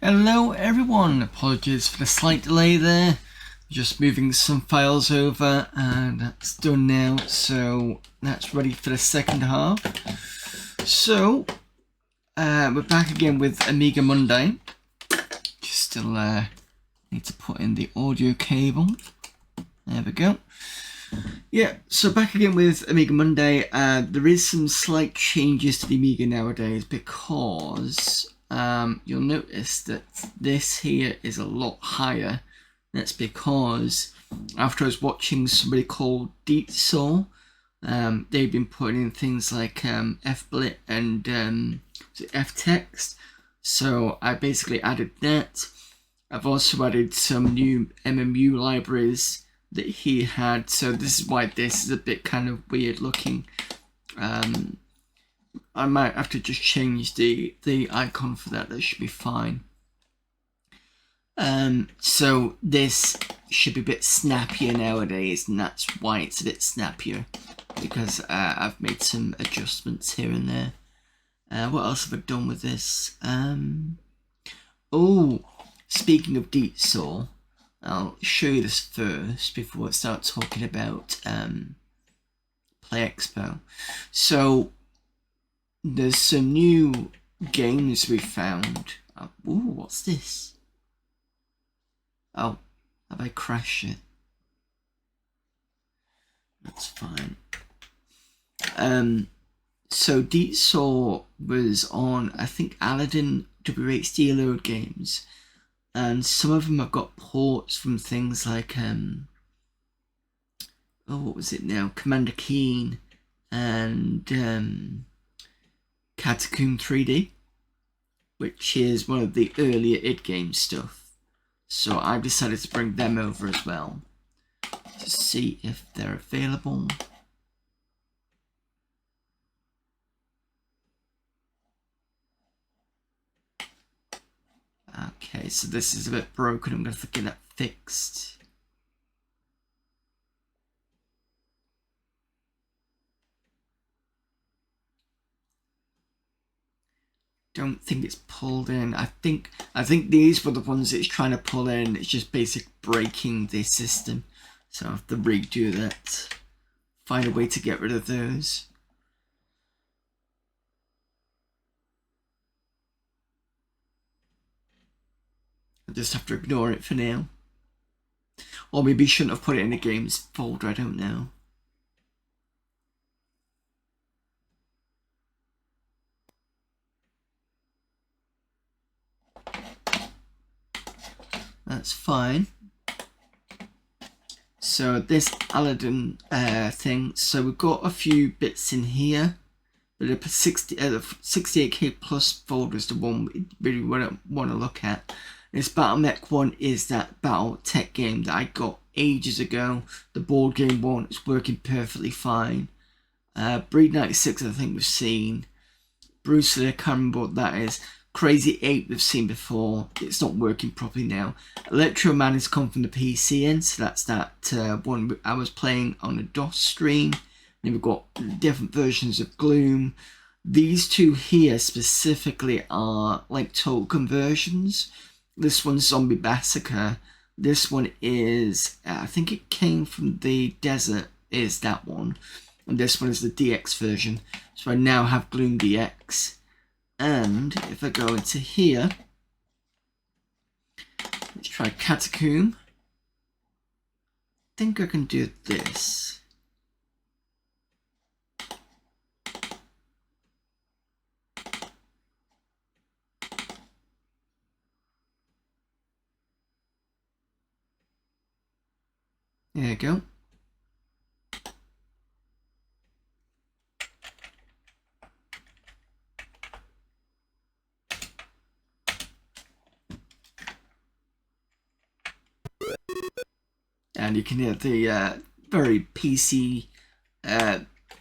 Hello everyone, apologies for the slight delay there, just moving some files over and that's done now, so that's ready for the second half. So, we're back again with Amiga Monday. Just still need to put in the audio cable. There we go. Yeah, so back again with Amiga Monday. There is some slight changes to the Amiga nowadays because you'll notice that this here is a lot higher. That's because after I was watching somebody called Deetsaw, they've been putting in things like FBlit and FText. So I basically added that. I've also added some new MMU libraries that he had, so this is why this is a bit kind of weird looking. I might have to just change the icon for that. That should be fine. So this should be a bit snappier nowadays, and that's why it's a bit snappier, because I've made some adjustments here and there. What else have I done with this? Oh, speaking of Deetsaw, I'll show you this first before I start talking about Play Expo. So there's some new games we found. Ooh, what's this? Oh, have I crashed it? That's fine. So Deetsaw was on, I think, Aladdin WHD load games, and some of them have got ports from things like oh, what was it now? Commander Keen and Catacomb 3D, which is one of the earlier id game stuff. So I've decided to bring them over as well to see if they're available. Okay, so this is a bit broken. I'm going to have to get that fixed. Don't think it's pulled in. I think these were the ones it's trying to pull in. It's just basic breaking the system. So I have to redo that. Find a way to get rid of those. I just have to ignore it for now. Or maybe shouldn't have put it in the games folder, I don't know. That's fine. So this Aladdin thing, so we've got a few bits in here, but the 68K plus folder is the one we really want to look at. This Battletech one is that Battletech game that I got ages ago. The board game one is working perfectly fine. Breed 96 I think we've seen. Bruce Lee, I can't remember what that is. Crazy 8 we've seen before. It's not working properly now. Electro Man has come from the PC end, so that's that one I was playing on a DOS stream. Then we've got different versions of Gloom. These two here specifically are like total conversions. This one's Zombie Massacre. This one is, I think it came from the desert, is that one. And this one is the DX version. So I now have Gloom DX. And if I go into here, let's try Catacomb. I think I can do this. There you go. And you can hear the very PC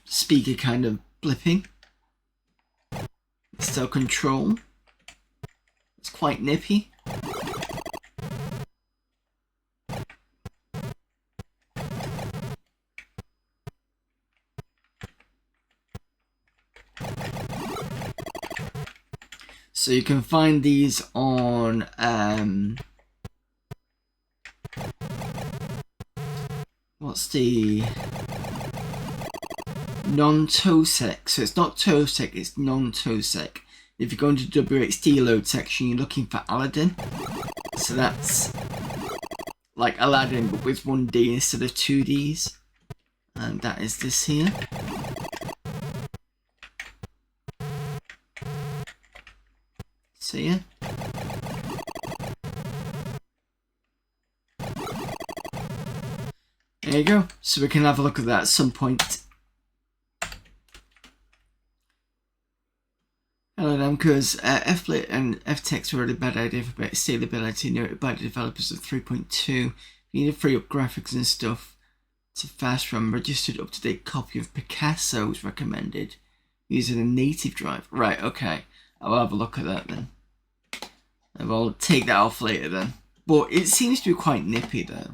speaker kind of blipping. Still control. It's quite nippy. So you can find these on run what's the non-TOSEC? So it's not TOSEC, it's non-TOSEC. If you go into the WXD load section, you're looking for Aladdin. So that's like Aladdin, but with 1D instead of 2Ds. And that is this here. So yeah. There you go. So we can have a look at that at some point. Hello, Namco's FLIT and FTEX were a bad idea for better scalability noted by the developers of 3.2. You need to free up graphics and stuff to fast run. Registered up-to-date copy of Picasso was recommended using a native drive. Right, okay. I'll have a look at that then. I will take that off later then. But it seems to be quite nippy though.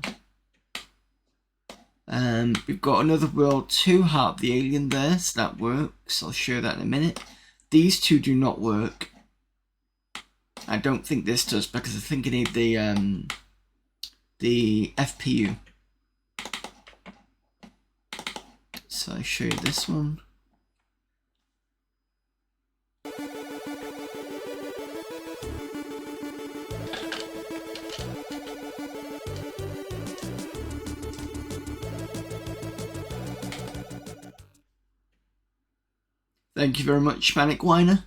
We've got Another World 2, Heart of the Alien there, so that works. I'll show that in a minute. These two do not work. I don't think this does because I think I need the FPU. So I'll show you this one. Thank you very much, Manic Whiner.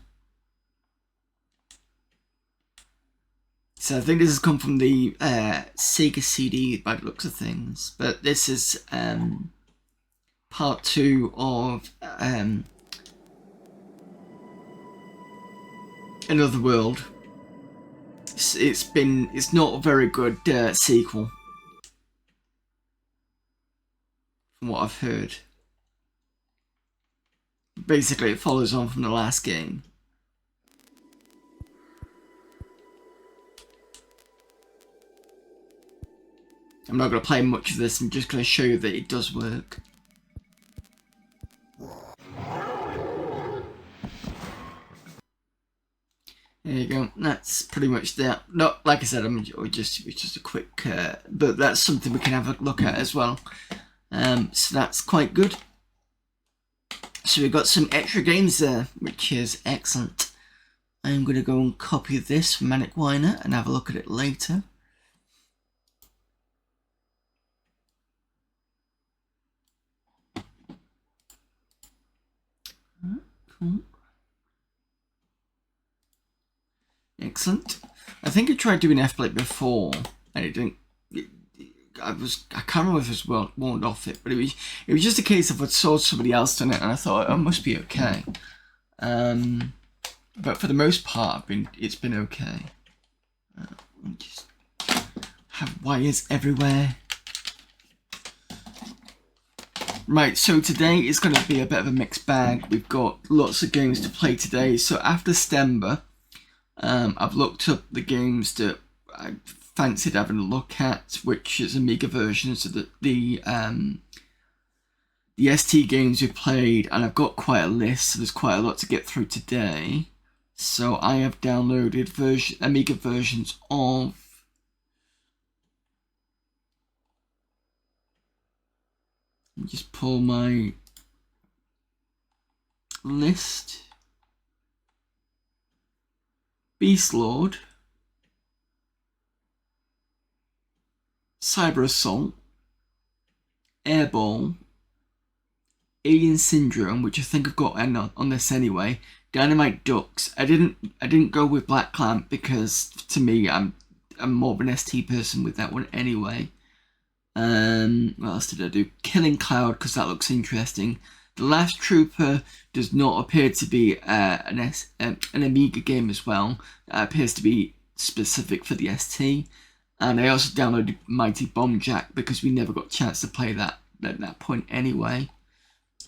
So I think this has come from the Sega CD by the looks of things, but this is part 2 of Another World. It's not a very good sequel, from what I've heard. Basically, it follows on from the last game. I'm not going to play much of this, I'm just going to show you that it does work. There you go, that's pretty much that. Not like I said, it's just a quick, but that's something we can have a look at as well. So that's quite good. So we've got some extra games there, which is excellent. I'm going to go and copy this from Manic Whiner and have a look at it later. Cool. Excellent. I think I tried doing FBLIT before and it didn't. I can't remember if it was warned off it, but it was just a case of I saw somebody else done it and I thought, oh, it must be okay. But for the most part, it's been okay. Just have wires everywhere. Right, so today is going to be a bit of a mixed bag. We've got lots of games to play today. So after Stemba, I've looked up the games that I fancied having a look at, which is Amiga versions of the ST games we played, and I've got quite a list, so there's quite a lot to get through today. So I have downloaded Amiga versions of let me just pull my list. Beast Lord, Cyber Assault, Airball, Alien Syndrome, which I think I've got on this anyway. Dynamite Ducks. I didn't go with Black Clamp because to me I'm more of an ST person with that one anyway. What else did I do? Killing Cloud, because that looks interesting. The Last Trooper does not appear to be an Amiga game as well. It appears to be specific for the ST. And I also downloaded Mighty Bomb Jack because we never got a chance to play that at that point anyway.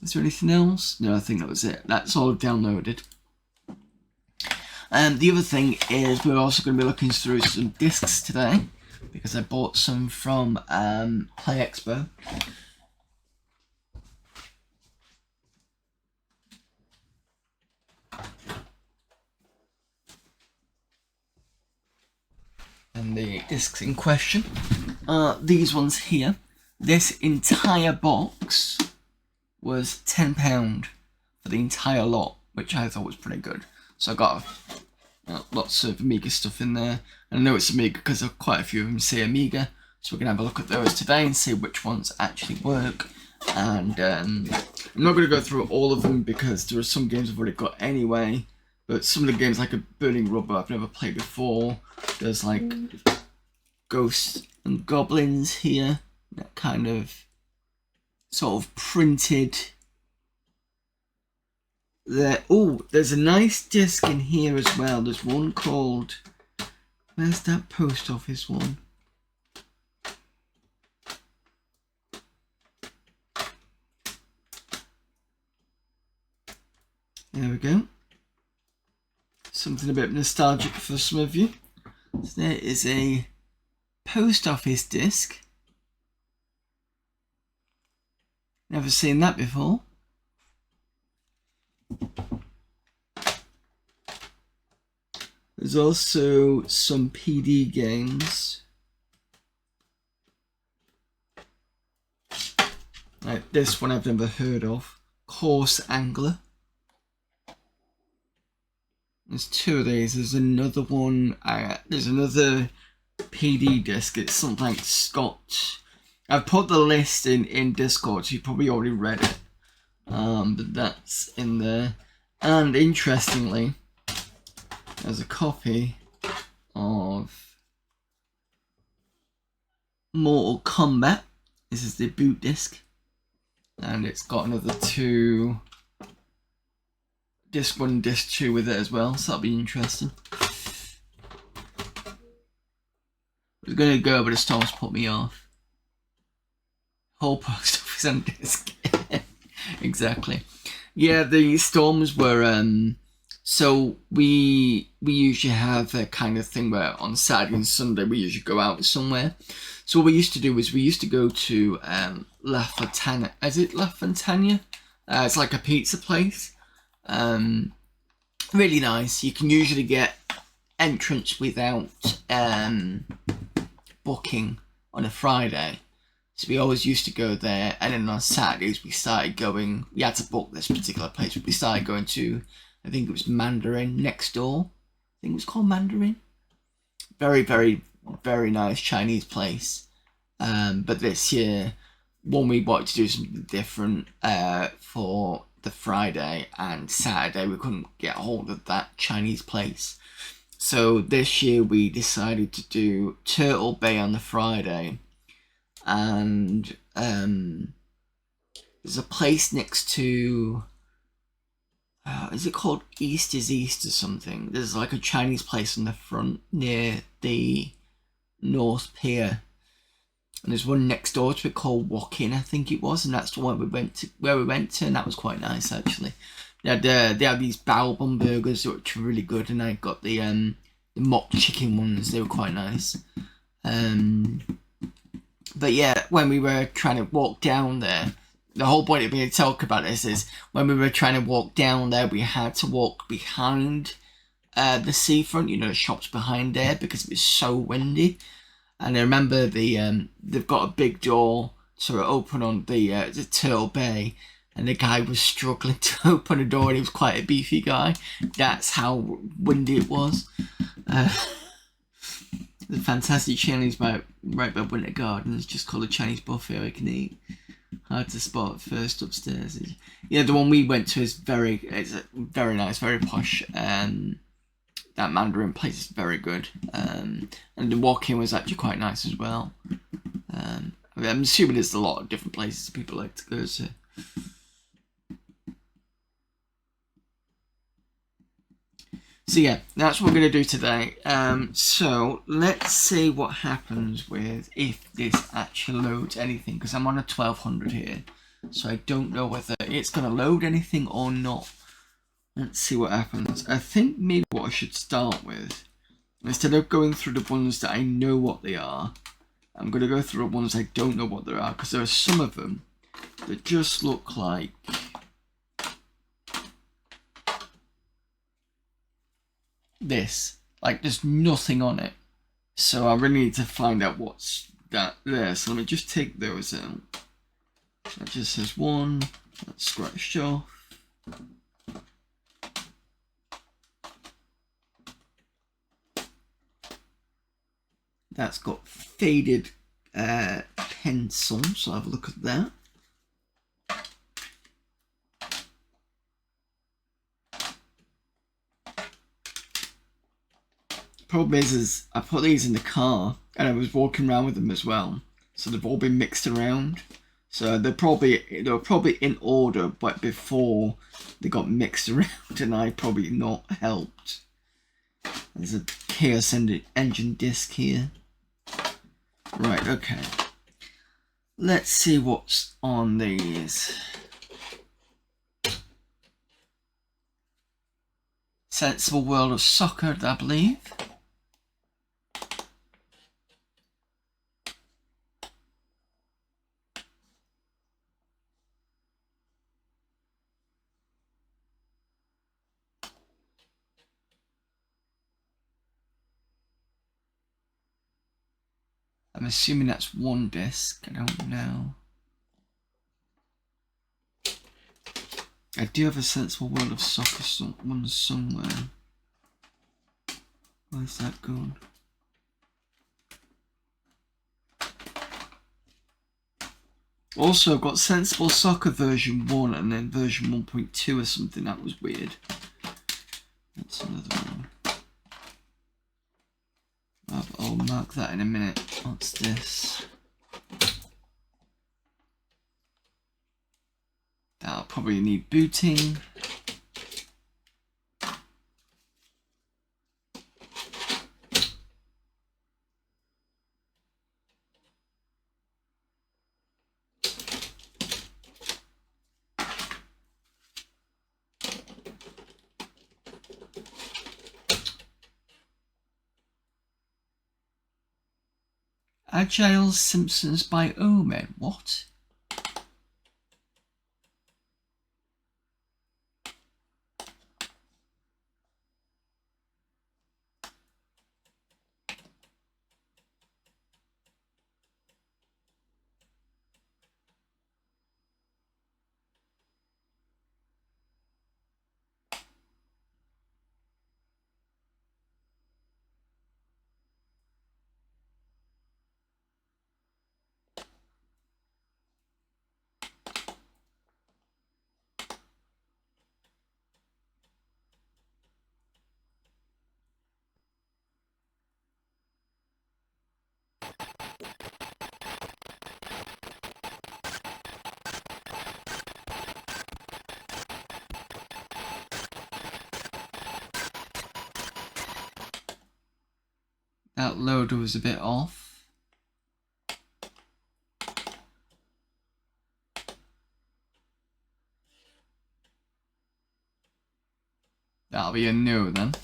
Is there anything else? No, I think that was it. That's all I've downloaded. The other thing is we're also going to be looking through some discs today because I bought some from Play Expo. And the discs in question are these ones here. This entire box was £10 for the entire lot, which I thought was pretty good. So I got lots of Amiga stuff in there. And I know it's Amiga because quite a few of them say Amiga. So we're going to have a look at those today and see which ones actually work. And I'm not going to go through all of them because there are some games I've already got anyway. But some of the games like a Burning Rubber I've never played before. There's like Ghosts and Goblins here. That kind of sort of printed there. Oh, there's a nice disc in here as well. There's one called, where's that post office one? There we go. Something a bit nostalgic for some of you. So there is a post office disc. Never seen that before. There's also some PD games. Like this one I've never heard of. Course Angler. There's two of these. There's another one. There's another PD disc. It's something like Scotch. I've put the list in Discord, so you probably already read it. But that's in there. And interestingly, there's a copy of Mortal Kombat. This is the boot disc. And it's got another two, disc 1 and disc 2 with it as well, so that'll be interesting. I was going to go, but the storms put me off. Whole post office on disc. Exactly. Yeah, the storms were, so we usually have a kind of thing where on Saturday and Sunday we usually go out somewhere. So what we used to do is we used to go to La Fontana. Is it La Fontana? It's like a pizza place. Really nice. You can usually get entrance without booking on a Friday. So we always used to go there, and then on Saturdays we started going, we had to book this particular place, but we started going to, I think it was Mandarin next door. I think it was called Mandarin. Very, very, very nice Chinese place. But this year, when we wanted to do something different for the Friday and Saturday, we couldn't get hold of that Chinese place. So this year we decided to do Turtle Bay on the Friday. And there's a place next to, is it called East is East or something? There's like a Chinese place on the front near the North Pier. And there's one next door to it called Walk-In, I think it was, and that's the one we went to, and that was quite nice actually. They had these bao bun burgers which were really good, and I got the mock chicken ones. They were quite nice. But yeah, when we were trying to walk down there, the whole point of me talking about this is when we were trying to walk down there, we had to walk behind the seafront, you know, the shops behind there, because it was so windy. And I remember they've got a big door to open on the Turtle Bay, and the guy was struggling to open the door, and he was quite a beefy guy. That's how windy it was. The fantastic Chinese right by Winter Gardens, just called a Chinese buffet we can eat. Hard to spot first upstairs. Yeah, the one we went to is very nice, very posh. That Mandarin place is very good. And the walk-in was actually quite nice as well. I'm assuming there's a lot of different places people like to go to. So yeah, that's what we're going to do today. So let's see what happens with if this actually loads anything, because I'm on a 1200 here. So I don't know whether it's going to load anything or not. Let's see what happens. I think maybe what I should start with, instead of going through the ones that I know what they are, I'm going to go through the ones I don't know what they are, because there are some of them that just look like this. Like there's nothing on it. So I really need to find out what's that there. So let me just take those out. That just says 1. That's scratched off. That's got faded pencil, so I'll have a look at that. Problem is I put these in the car and I was walking around with them as well, so they've all been mixed around. So they were probably in order, but before they got mixed around, and I probably not helped. There's a Chaos Engine disc here. Right, okay. Let's see what's on these. Sensible World of Soccer, I believe. I'm assuming that's one disc. I don't know. I do have a Sensible World of Soccer one somewhere. Where's that gone? Also, I've got Sensible Soccer version 1 and then version 1.2 or something. That was weird. That's another one. I'll mark that in a minute. What's this? That'll probably need booting. Agile Simpsons by Omen. What? That loader was a bit off. That'll be a no then.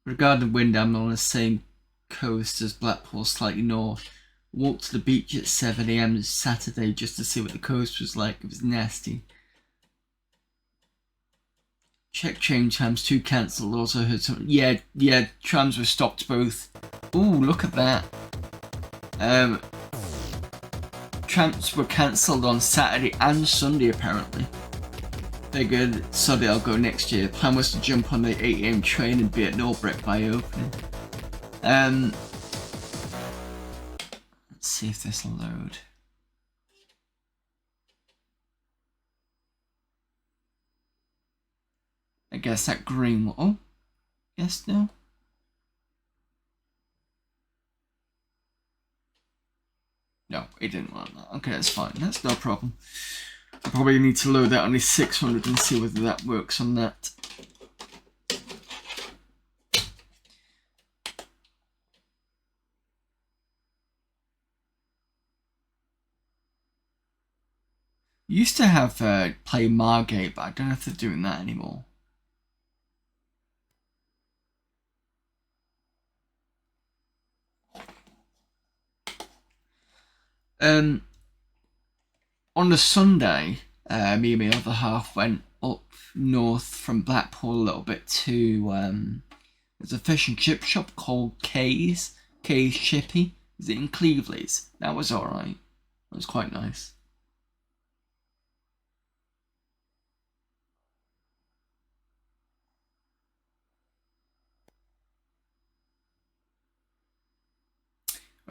Regarding wind, I'm on the same coast as Blackpool, slightly north. Walked to the beach at 7 AM Saturday just to see what the coast was like. It was nasty. Check train times 2 cancelled. Also heard something. Yeah, trams were stopped both. Ooh, look at that. Trams were cancelled on Saturday and Sunday apparently. Figured Sunday I'll go next year. Plan was to jump on the 8 AM train and be at Norbreck by opening. Let's see if this will load. I guess that green one. Oh, yes, no. No, it didn't want that. Okay, that's fine. That's no problem. I probably need to load that on the 600 and see whether that works on that. Used to have play Margate, but I don't know if they're doing that anymore. On the Sunday, me and my other half went up north from Blackpool a little bit to there's a fish and chip shop called K's Chippy. Is it in Cleveland's? That was alright. It was quite nice.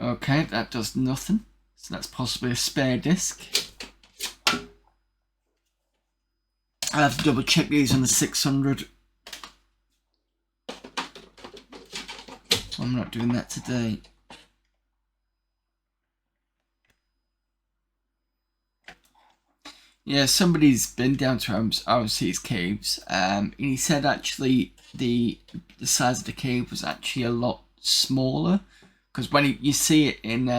Okay, that does nothing. So that's possibly a spare disc. I'll have to double check these on the 600. I'm not doing that today. Yeah, somebody's been down to RMC's caves, and he said actually the size of the cave was actually a lot smaller, because when you see it in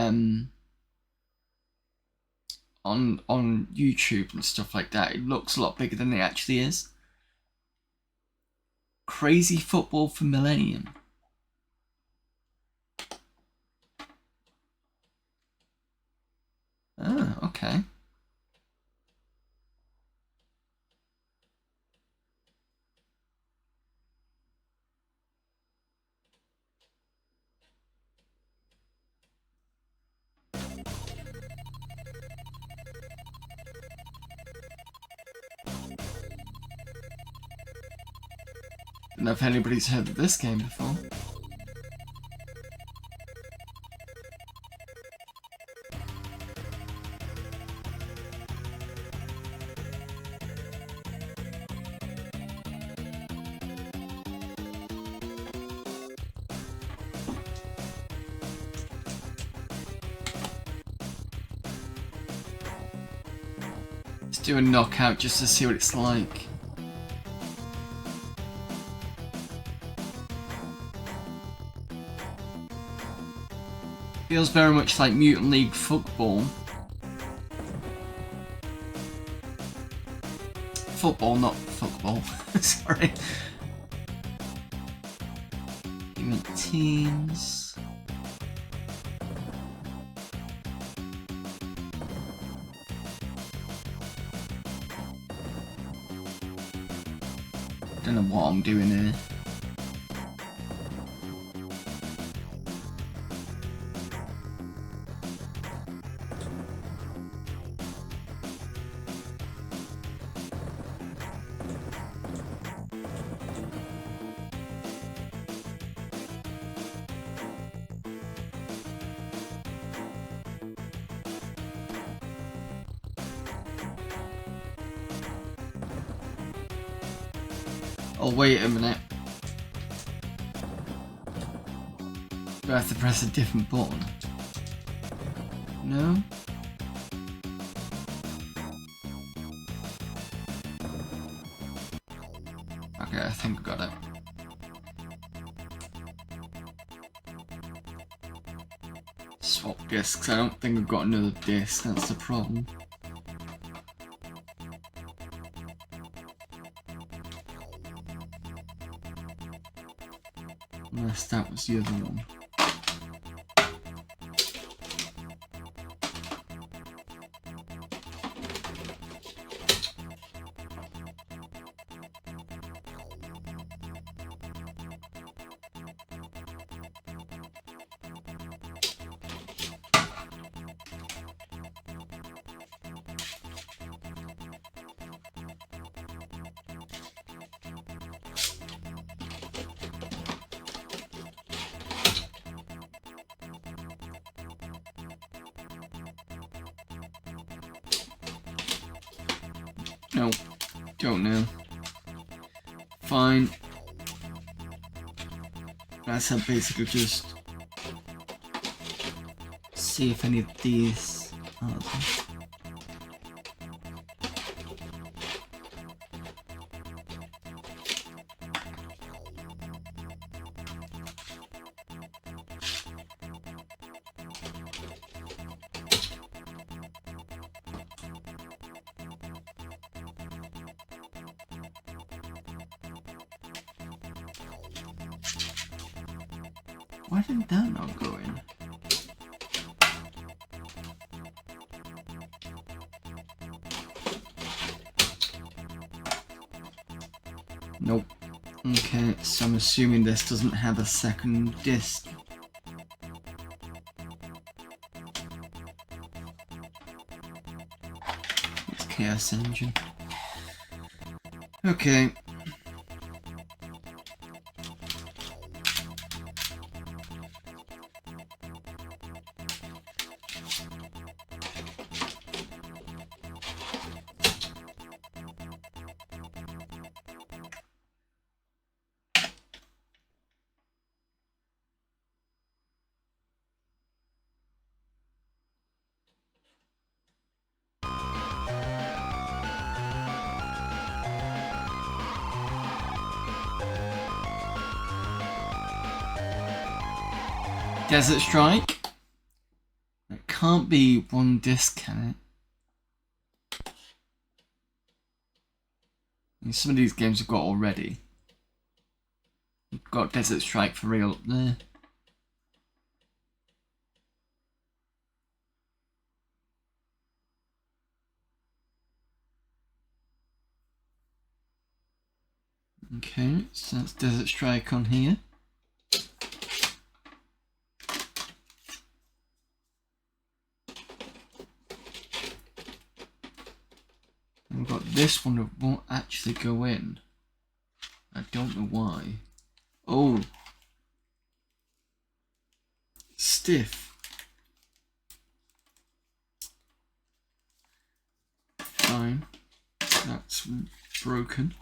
on YouTube and stuff like that, it looks a lot bigger than it actually is. Crazy football for Millennium. Oh, okay. I don't know if anybody's heard of this game before. Let's do a knockout just to see what it's like. Feels very much like Mutant League football. Football, not football. Sorry. Event teams. Don't know what I'm doing here. Oh, wait a minute. Do I have to press a different button? No? Okay, I think I got it. Swap discs. I don't think I've got another disc, that's the problem. Unless that was the other one. No, don't know. Fine. That's how basically just see if any of these are there. Why did that not go in? I'm assuming this doesn't have a second disc. It's Chaos Engine. Okay. Desert Strike? It can't be one disc, can it? I mean, some of these games I've got already. We've got Desert Strike for real up there. Okay, so that's Desert Strike on here. And we've got this one that won't actually go in. I don't know why. Oh. Stiff. Fine. That's broken.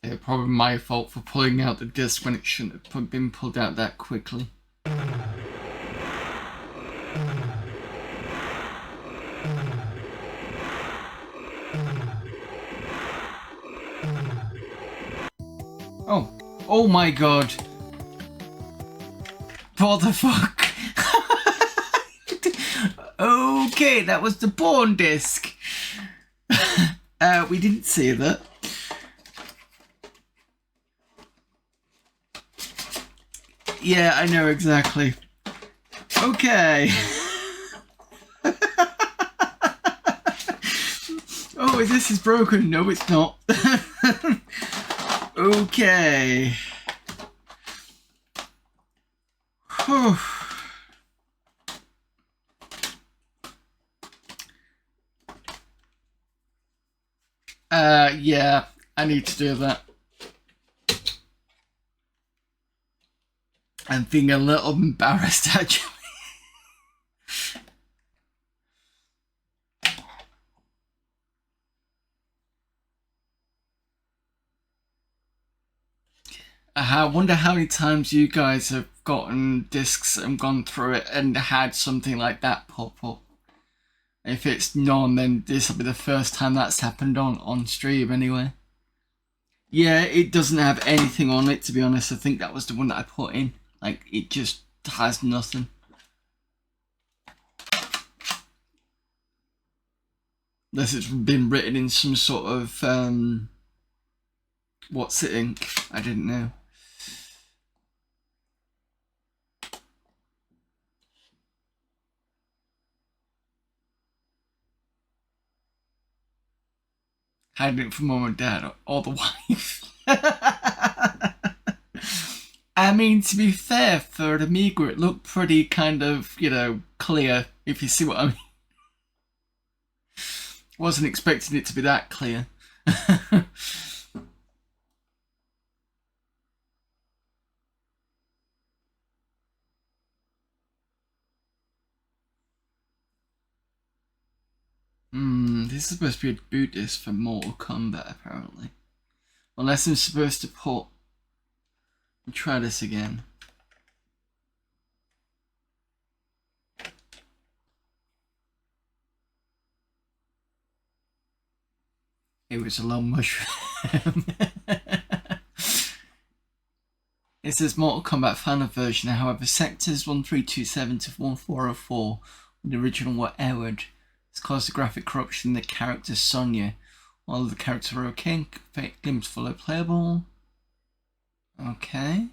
Yeah, probably my fault for pulling out the disc when it shouldn't have been pulled out that quickly. Oh. Oh my god. What the fuck? Okay, that was the porn disc. We didn't see that. Yeah, I know exactly. Okay. Oh, this is broken. No, it's not. Okay. Whew. Yeah, I need to do that. I'm feeling a little embarrassed, actually. I wonder how many times you guys have gotten discs and gone through it and had something like that pop up. If it's none, then this will be the first time that's happened on stream anyway. Yeah, it doesn't have anything on it, to be honest. I think that was the one that I put in. Like, it just has nothing. Unless it's been written in some sort of, what's it ink? I didn't know. Hiding it from mum and dad or the wife. I mean, to be fair, for an Amiga, it looked pretty kind of, you know, clear, if you see what I mean. Wasn't expecting it to be that clear. this is supposed to be a boot disc for Mortal Kombat, apparently. Unless I'm supposed to put... I'll try this again. It was a long mushroom. It says Mortal Kombat Final version, however, sectors 1327 to 1404 when the original were errored. It's caused a graphic corruption in the character Sonya. All of the characters were okay, games fully playable. Okay.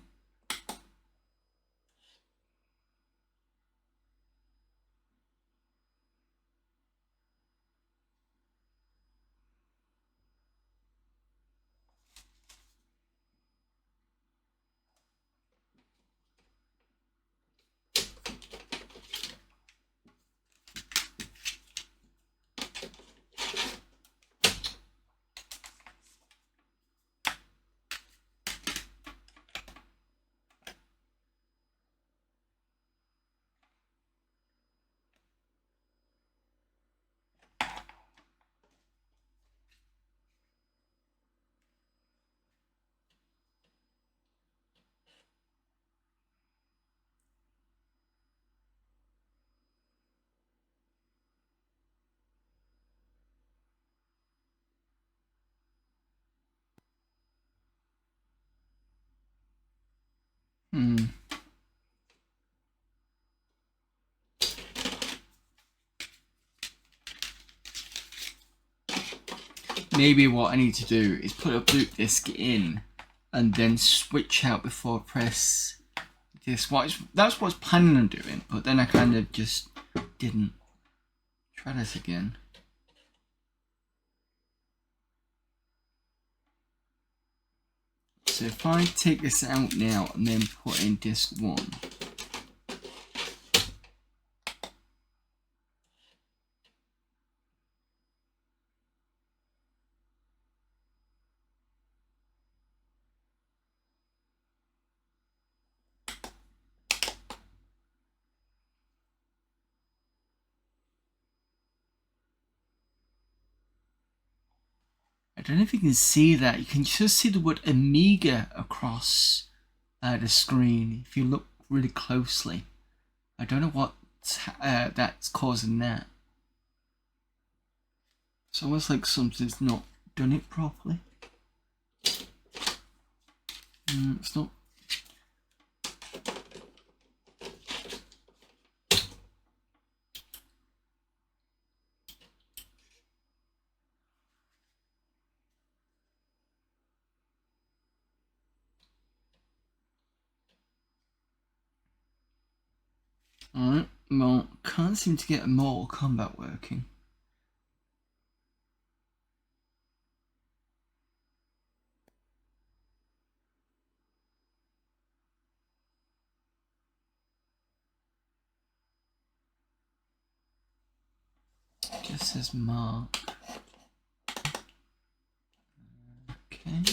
Maybe what I need to do is put a boot disc in and then switch out before I press this. That's what I was planning on doing, but then I kind of just didn't. Try this again. So if I take this out now and then put in disc 1. I don't know if you can see that. You can just see the word Amiga across the screen if you look really closely. I don't know what that's causing that. It's almost like something's not done it properly. It's not. Alright, well, can't seem to get a Mortal Kombat working. Just says Mark. Okay.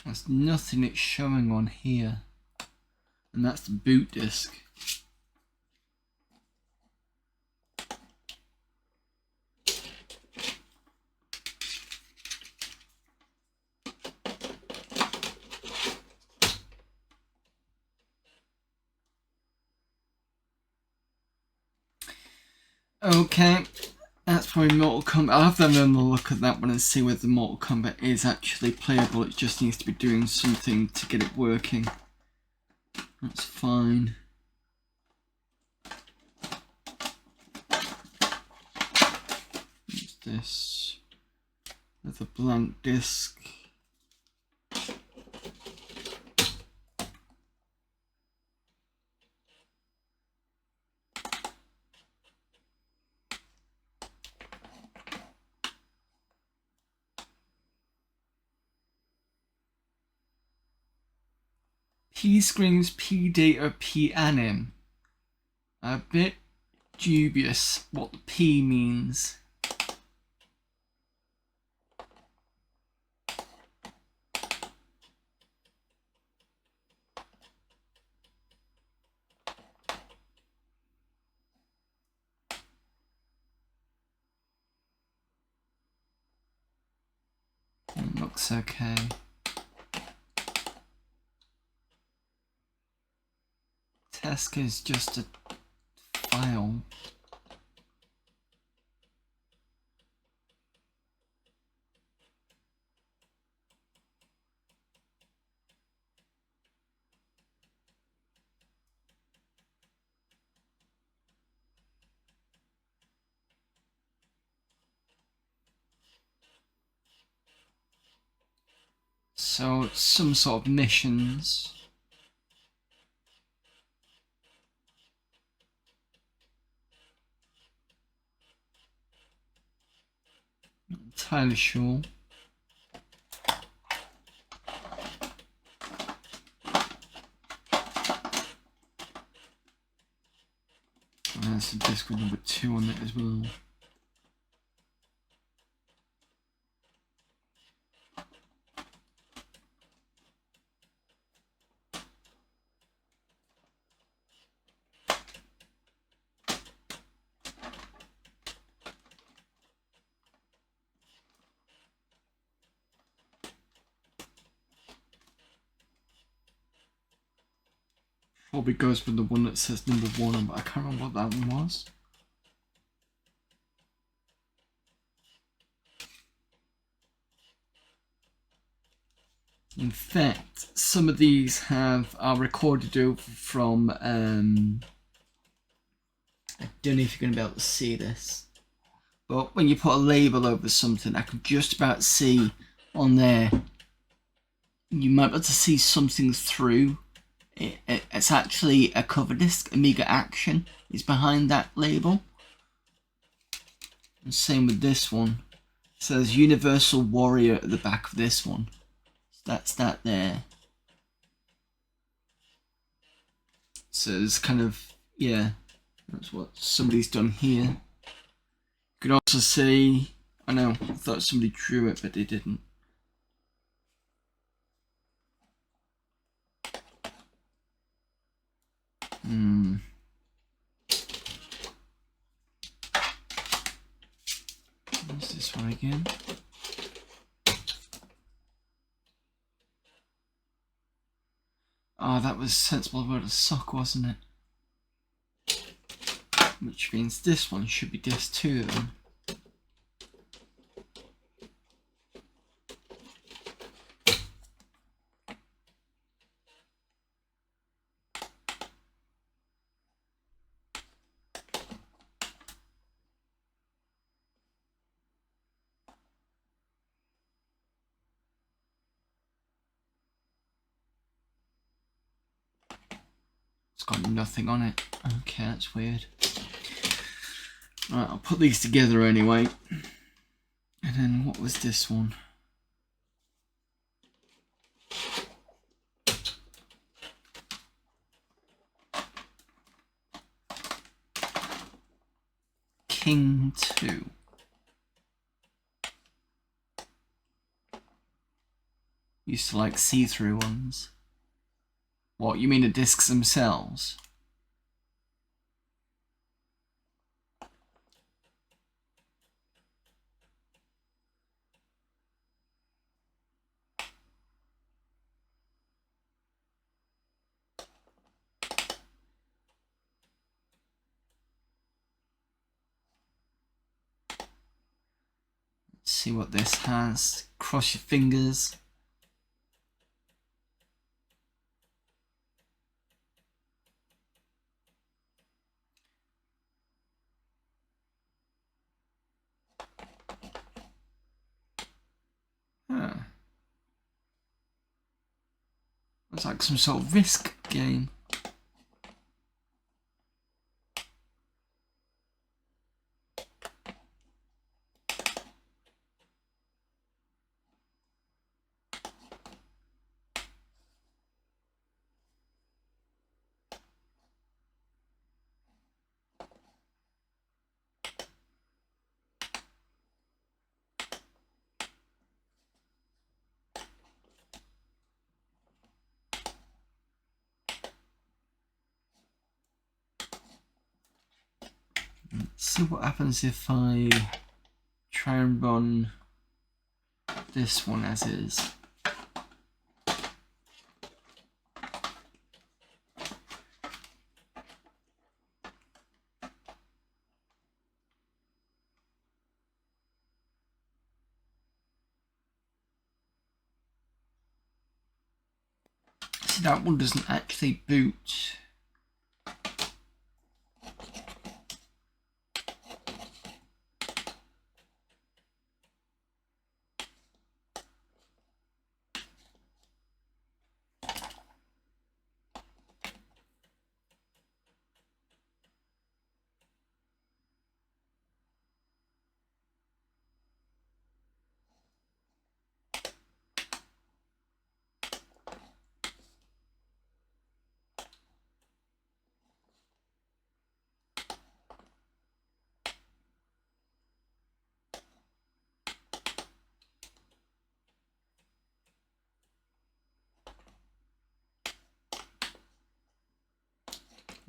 There's nothing it's showing on here. And that's the boot disc. Okay, that's probably Mortal Kombat. I'll have to have a look at that one and see whether Mortal Kombat is actually playable. It just needs to be doing something to get it working. That's fine. What's this? With a blank disc. P screams P data P anim. A bit dubious what the P means. It looks okay. Task is just a file. So it's some sort of missions. Not entirely sure. And there's a disc with number 2 on it as well. Probably goes with the one that says number 1, but I can't remember what that one was. In fact, some of these are recorded over from I don't know if you're going to be able to see this, but when you put a label over something, I can just about see on there, you might be able to see something through. It's actually a cover disc. Amiga Action is behind that label. And same with this one. It says Universal Warrior at the back of this one. So that's that there. So it's kind of, yeah, that's what somebody's done here. You can also see, I know, I thought somebody drew it, but they didn't. What's this one again? Oh, that was sensible word of sock, wasn't it? Which means this one should be disc 2 then. It's got nothing on it. Okay, that's weird. Right, I'll put these together anyway. And then what was this one? King 2. Used to like see-through ones. What, you mean the discs themselves? Let's see what this has. Cross your fingers. Huh. Looks like some sort of Risk game. see what happens if I try and run this one as is. See, that one doesn't actually boot.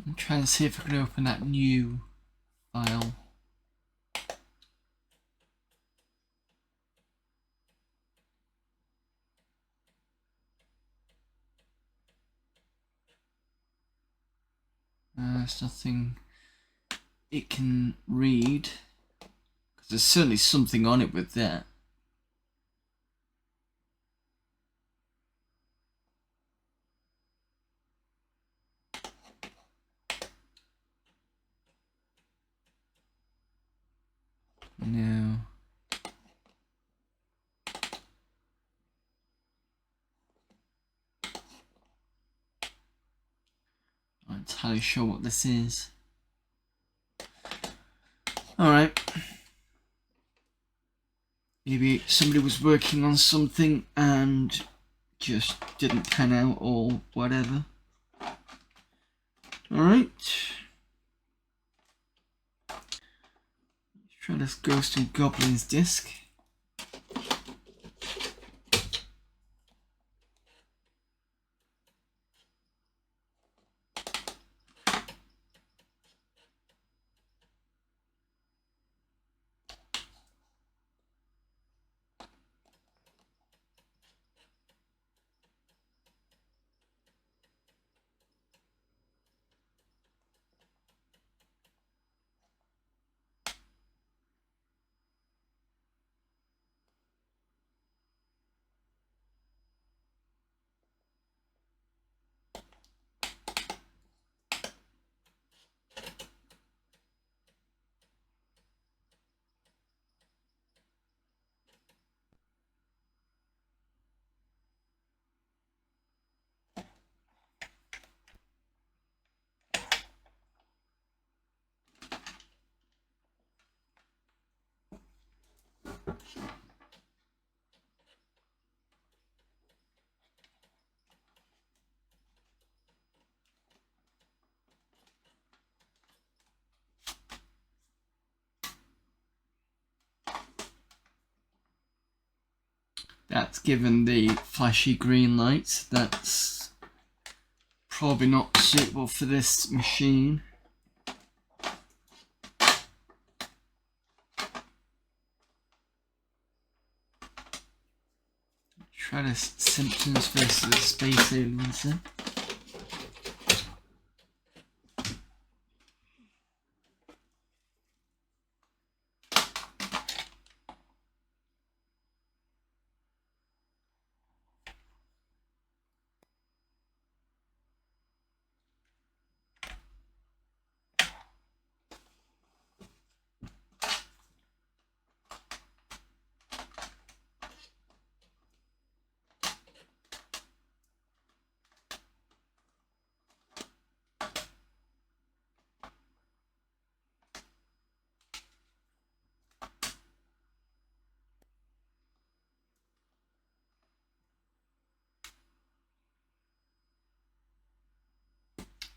I'm trying to see if I can open that new file. There's nothing it can read, because there's certainly something on it with that. No. I'm not entirely sure what this is. Alright. Maybe somebody was working on something and just didn't pan out or whatever. Alright. Let's try this Ghost and Goblins disc. That's given the flashy green lights. That's probably not suitable for this machine. Try this Simpsons versus the Space Aliens then.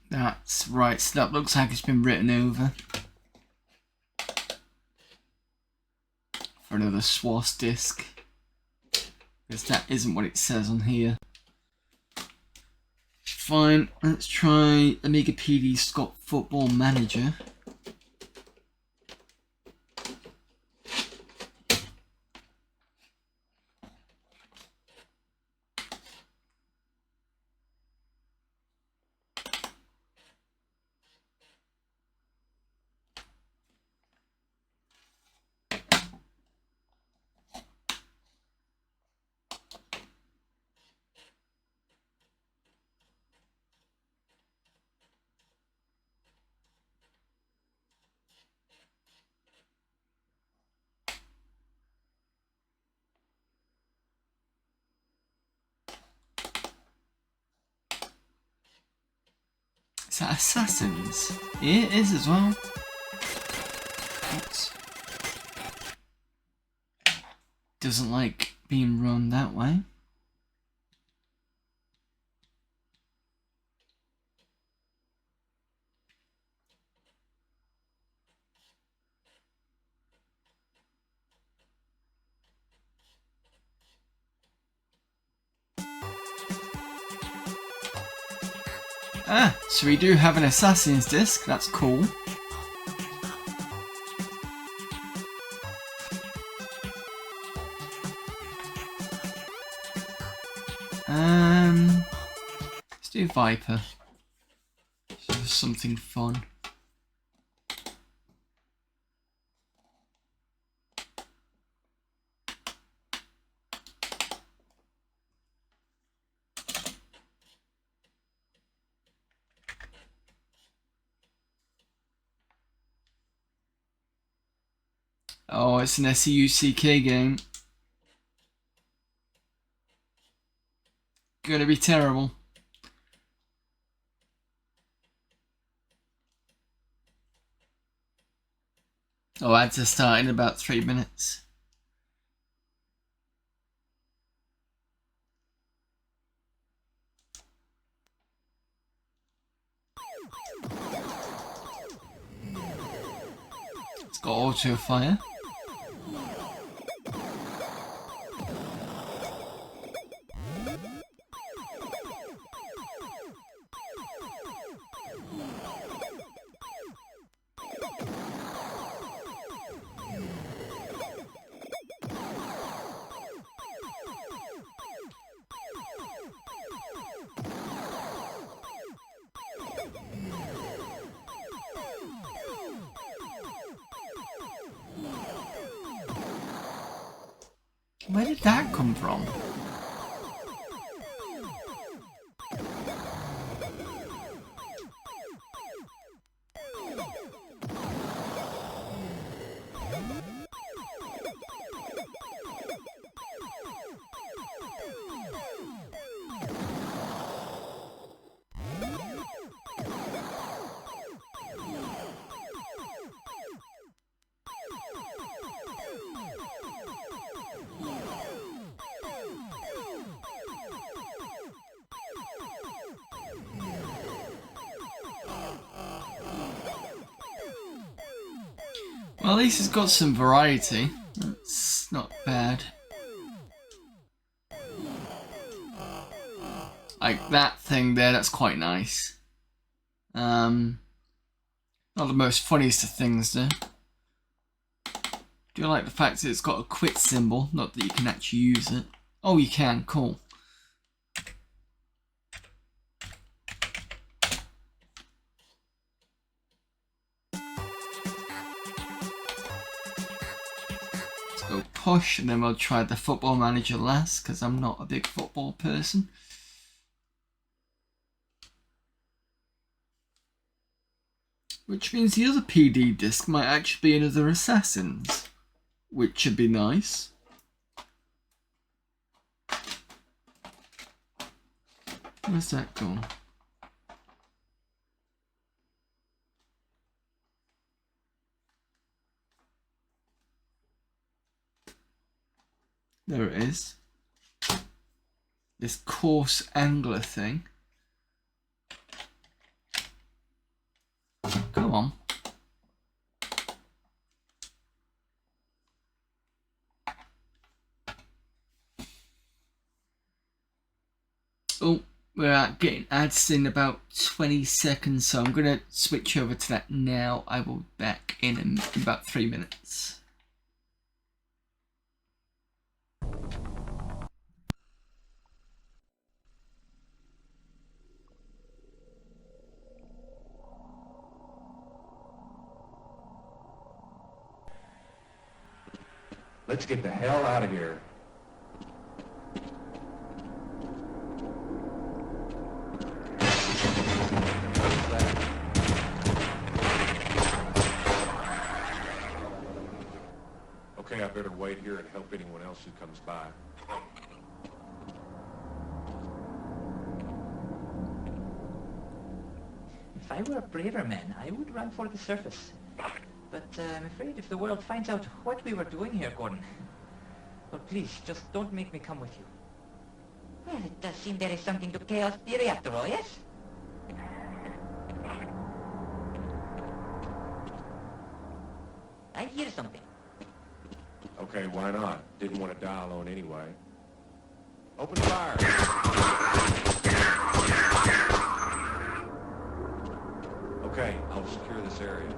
That's right, so that looks like it's been written over for another SWAS disc, because that isn't what it says on here. Fine, let's try Amiga PD Scott Football Manager. Is that assassins? Yeah, it is as well. Oops. Doesn't like being run that way. Ah, so we do have an Assassin's disc, that's cool. Let's do Viper. Just something fun. Oh, it's an SEUCK game. Gonna be terrible. Oh, ads are start in about 3 minutes. It's got auto fire. Where did that come from? Well, at least it's got some variety. That's not bad. Like that thing there, that's quite nice. Not the most funniest of things though. Do you like the fact that it's got a quit symbol? Not that you can actually use it. Oh, you can, cool. Go push, and then we'll try the football manager last because I'm not a big football person. Which means the other PD disc might actually be another Assassins, which should be nice. Where's that gone? There it is. This coarse angler thing. Come on. Oh, we're at getting ads in about 20 seconds, so I'm going to switch over to that now. I will be back in about 3 minutes. Let's get the hell out of here. Okay, I better wait here and help anyone else who comes by. If I were a braver man, I would run for the surface. But I'm afraid if the world finds out what we were doing here, Gordon... Well, please, just don't make me come with you. Well, it does seem there is something to chaos theory after all, yes? I hear something. Okay, why not? Didn't want to die alone anyway. Open fire! Okay, I'll secure this area.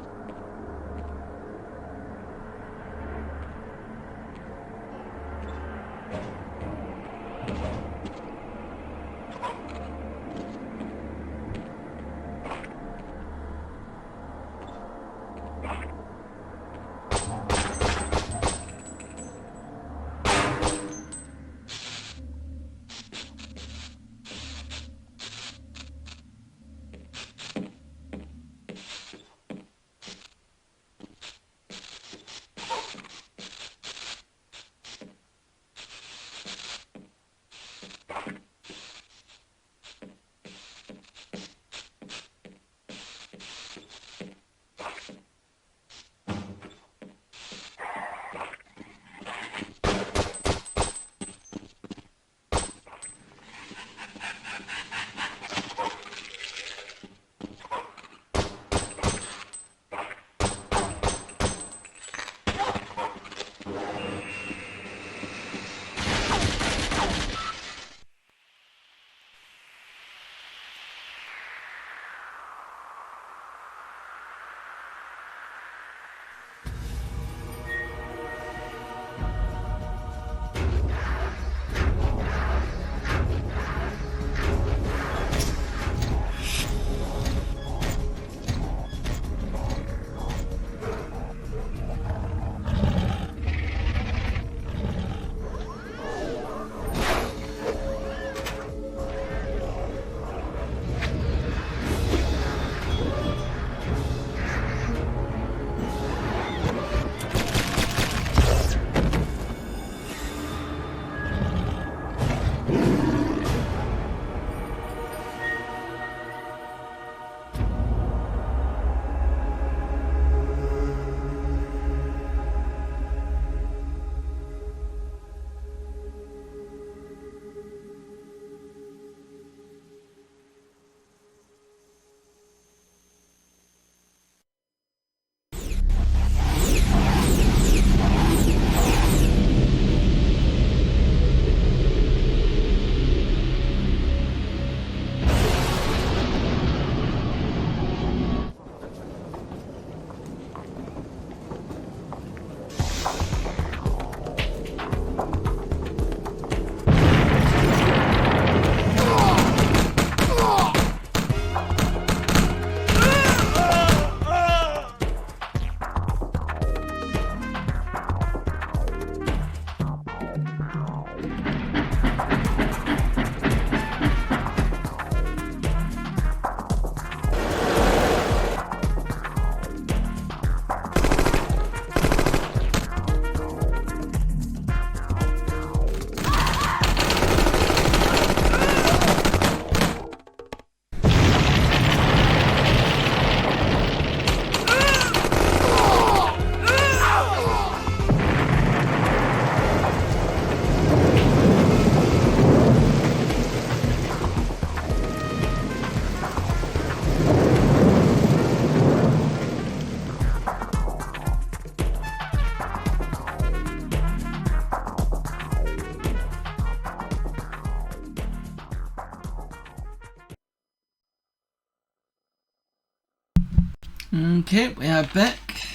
Okay, we are back.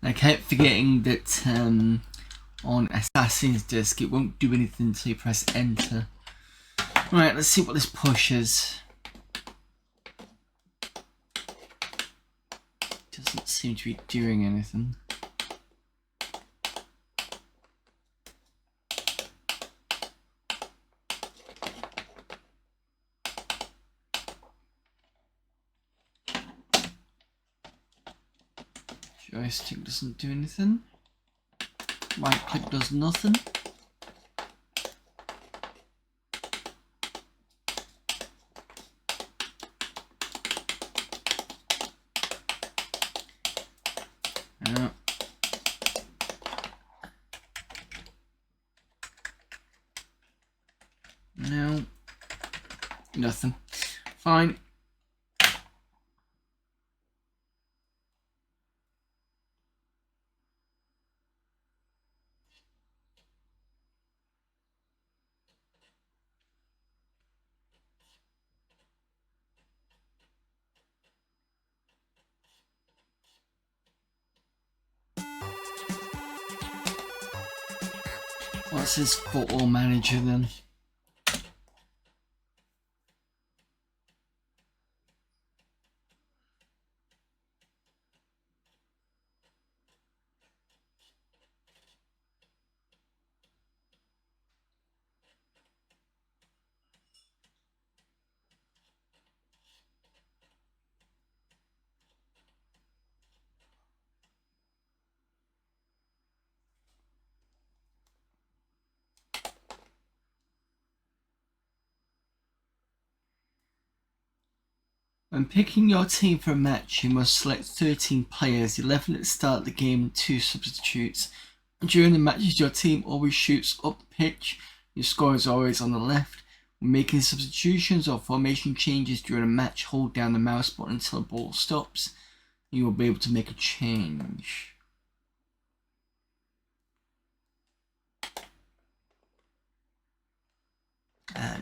I kept forgetting that on Assassin's Disc it won't do anything until you press enter. Right, let's see what this pushes. Doesn't seem to be doing anything. Joystick doesn't do anything. Right click does nothing. No. No. Nothing. Fine. What's his football manager then? When picking your team for a match, you must select 13 players, 11 at the start of the game and 2 substitutes. During the matches, your team always shoots up the pitch. Your score is always on the left. When making substitutions or formation changes during a match, hold down the mouse button until the ball stops. You will be able to make a change.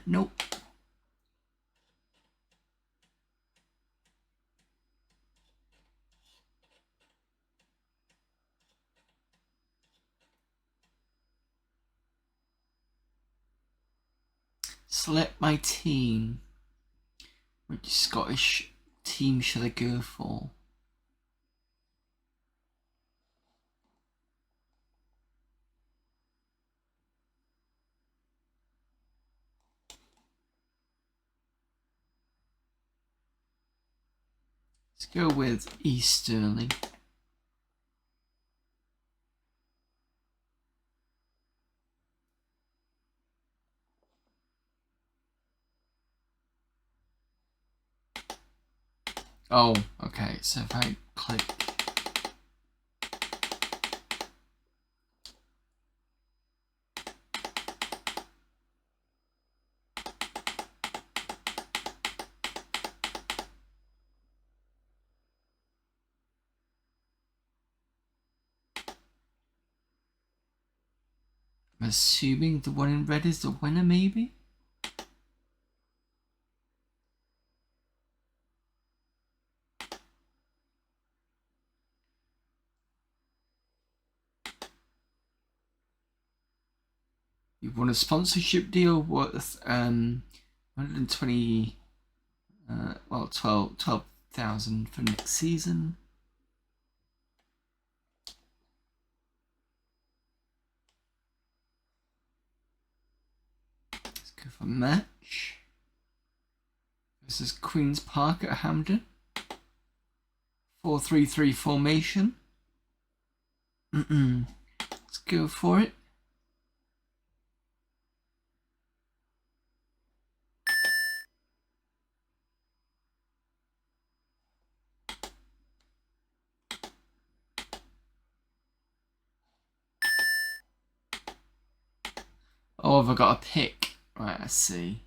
Nope. Select my team. Which Scottish team should I go for? Let's go with East Sterling. Oh, okay, so if I click I'm assuming the one in red is the winner, maybe? You won a sponsorship deal worth 120 well 12,000 for next season. Let's go for match. This is Queen's Park at Hampden. 4-3-3 formation. Let's go for it. Oh, have I got a pick? Right, I see.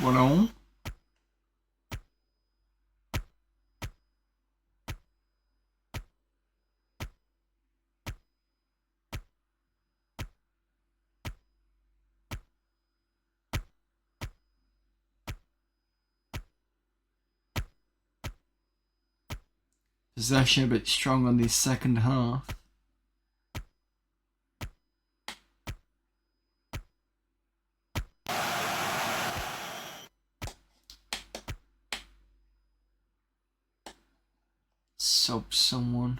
One all. Possession a bit strong on the second half. Sub someone.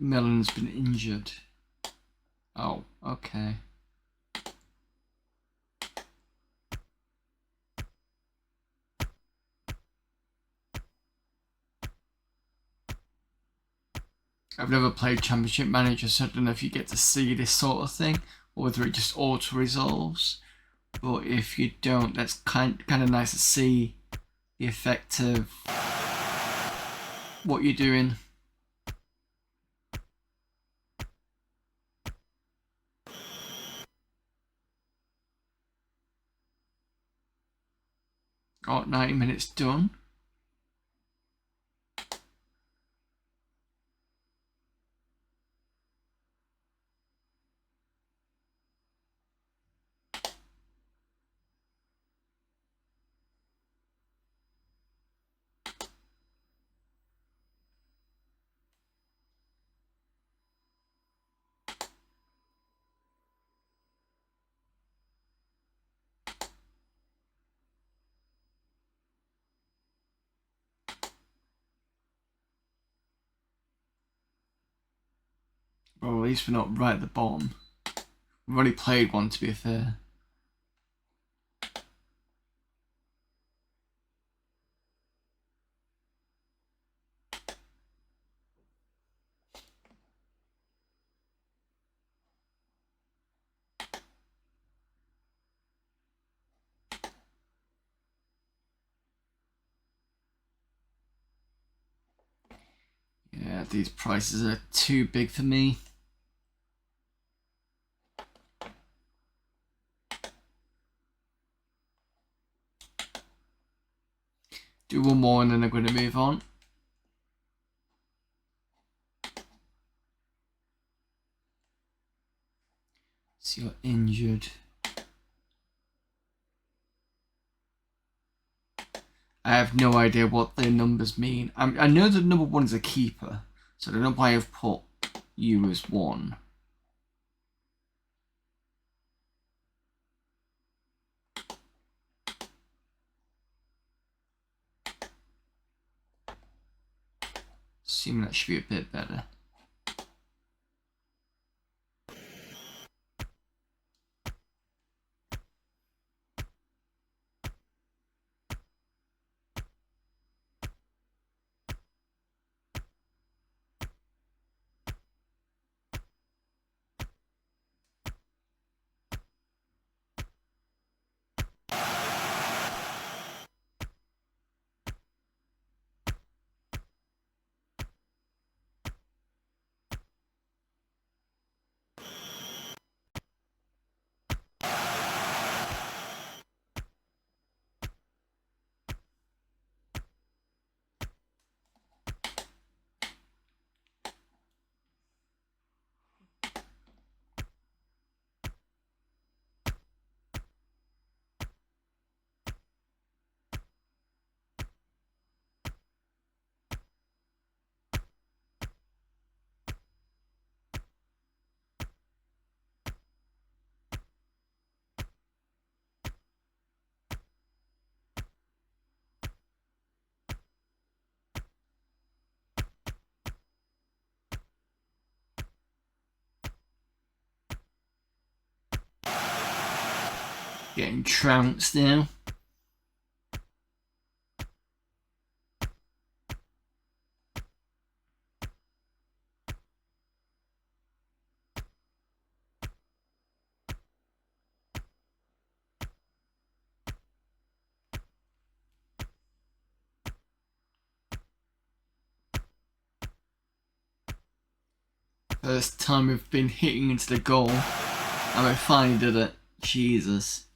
Melon's been injured. Oh, okay. I've never played Championship Manager, so I don't know if you get to see this sort of thing, or whether it just auto-resolves. But if you don't, that's kind of nice to see the effect of what you're doing. Oh, 90 minutes done. Well, at least we're not right at the bottom. We've already played one, to be fair. Yeah, these prices are too big for me. Do one more and then I'm going to move on. So you're injured. I have no idea what their numbers mean. I know that number 1 is a keeper, so I don't know why I've put you as 1. Assuming that should be a bit better. Getting trounced now. First time we've been hitting into the goal. And I finally did it. Jesus.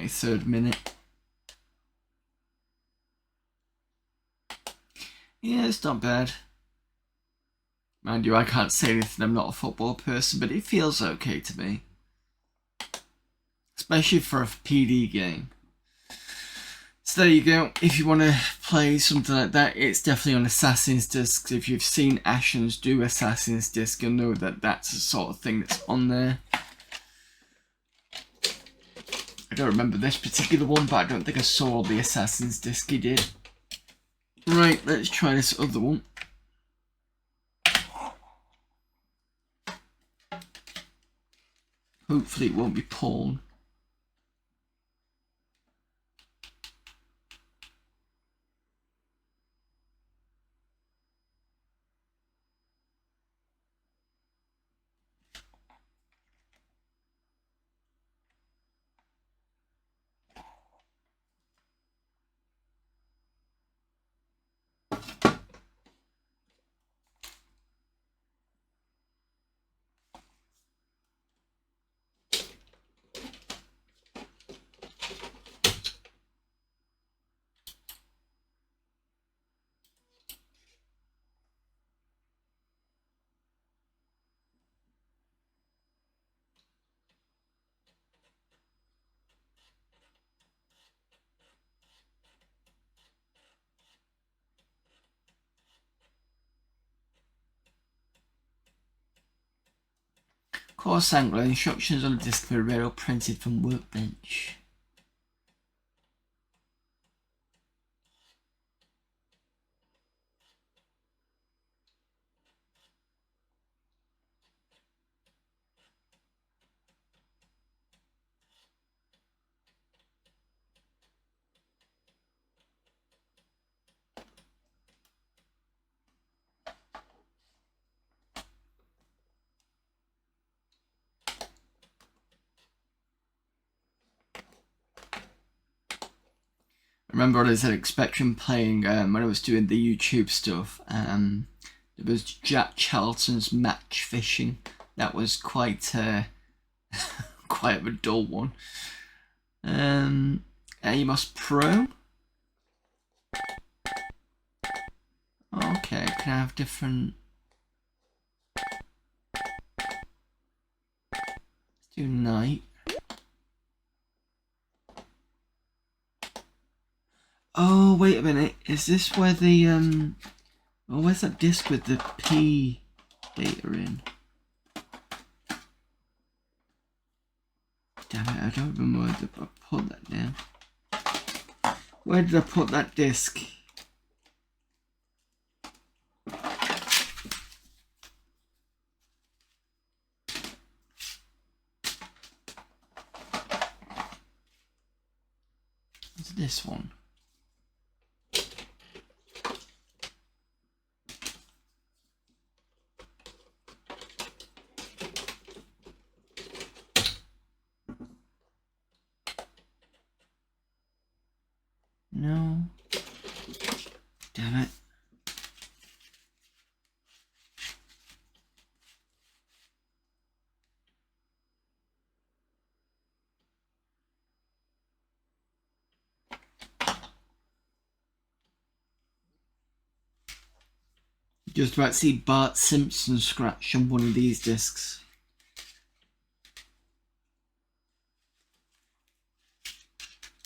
Third minute. Yeah, it's not bad. Mind you, I can't say anything, I'm not a football person, but it feels okay to me. Especially for a PD game. So there you go. If you want to play something like that, it's definitely on Assassin's Disc. If you've seen Ashens do Assassin's Disc, you'll know that that's the sort of thing that's on there. I don't remember this particular one, but I don't think I saw the Assassin's Disc he did. Right, let's try this other one. Hopefully it won't be porn. Course angler instructions on the disc for a rail printed from workbench. I remember I was at Spectrum playing when I was doing the YouTube stuff. There was Jack Charlton's Match Fishing. That was quite quite a dull one. Amos Pro. Okay, can I have different? Let's do night. Oh, wait a minute. Is this where the oh, where's that disc with the P data in? Damn it, I don't remember where I put that down. Where did I put that disc? It's this one. No. Damn it. Just about to see Bart Simpson scratch on one of these discs.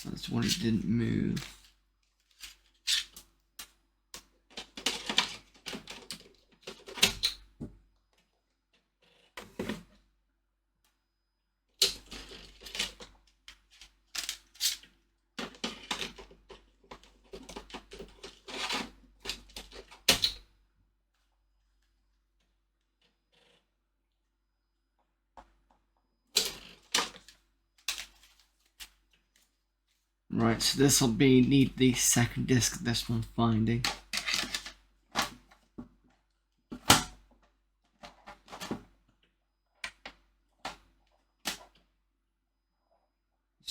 That's one it didn't move. Right, so this will need the second disc of this one finding.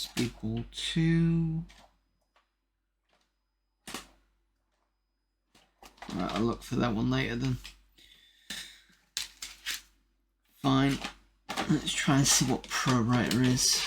Speedball 2. Right, I'll look for that one later then. Fine. Let's try and see what Pro Writer is.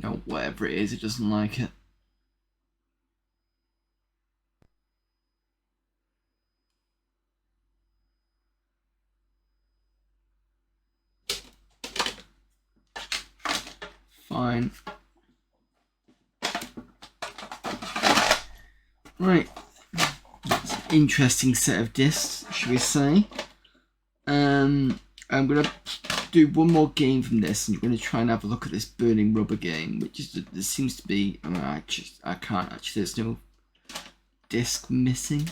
No, whatever it is, it doesn't like it. Fine. Right. Interesting set of discs, should we say. I'm going to do one more game from this, and you're going to try and have a look at this Burning Rubber game, which is, there seems to be, I can't actually, there's no disc missing.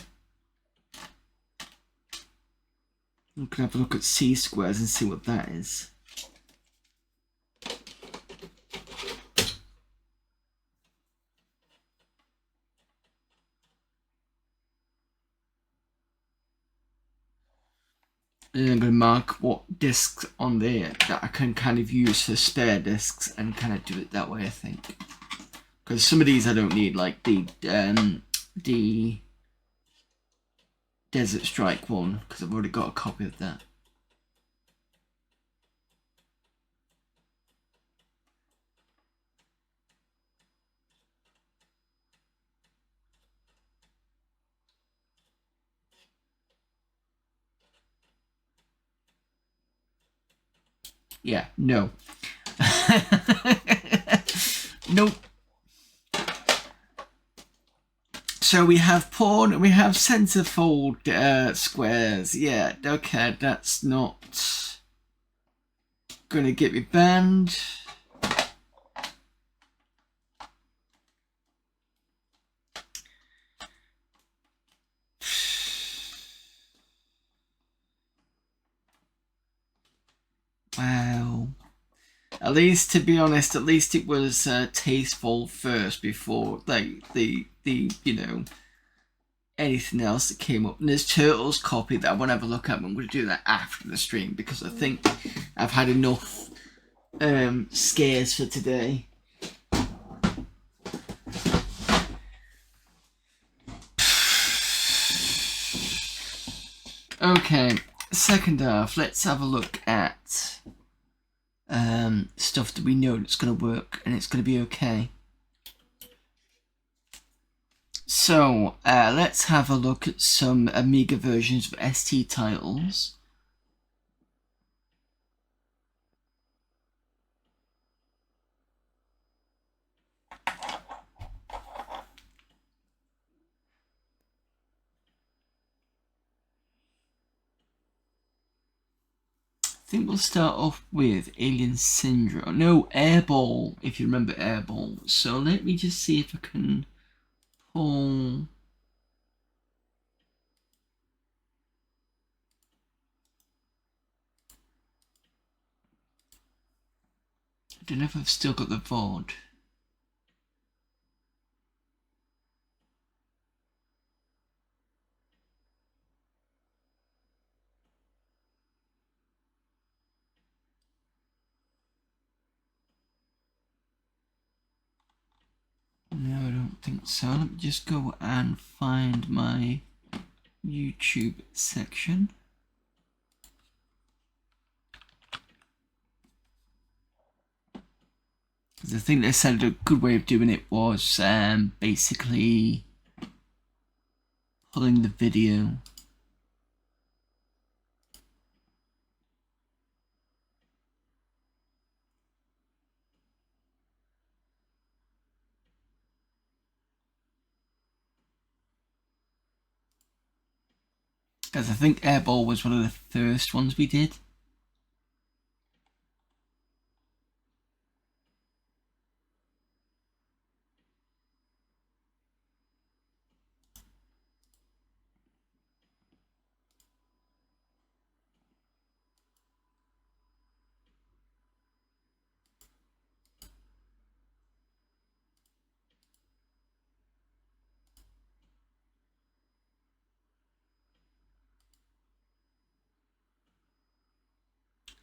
I'm going to have a look at C squares and see what that is. And I'm going to mark what discs on there that I can kind of use for spare discs and kind of do it that way, I think. Because some of these I don't need, like the Desert Strike one, because I've already got a copy of that. Yeah, no. Nope. So we have pawn and we have centerfold squares. Yeah, okay, that's not gonna get me banned. Wow. At least, to be honest, at least it was tasteful first before the you know, anything else that came up. And there's Turtles copy that I won't have a look at, but I'm going to do that after the stream because I think I've had enough scares for today. Okay, second half, let's have a look at stuff that we know that's going to work and it's going to be okay. So, let's have a look at some Amiga versions of ST titles. I think we'll start off with Alien Syndrome. No, Airball, if you remember Airball. So let me just see if I can pull... I don't know if I've still got the VOD. No, I don't think so. Let me just go and find my YouTube section. Because I think they said a good way of doing it was basically pulling the video. Because I think Airball was one of the first ones we did.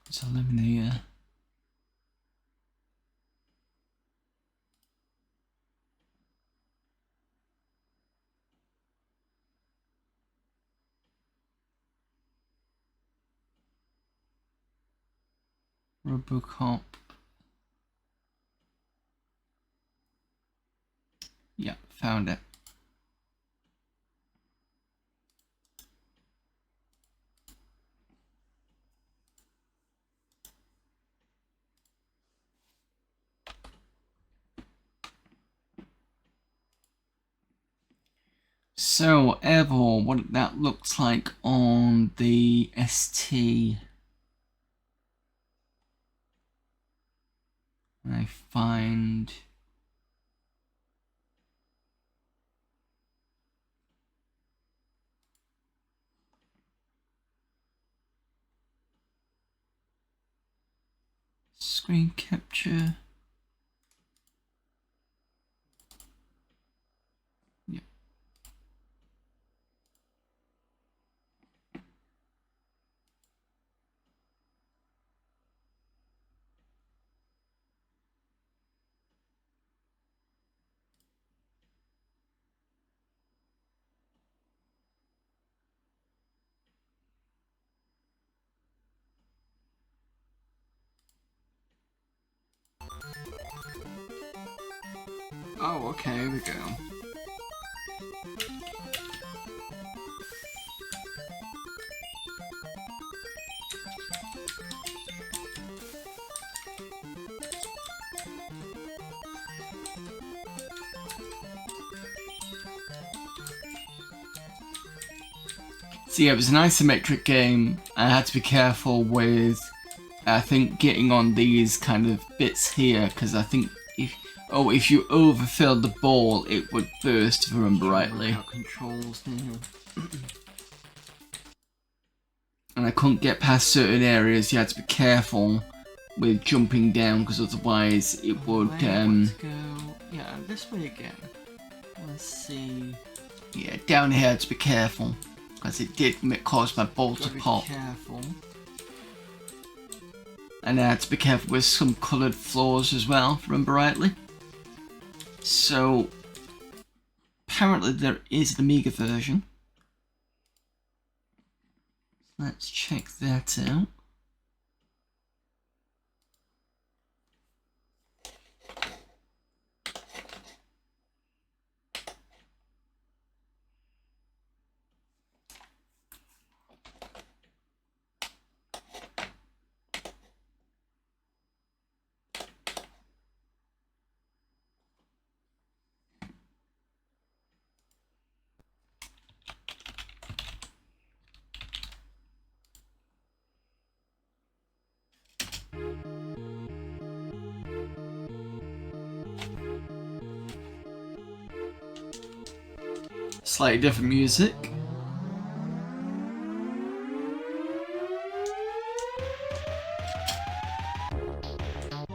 Let's eliminate Robocop. Yeah, found it. So, Airball, what that looks like on the ST. I find screen capture. Yep. Oh, okay, here we go. So yeah, it was an isometric game. I had to be careful with, I think, getting on these kind of bits here, because I think if you overfilled the ball, it would burst, if I remember rightly. Controls now. And I couldn't get past certain areas. You had to be careful with jumping down, because otherwise it would. Let's go. Yeah, this way again. Let's see. Yeah, down here, to be careful, because it did cause my ball to pop. Careful. And I had to be careful with some coloured floors as well, if I remember rightly. So, apparently there is the Amiga version. Let's check that out. Slightly different music.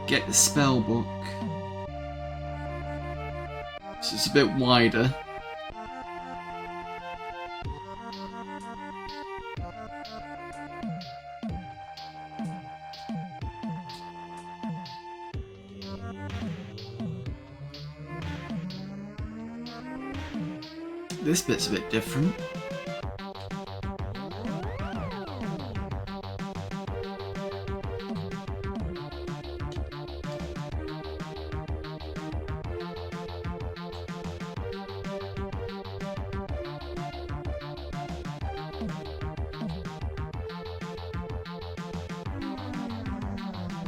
Get the spell book. So it's a bit wider. This bit's a bit different.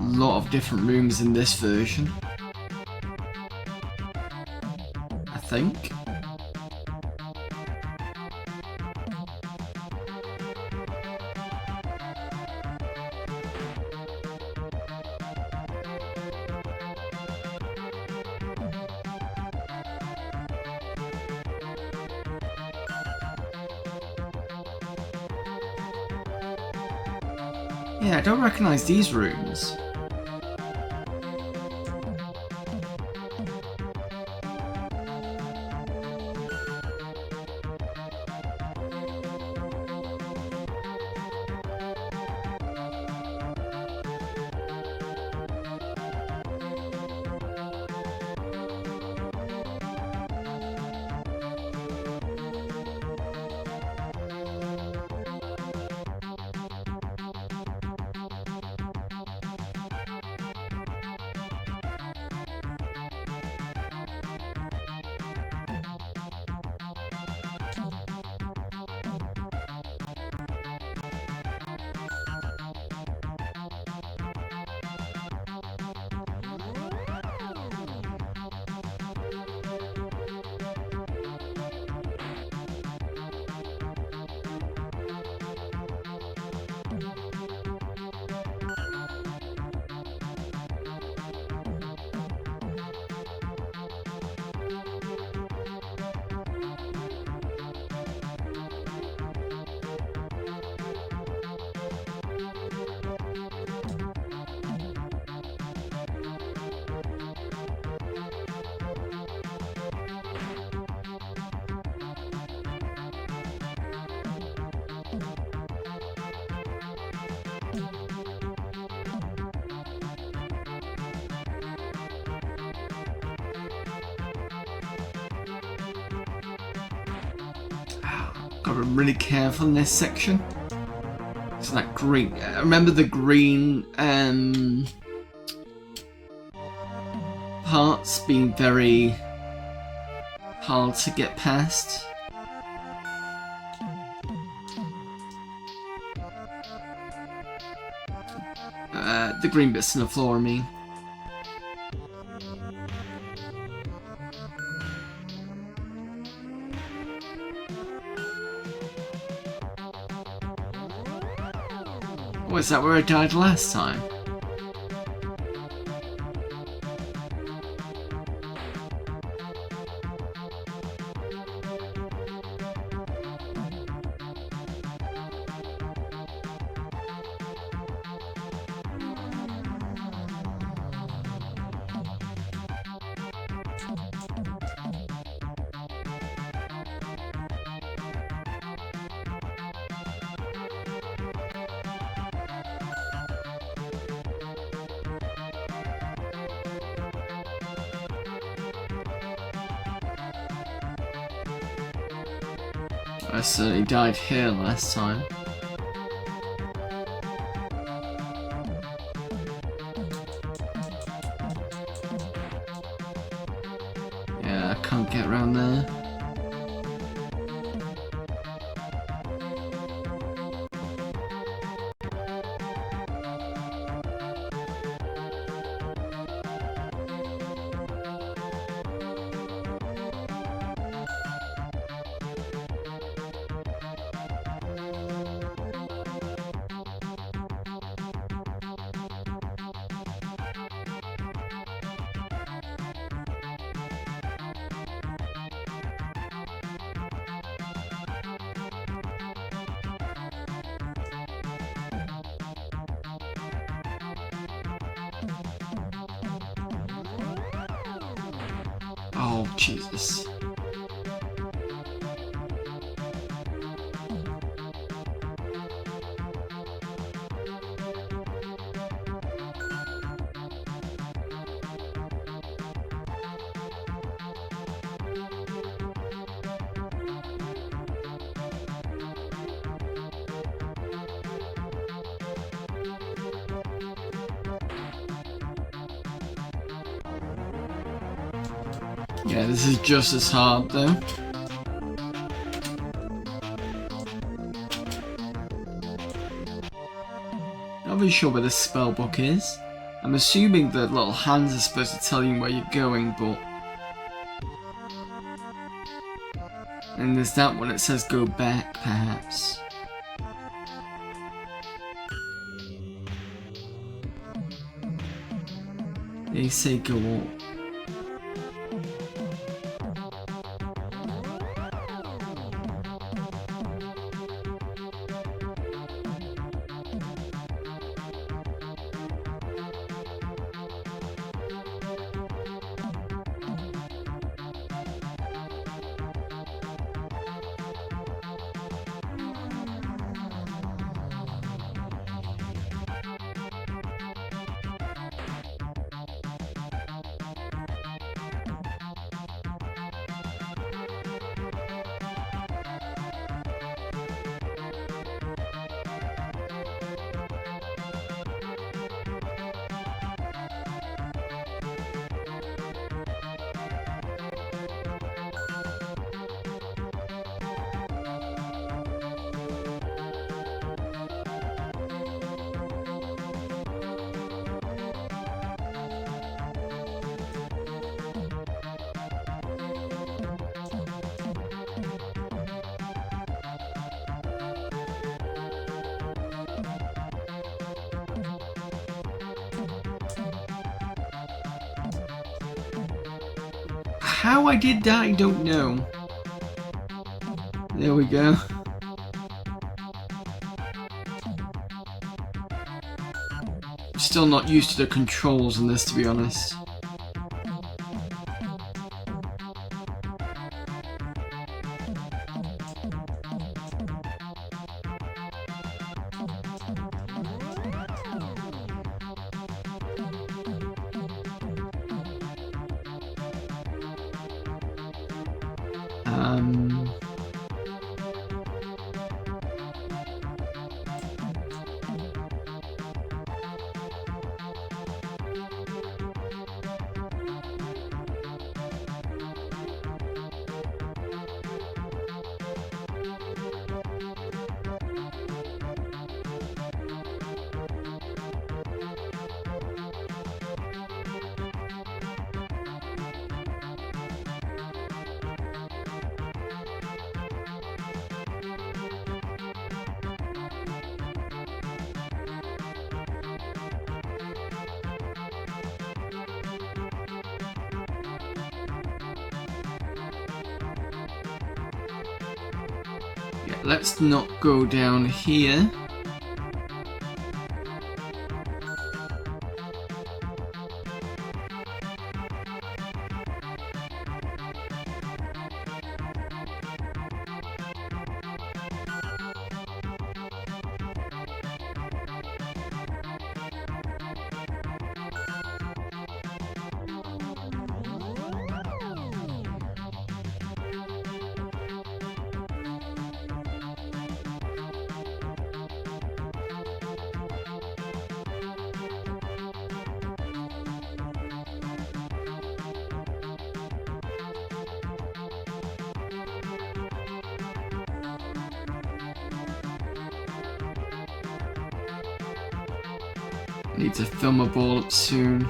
lot of different rooms in this version, I think. Yeah, I don't recognise these rooms. Gotta be really careful in this section. So that green, I remember the green parts being very hard to get past. The green bits in the floor, I mean. Oh, is that where I died last time? I certainly died here last time. Yeah, I can't get around there. Oh, Jesus. Yeah, this is just as hard though. Not really sure where the spell book is. I I'm assuming the little hands are supposed to tell you where you're going, but... And there's that one that says go back, perhaps. They say go up. How I did that, I don't know. There we go. I'm still not used to the controls in this, to be honest. Yeah, let's not go down here. Need to fill my ball up soon.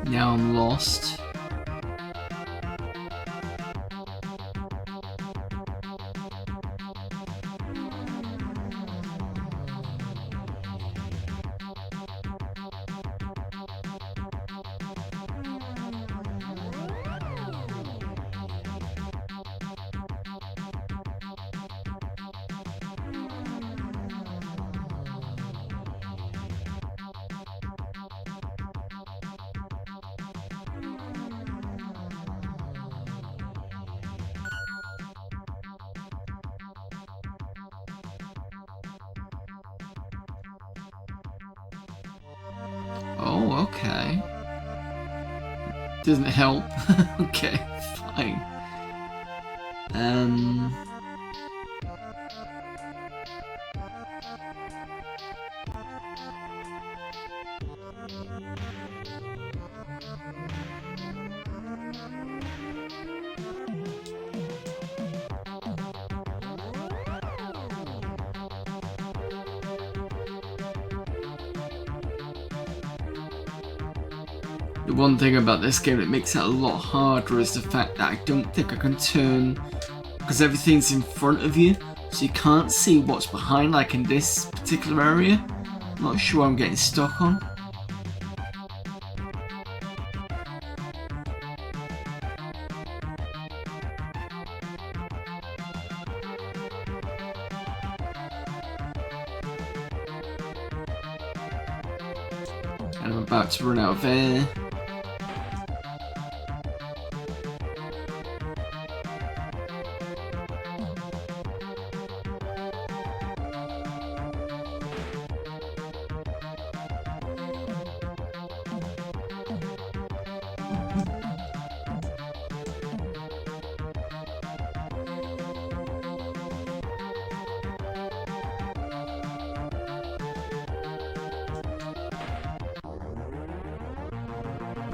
Now I'm lost. Okay. Doesn't help. Okay, fine. The one thing about this game that makes it a lot harder is the fact that I don't think I can turn, because everything's in front of you, so you can't see what's behind, like in this particular area. I'm not sure I'm getting stuck on. And I'm about to run out of air.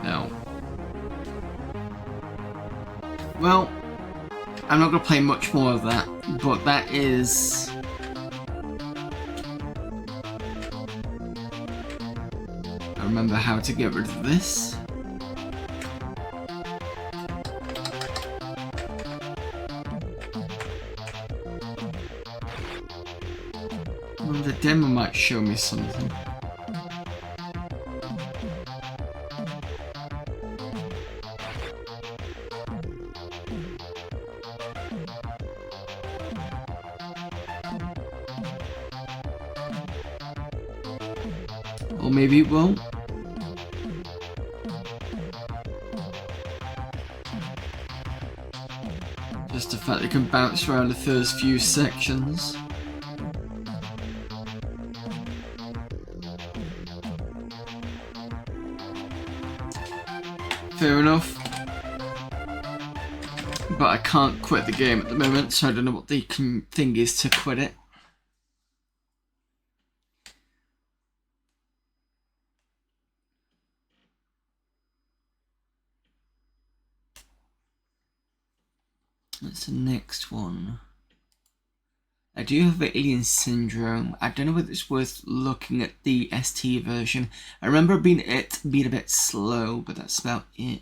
No. Well, I'm not going to play much more of that, but that is... I remember how to get rid of this. Well, the demo might show me something. Or maybe it won't. Just the fact that you can bounce around the first few sections. Fair enough. But I can't quit the game at the moment, so I don't know what the thing is to quit it. That's the next one. I do have Alien Syndrome. I don't know whether it's worth looking at the ST version. I remember it being a bit slow, but that's about it.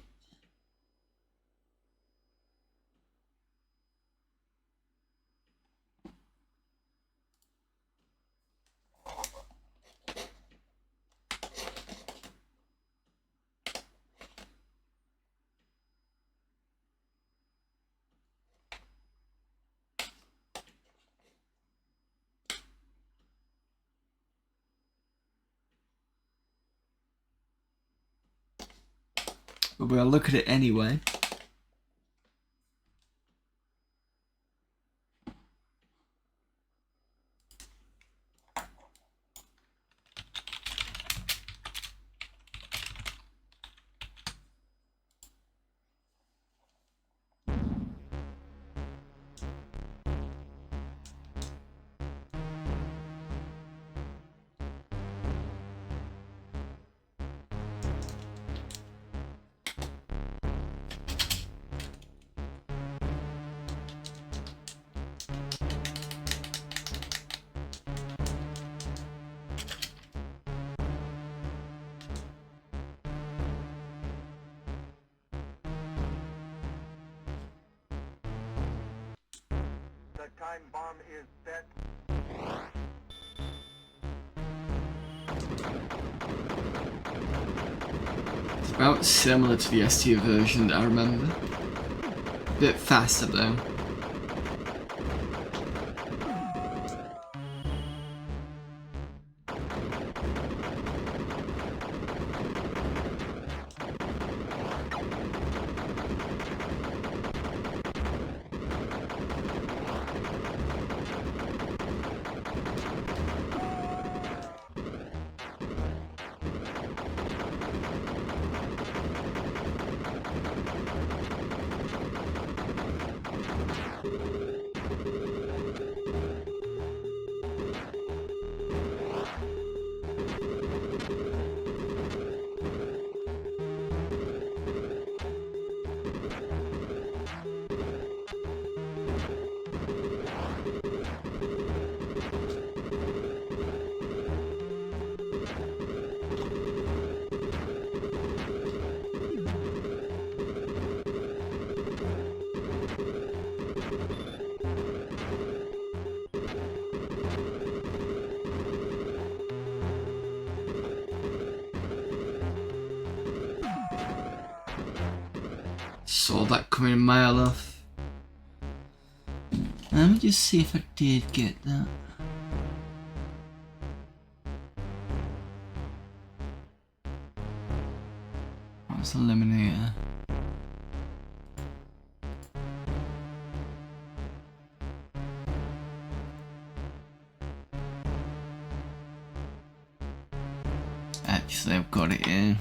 But we'll look at it anyway. The time bomb is set. It's about similar to the ST version that I remember. A bit faster though. Saw that coming a mile off. Let me just see if I did get that. What's the eliminator? Actually, I've got it here.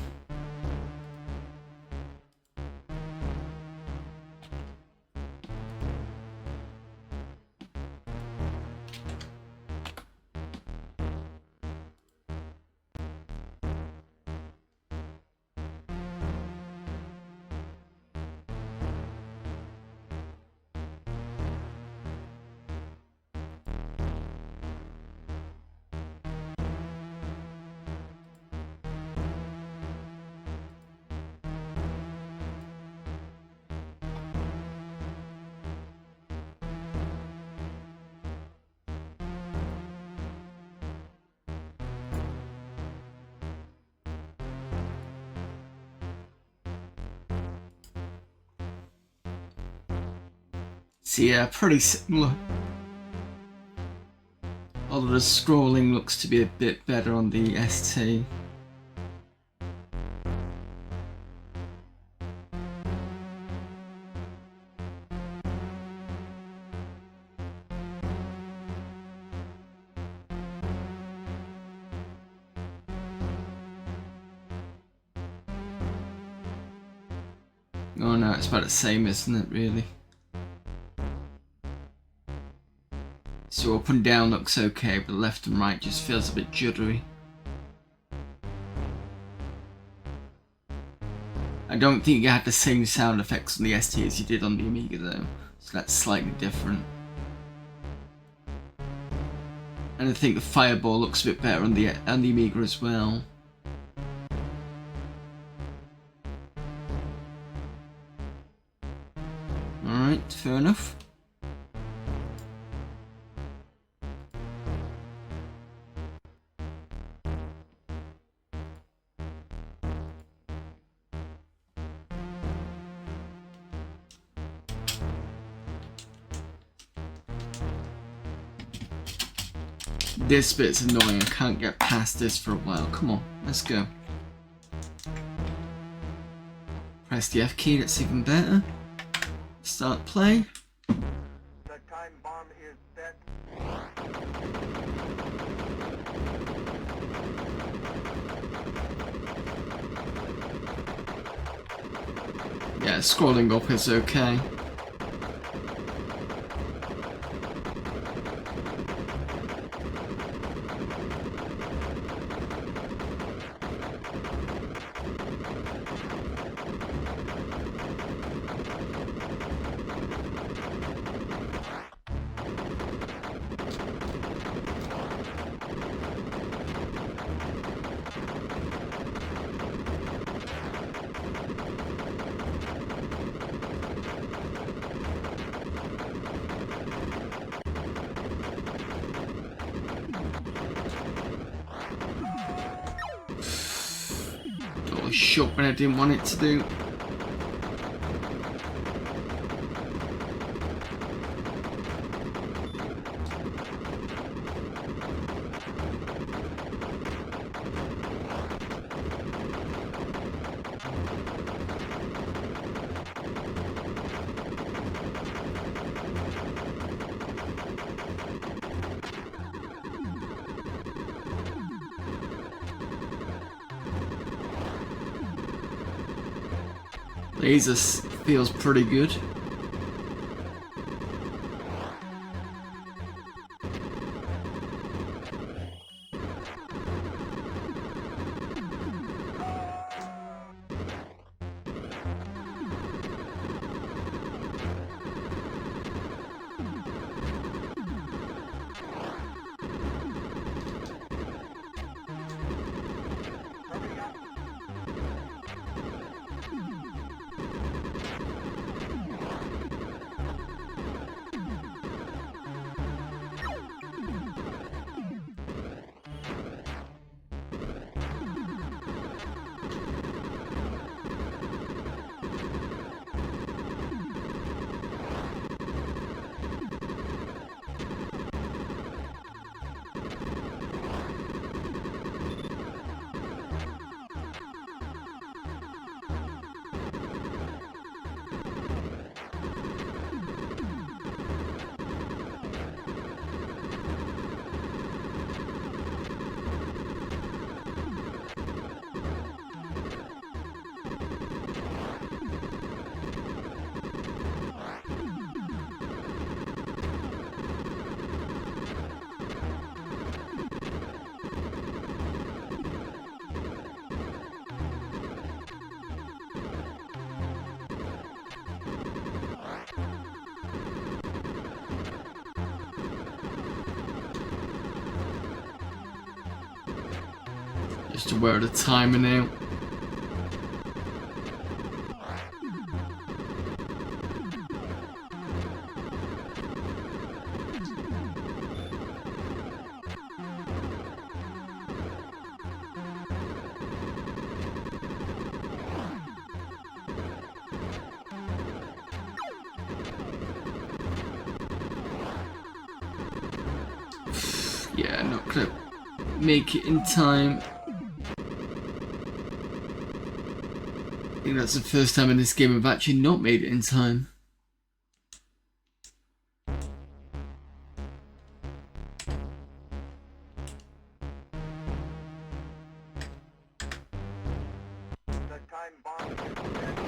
So yeah, pretty similar. Although the scrolling looks to be a bit better on the ST. Oh no, it's about the same, isn't it, really? So up and down looks okay, but left and right just feels a bit juddery. I don't think you had the same sound effects on the ST as you did on the Amiga though, so that's slightly different. And I think the fireball looks a bit better on the Amiga as well. Alright, fair enough. This bit's annoying, I can't get past this for a while. Come on, let's go. Press the F key, that's even better. Start play. The time bomb is set. Yeah, scrolling up is okay. Shut when I didn't want it to do. Laser feels pretty good. Just aware of the timer now. Yeah, not gonna make it in time. I think that's the first time in this game I've actually not made it in time. The time bomb is set.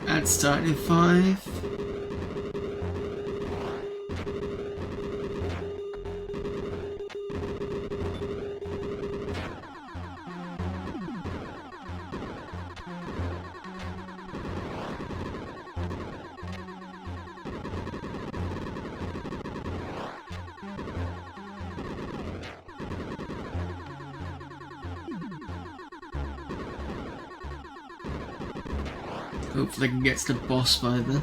Ad starting in 5. Hopefully I can get to the boss by then.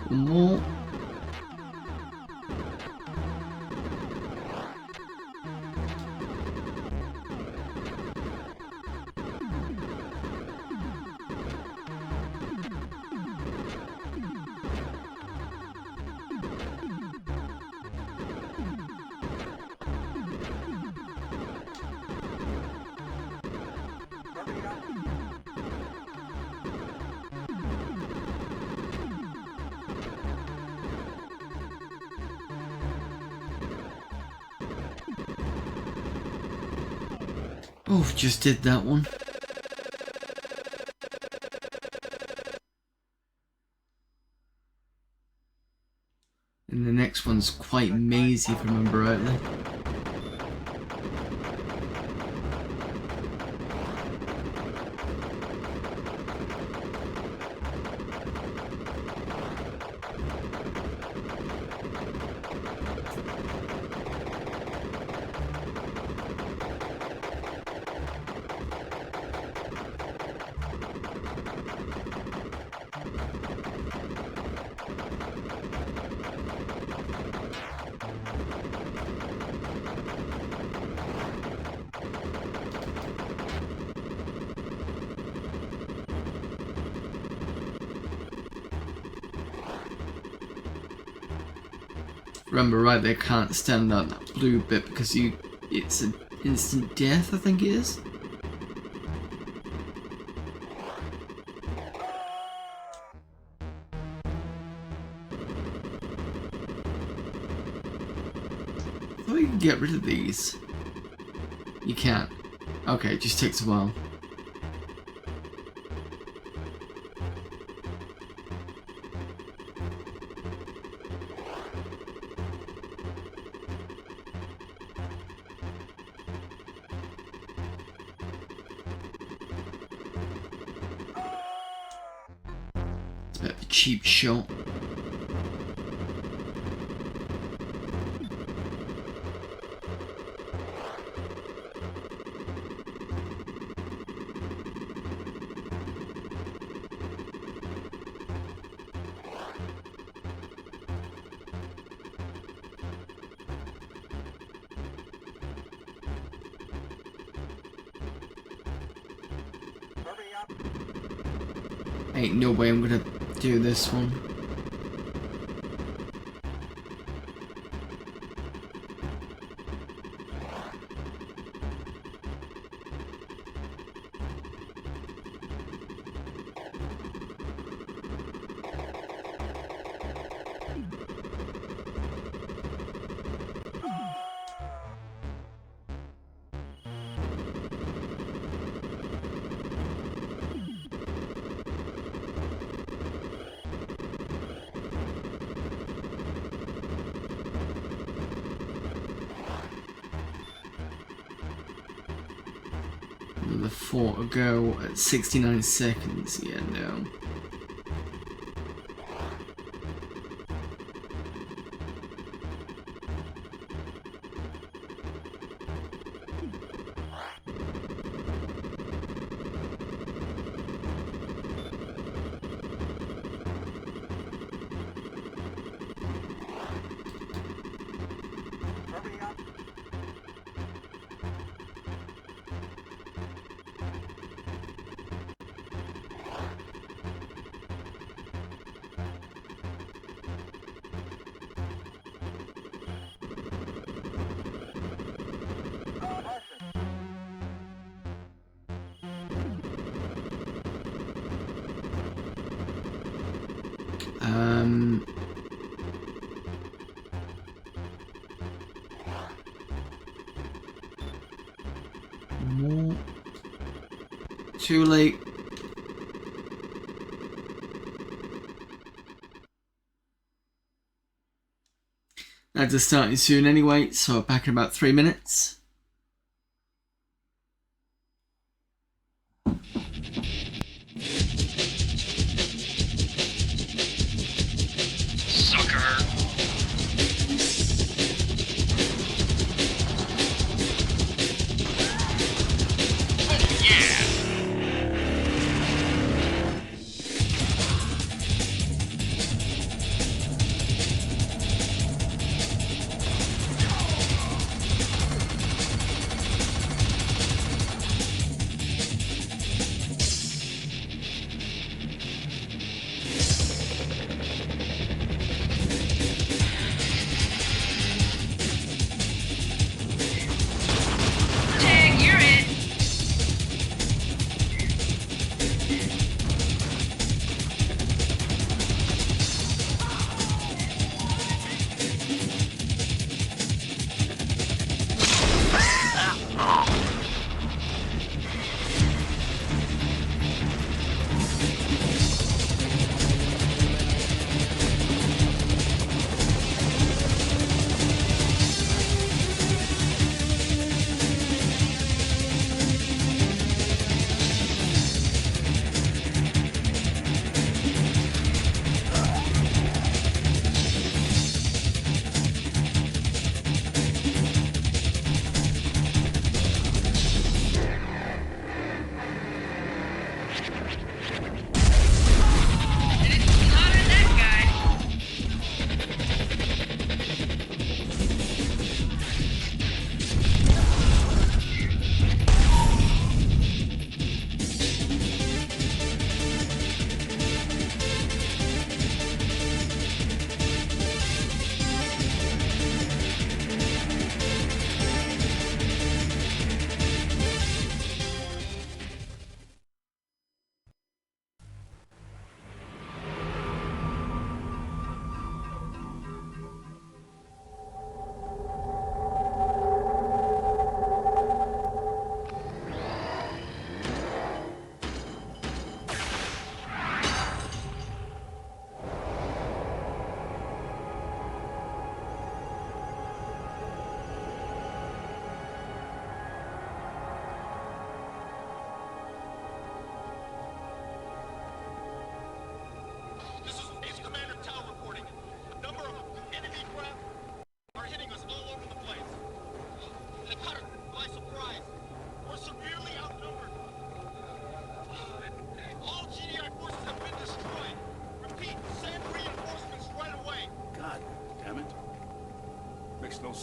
One more. Oh, just did that one. And the next one's quite mazy if I remember rightly. remember right, they can't stand out that blue bit because it's an instant death, I think it is. I thought you could get rid of these. You can't. Okay, it just takes a while. It's a bit of a cheap shot. Hurry up. Ain't no way I'm gonna do this one. Another 4 to go at 69 seconds. Yeah, no. Hurry up. Caution. Um. More. Too late. That's just starting soon anyway, so back in about 3 minutes.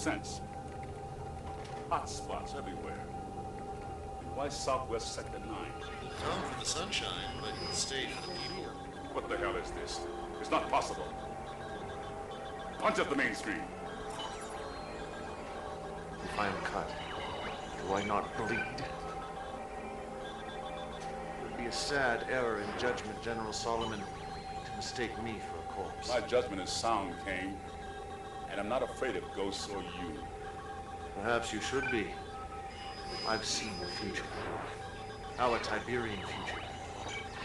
sense. Hot spots everywhere. And why Southwest Sector 9? Come for the sunshine, but stay for the people. What the hell is this? It's not possible. Punch up the main screen. If I am cut, do I not bleed? It would be a sad error in judgment, General Solomon, to mistake me for a corpse. My judgment is sound, Kane. And I'm not afraid of ghosts or you. Perhaps you should be. I've seen the future. Our Tiberian future.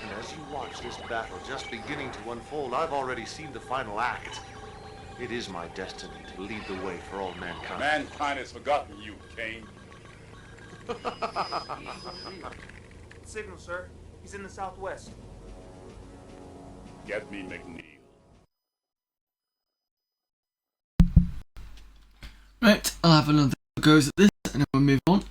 And as you watch this battle just beginning to unfold, I've already seen the final act. It is my destiny to lead the way for all mankind. Mankind has forgotten you, Kane. Signal, sir. He's in the southwest. Get me McNeil. Right, I'll have another goes at this and then we'll move on.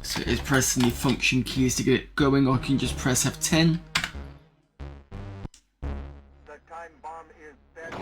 So it is pressing the function keys to get it going, or I can just press F10. The time bomb is set.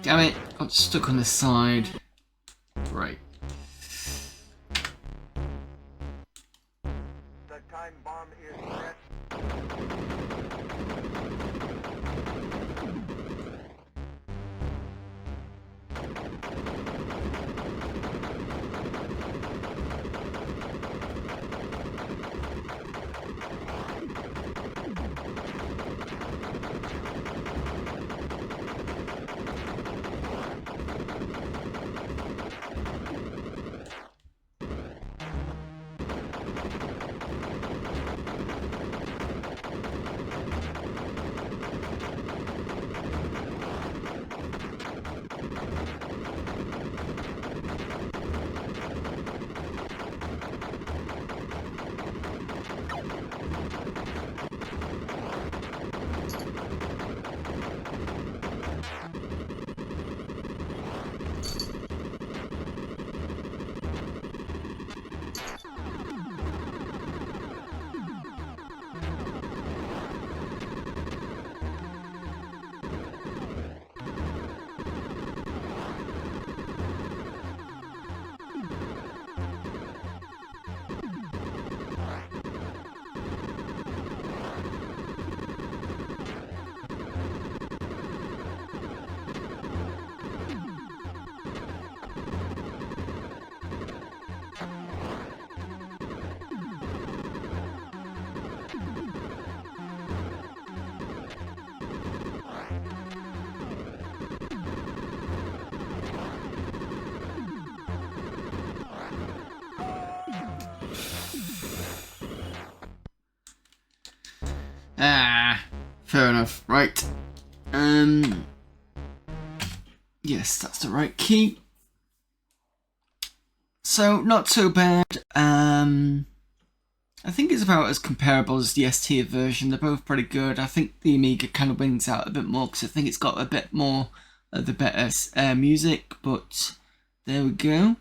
Damn it, got stuck on the side. Right. The time bomb is set. Fair enough. Right. Yes, that's the right key. So not so bad. I think it's about as comparable as the ST version. They're both pretty good. I think the Amiga kind of wins out a bit more because I think it's got a bit more of the better music, but there we go.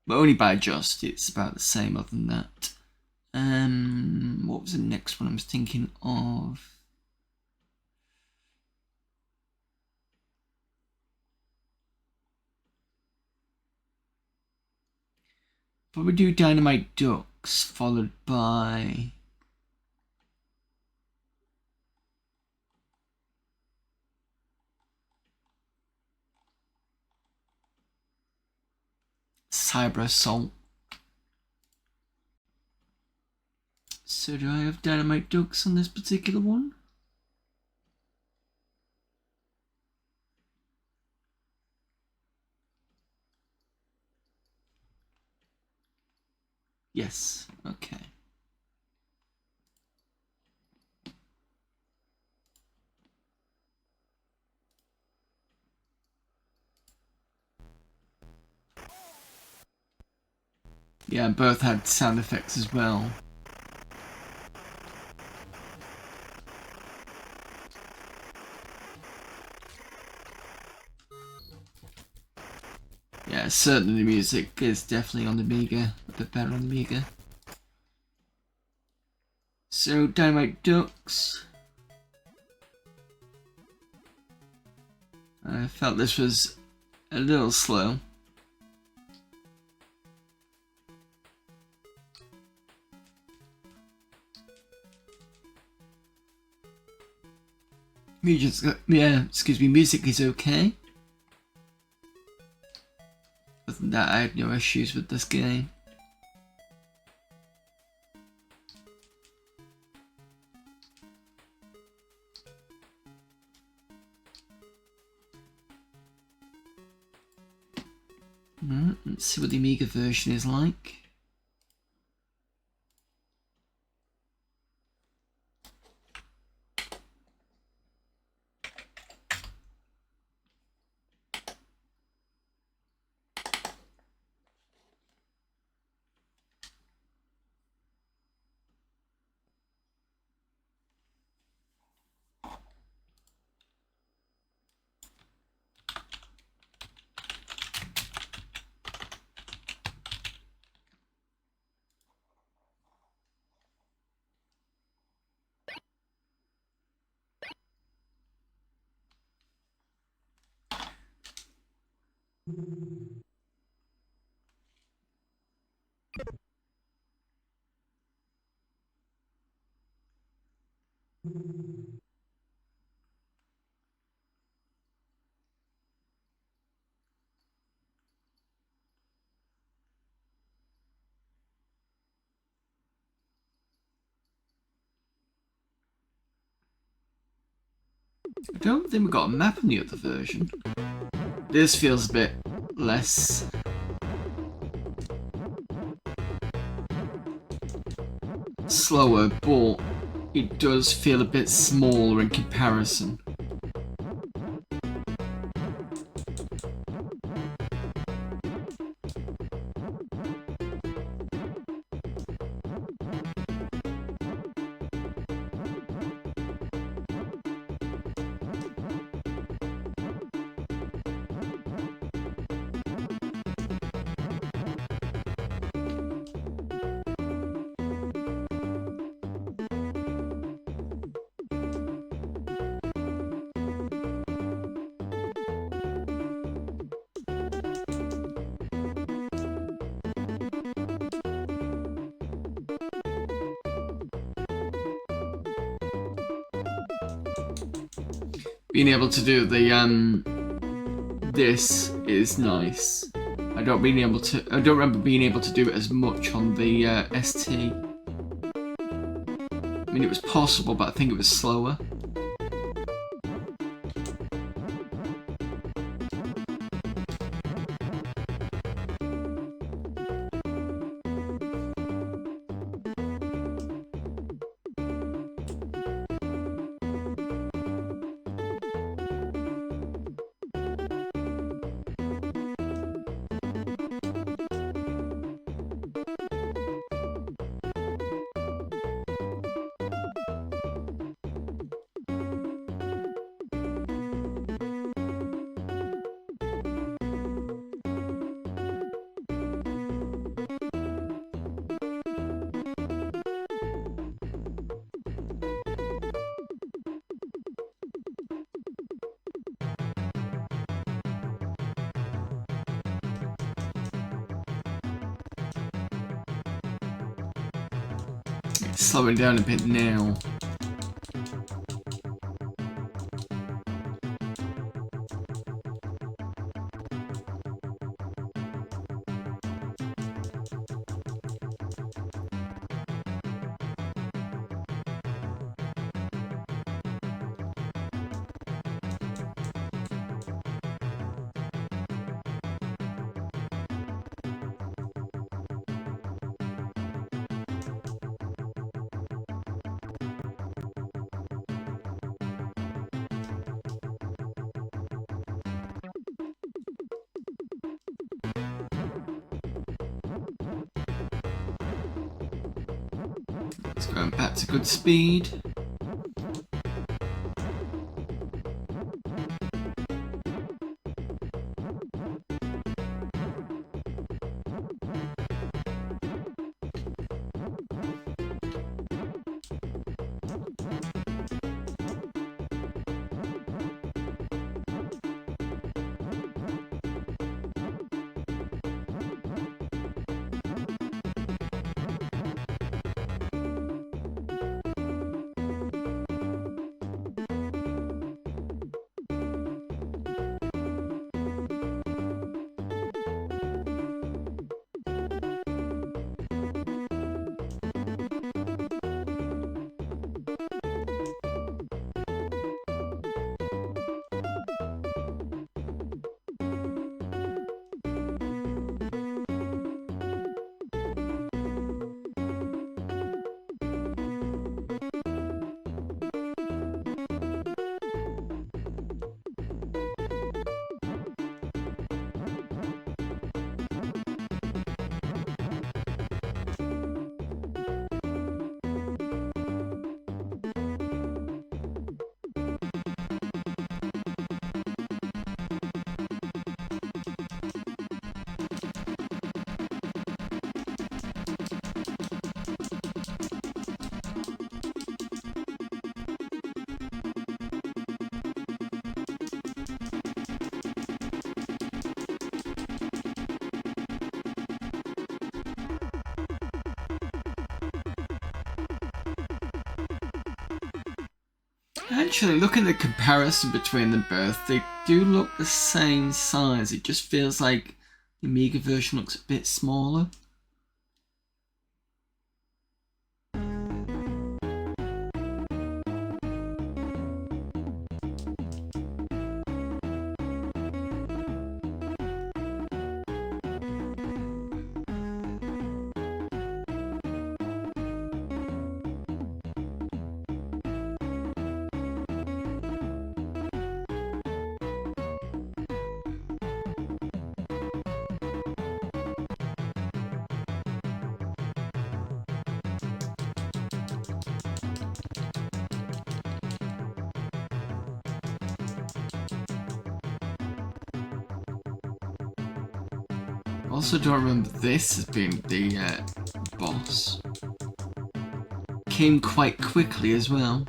But only by just, it's about the same other than that. What was the next one I was thinking of? Probably do Dynamite Ducks, followed by Cyber Assault. So do I have Dynamite Ducks on this particular one? Yes, okay. Yeah, both had sound effects as well. Yeah, certainly the music is definitely on the Amiga, a bit better on the Amiga. So, Dynamite Ducks. I felt this was a little slow. Music is okay. Other than that, I had no issues with this game. Let's see what the Amiga version is like. I don't think we got a map in the other version. This feels a bit less slower, but it does feel a bit smaller in comparison. Being able to do the this is nice. I don't remember being able to do it as much on the ST. I mean, it was possible, but I think it was slower. slowing down a bit now. It's going back to good speed. Actually, looking at the comparison between them both, they do look the same size. It just feels like the Amiga version looks a bit smaller. Also don't remember this as being the boss. Came quite quickly as well.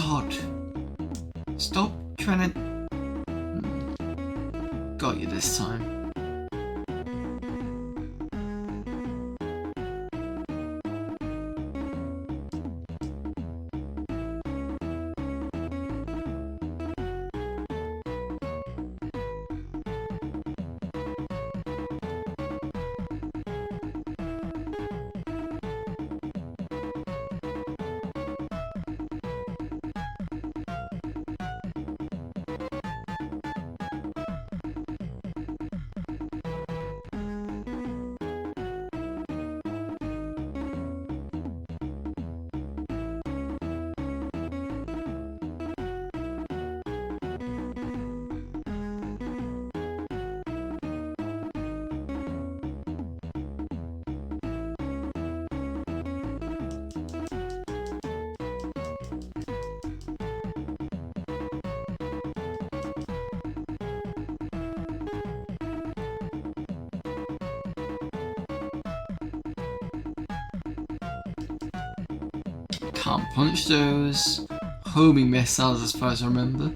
sod. Stop trying to... Got you this time. Can't punch those. Homing missiles as far as I remember.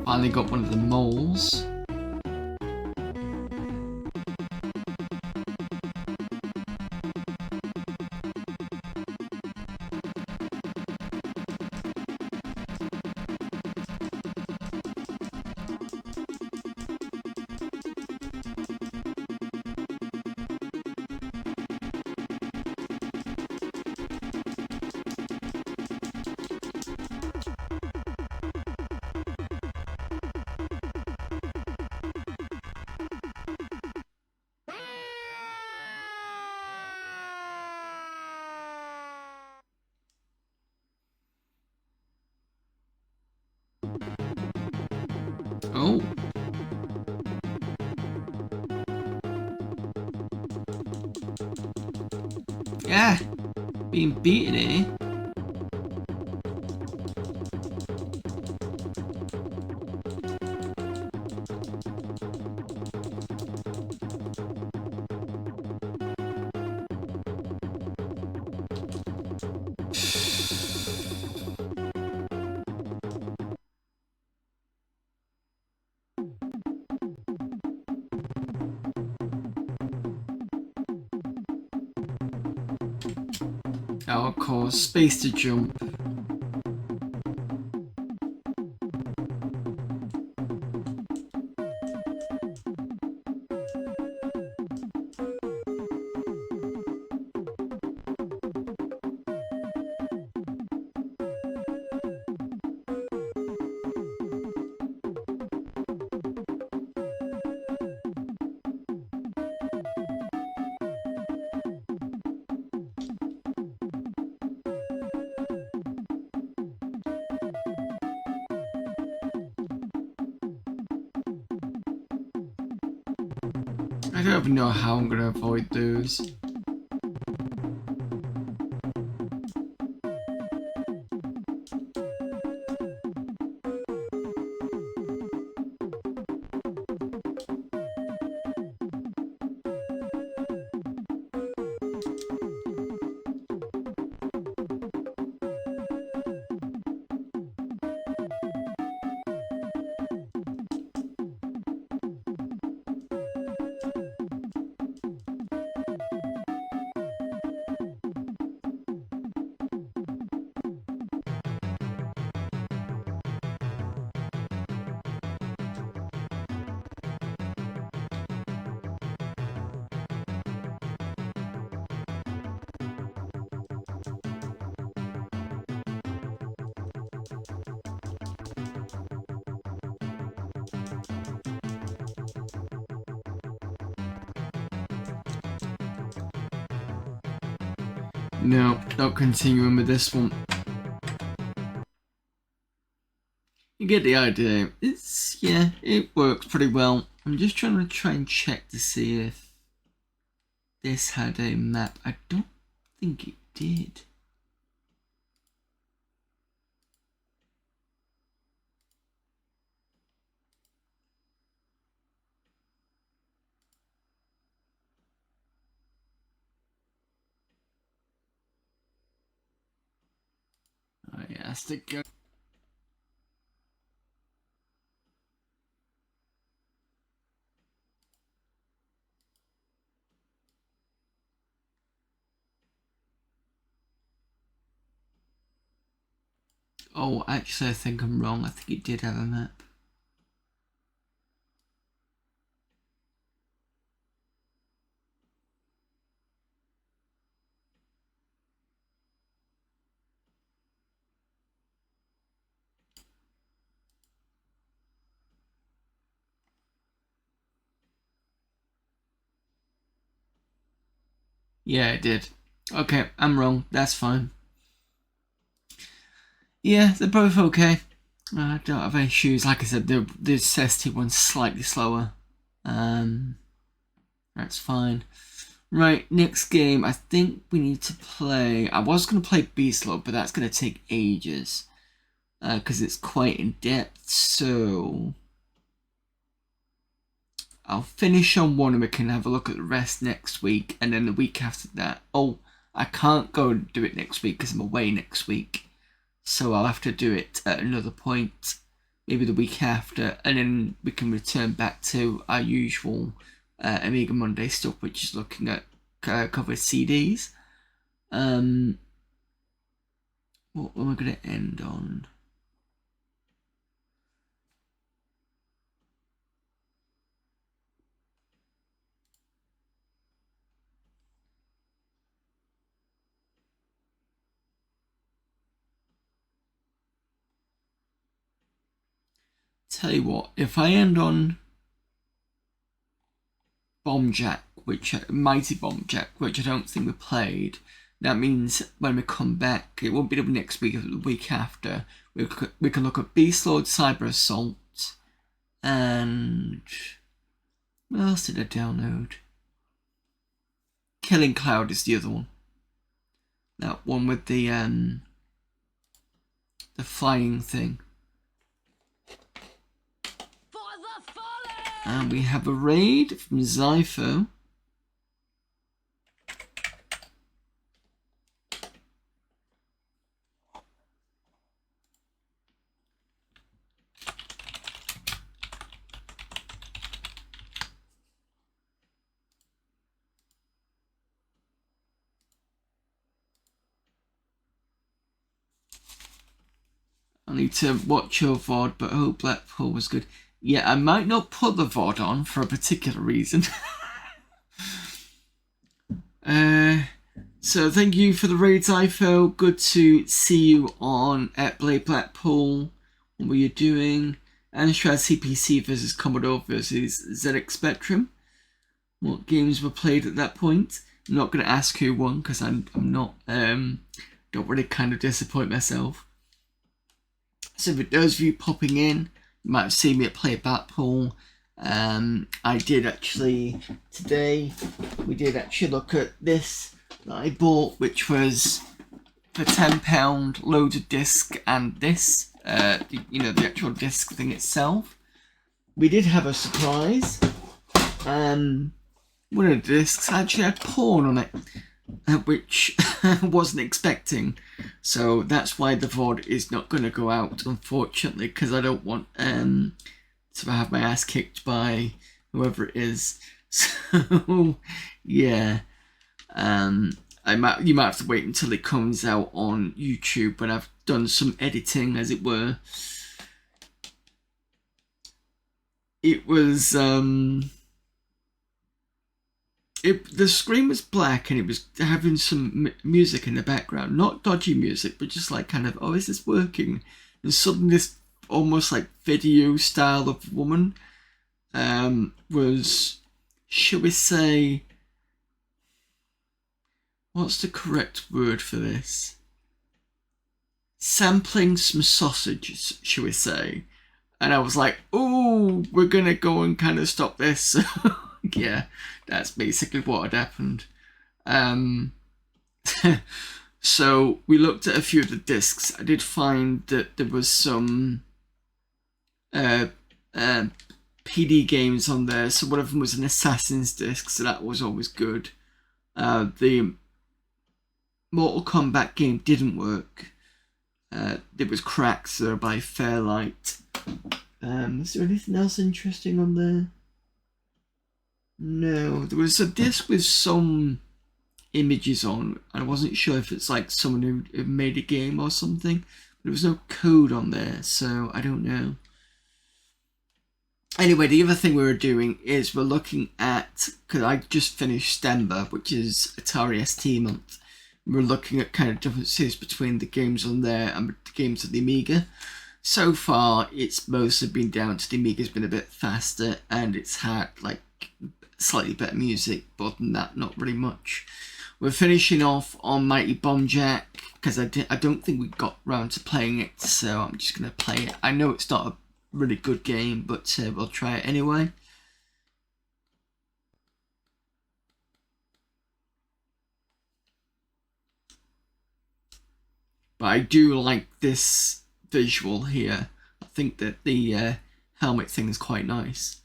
Finally got one of the moles. Oh. Yeah. Being beaten here. Oh, of course, space to jump. I don't even know how I'm gonna avoid those. No, not continuing with this one. You get the idea. Yeah, it works pretty well. I'm just trying and check to see if this had a map. I don't think it did. Yeah, that's the go. Oh, actually, I think I'm wrong. I think it did have a map. Yeah, it did. Okay, I'm wrong. That's fine. Yeah, they're both okay. I don't have any issues. Like I said, the SST one's slightly slower. That's fine. Right, next game. I think we need to play. I was going to play Beast Lord, but that's going to take ages because it's quite in depth. So I'll finish on one and we can have a look at the rest next week, and then the week after that. Oh, I can't go and do it next week because I'm away next week. So I'll have to do it at another point, maybe the week after, and then we can return back to our usual Amiga Monday stuff, which is looking at covered CDs. What am I going to end on? Tell you what, if I end on Bomb Jack, Mighty Bomb Jack, which I don't think we played, that means when we come back, it won't be the next week, or the week after. We can look at Beast Lord, Cyber Assault, and what else did I download? Killing Cloud is the other one. That one with the flying thing. And we have a raid from Zypho. I need to watch your VOD, but I hope Blackpool was good. Yeah, I might not put the VOD on for a particular reason. So thank you for the raid, Zypho. Good to see you on at Blackpool. What were you doing? Amstrad CPC versus Commodore versus ZX Spectrum. What games were played at that point? I'm not going to ask who won because I'm not don't really kind of disappoint myself. So for those of you popping in, you might have seen me at Play Blackpool. I did actually, today, we did actually look at this that I bought, which was for £10, loaded disc and this, the actual disc thing itself. We did have a surprise. One of the discs actually had porn on it, which I wasn't expecting. So that's why the VOD is not going to go out, unfortunately, because I don't want to have my ass kicked by whoever it is. So yeah, you might have to wait until it comes out on YouTube when I've done some editing, as it were. It was the screen was black and it was having some music in the background, not dodgy music, but just like kind of, oh, is this working? And suddenly this almost like video style of woman was, shall we say, what's the correct word for this? Sampling some sausages, shall we say. And I was like, oh, we're going to go and kind of stop this. Yeah, that's basically what had happened. So we looked at a few of the discs. I did find that there was some PD games on there. So one of them was an Assassin's disc, so that was always good. The Mortal Kombat game didn't work. It was cracked though by Fairlight. Is there anything else interesting on there? No, there was a disc with some images on. I wasn't sure if it's like someone who made a game or something. There was no code on there, so I don't know. Anyway, the other thing we were doing is we're looking at, because I just finished Stember, which is Atari ST month. We're looking at kind of differences between the games on there and the games on the Amiga. So far, it's mostly been down to the Amiga's been a bit faster and it's had like slightly better music, but other than that, not really much. We're finishing off on Mighty Bomb Jack because I don't think we got round to playing it, so I'm just going to play it. I know it's not a really good game, but we'll try it anyway. But I do like this visual here. I think that the helmet thing is quite nice.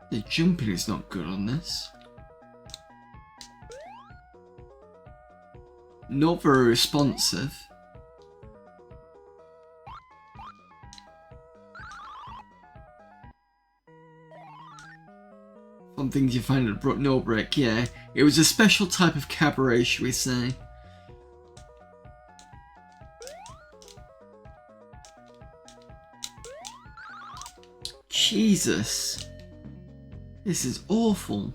The jumping is not good on this. Not very responsive. Some things you find at No Brick, yeah. It was a special type of cabaret, should we say. Jesus. This is awful.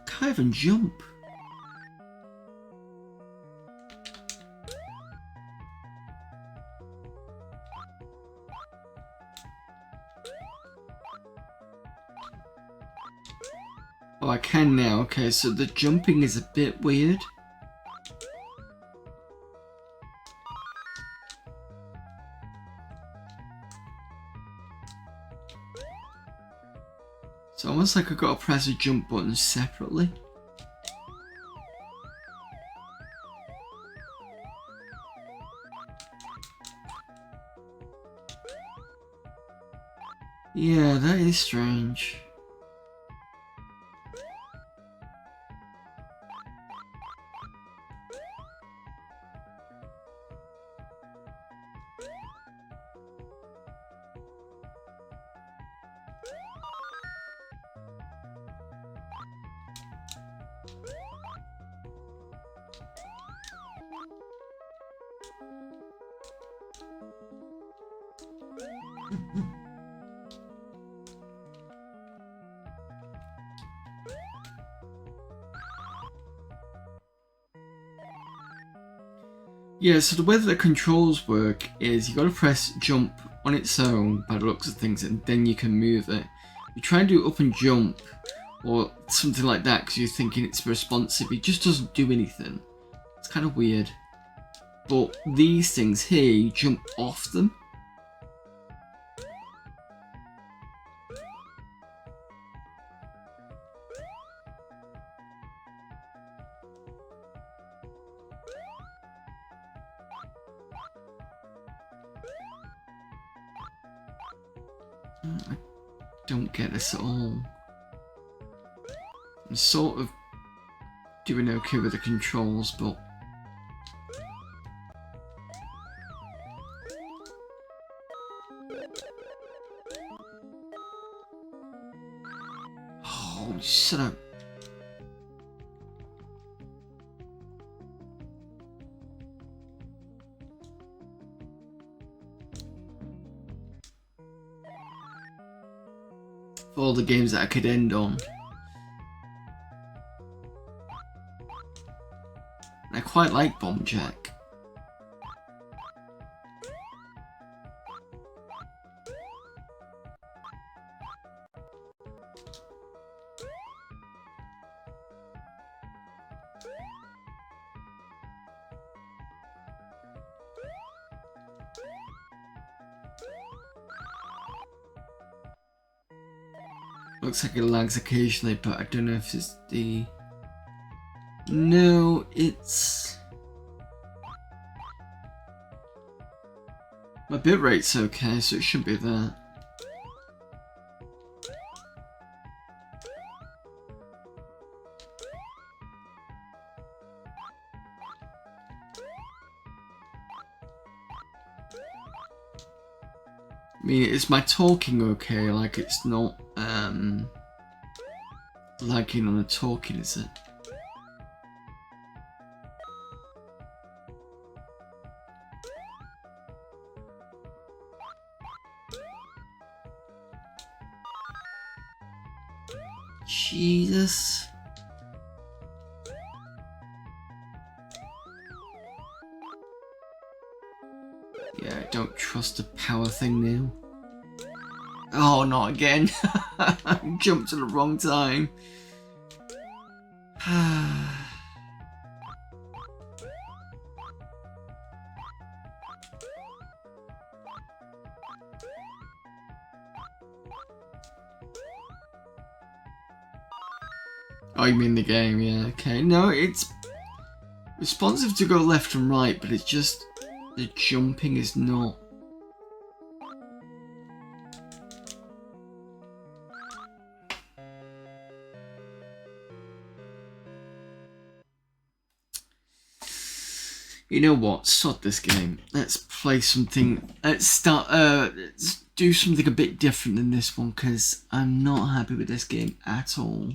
Can't even jump. Oh, I can now. Okay, so the jumping is a bit weird. It's almost like I've got to press a jump button separately. Yeah, that is strange. Yeah, so the way that the controls work is you got to press jump on its own by the looks of things, and then you can move it. You try and do up and jump or something like that because you're thinking it's responsive. It just doesn't do anything. It's kind of weird. But these things here, you jump off them. I don't get this at all. I'm sort of doing okay with the controls, but oh, shut up. For all the games that I could end on. I quite like Bomb Jack. Looks like it lags occasionally, but I don't know if it's the... No, it's... My bitrate's okay, so it should be that. I mean, is my talking okay? Like, it's not, lagging on the talking, is it? Jesus. Yeah, I don't trust the power thing now. Oh, not again. I jumped at the wrong time. Oh, you mean the game, yeah, okay. No, it's responsive to go left and right, but it's just the jumping is not. You know what? Sod this game. Let's play something. Let's do something a bit different than this one, because I'm not happy with this game at all.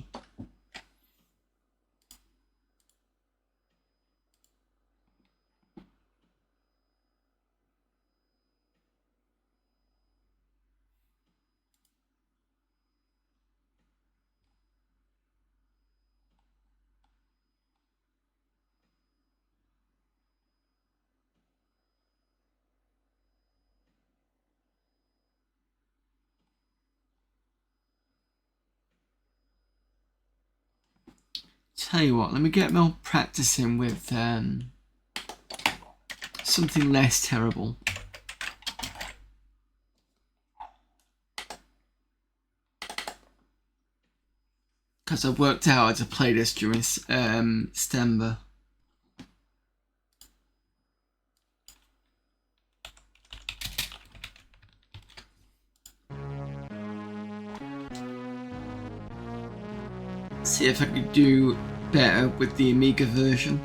Tell you what, let me get more practicing with something less terrible. Because I worked out how to play this during Stember. See if I could do better with the Amiga version.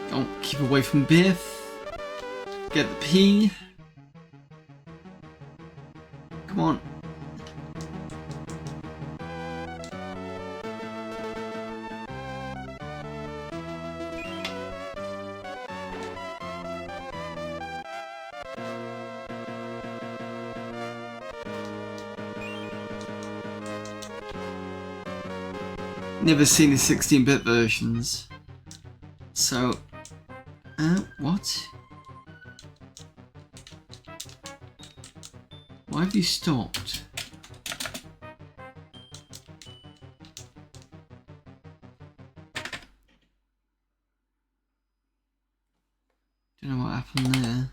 Don't keep away from Biff. Get the P. Come on. Never seen the 16-bit versions. So, what? Why have you stopped? Don't know what happened there.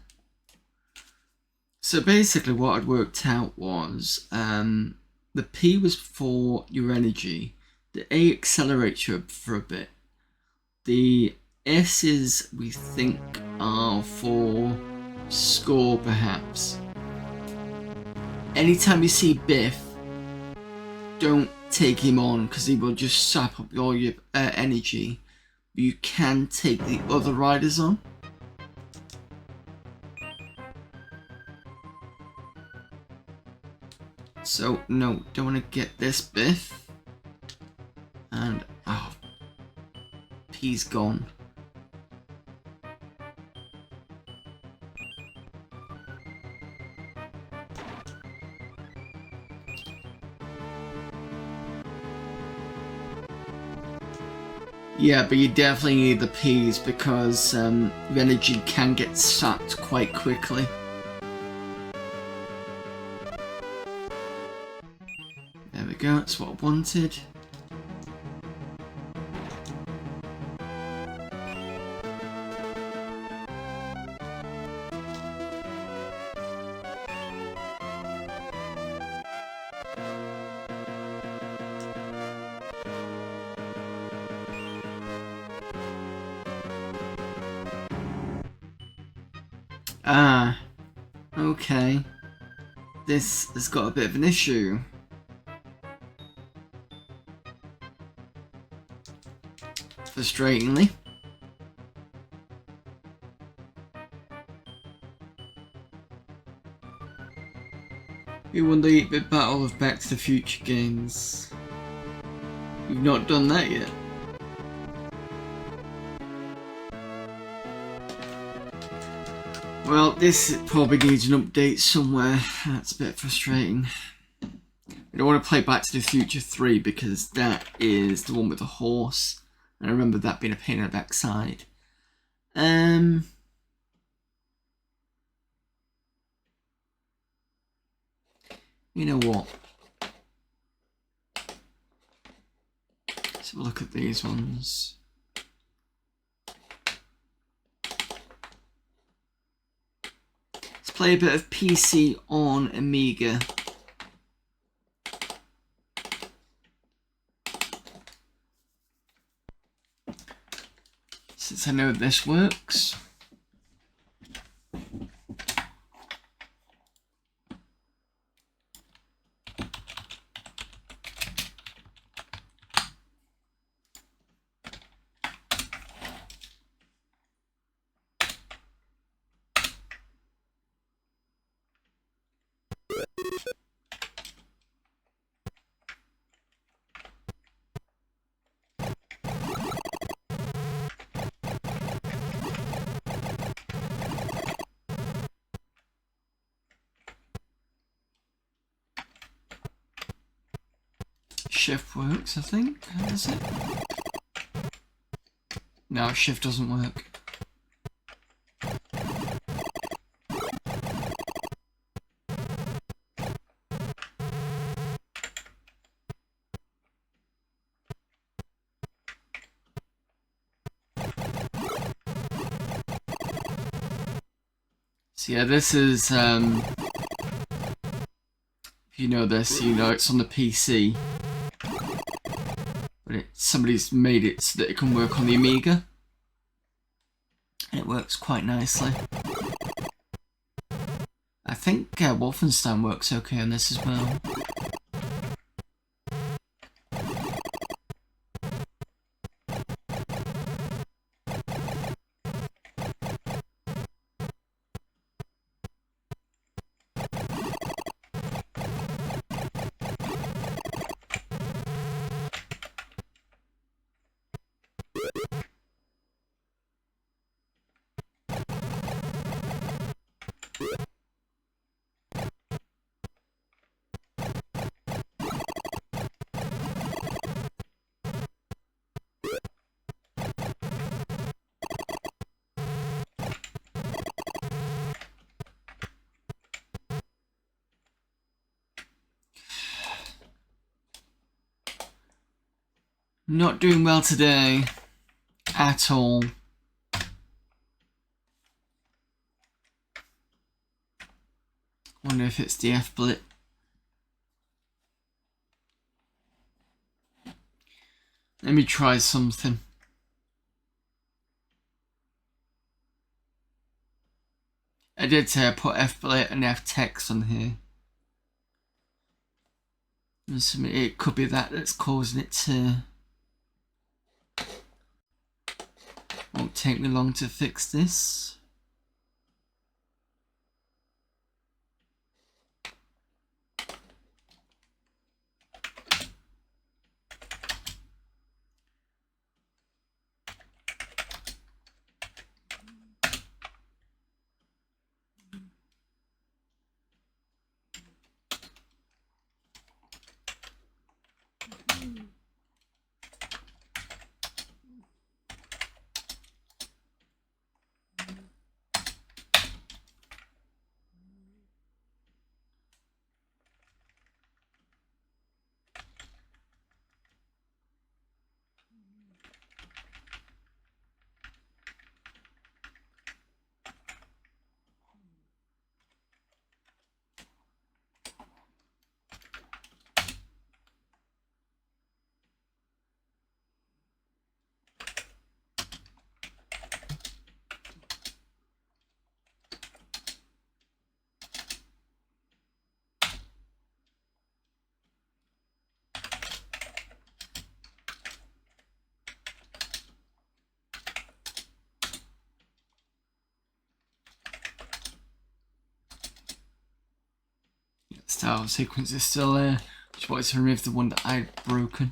So basically what I'd worked out was, the P was for your energy, the A accelerates you for a bit, the S's we think are for score perhaps. Anytime you see Biff, don't take him on because he will just sap up all your energy. You can take the other riders on. So no, don't want to get this Biff. And oh, P's gone. Yeah, but you definitely need the peas because your energy can get sapped quite quickly. There we go, that's what I wanted. Ah, okay. This has got a bit of an issue. Frustratingly. We won the 8-bit battle of Back to the Future games. We've not done that yet. Well, this probably needs an update somewhere. That's a bit frustrating. I don't want to play Back to the Future 3 because that is the one with the horse. And I remember that being a pain in the backside. You know what? Let's have a look at these ones. Let's play a bit of PC on Amiga. Since I know this works. Shift works, I think. Does it? No, shift doesn't work. So yeah, this is, if you know this, you know it's on the PC. But somebody's made it so that it can work on the Amiga. And it works quite nicely. I think Wolfenstein works okay on this as well. Not doing well today. At all. Wonder if it's the F-blit. Let me try something. I did say I put F-blit and F-text on here. It could be that that's causing it to... Won't take me long to fix this. style sequence is still there. Just wanted to remove the one that I'd broken.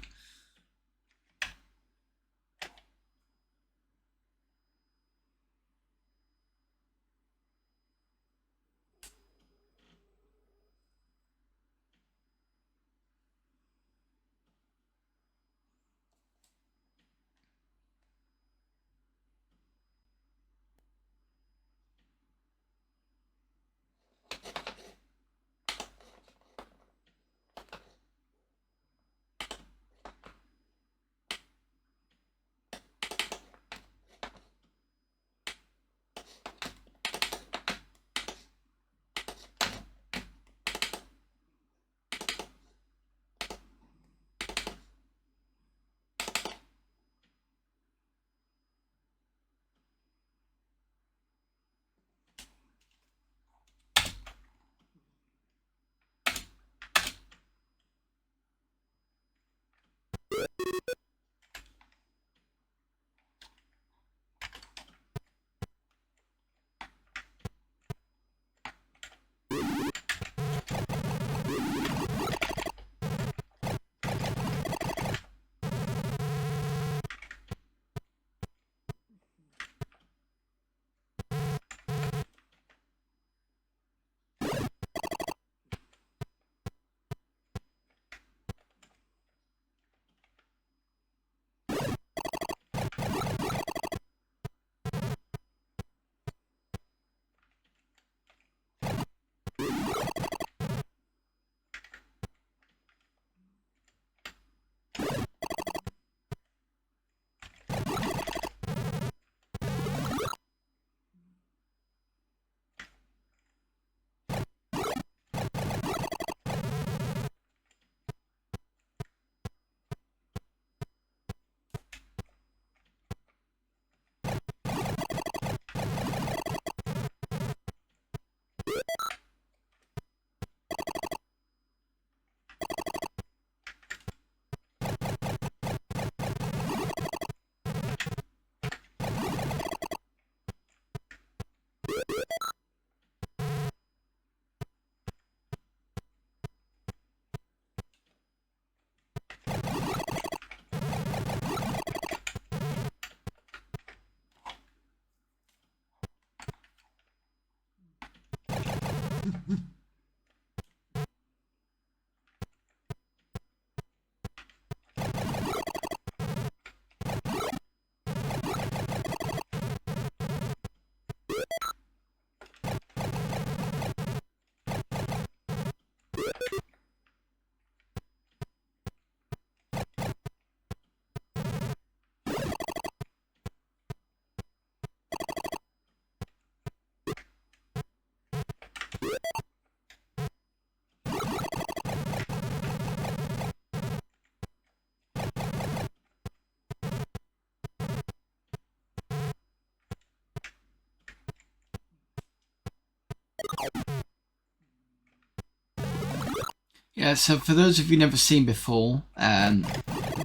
Yeah, so for those of you never seen before,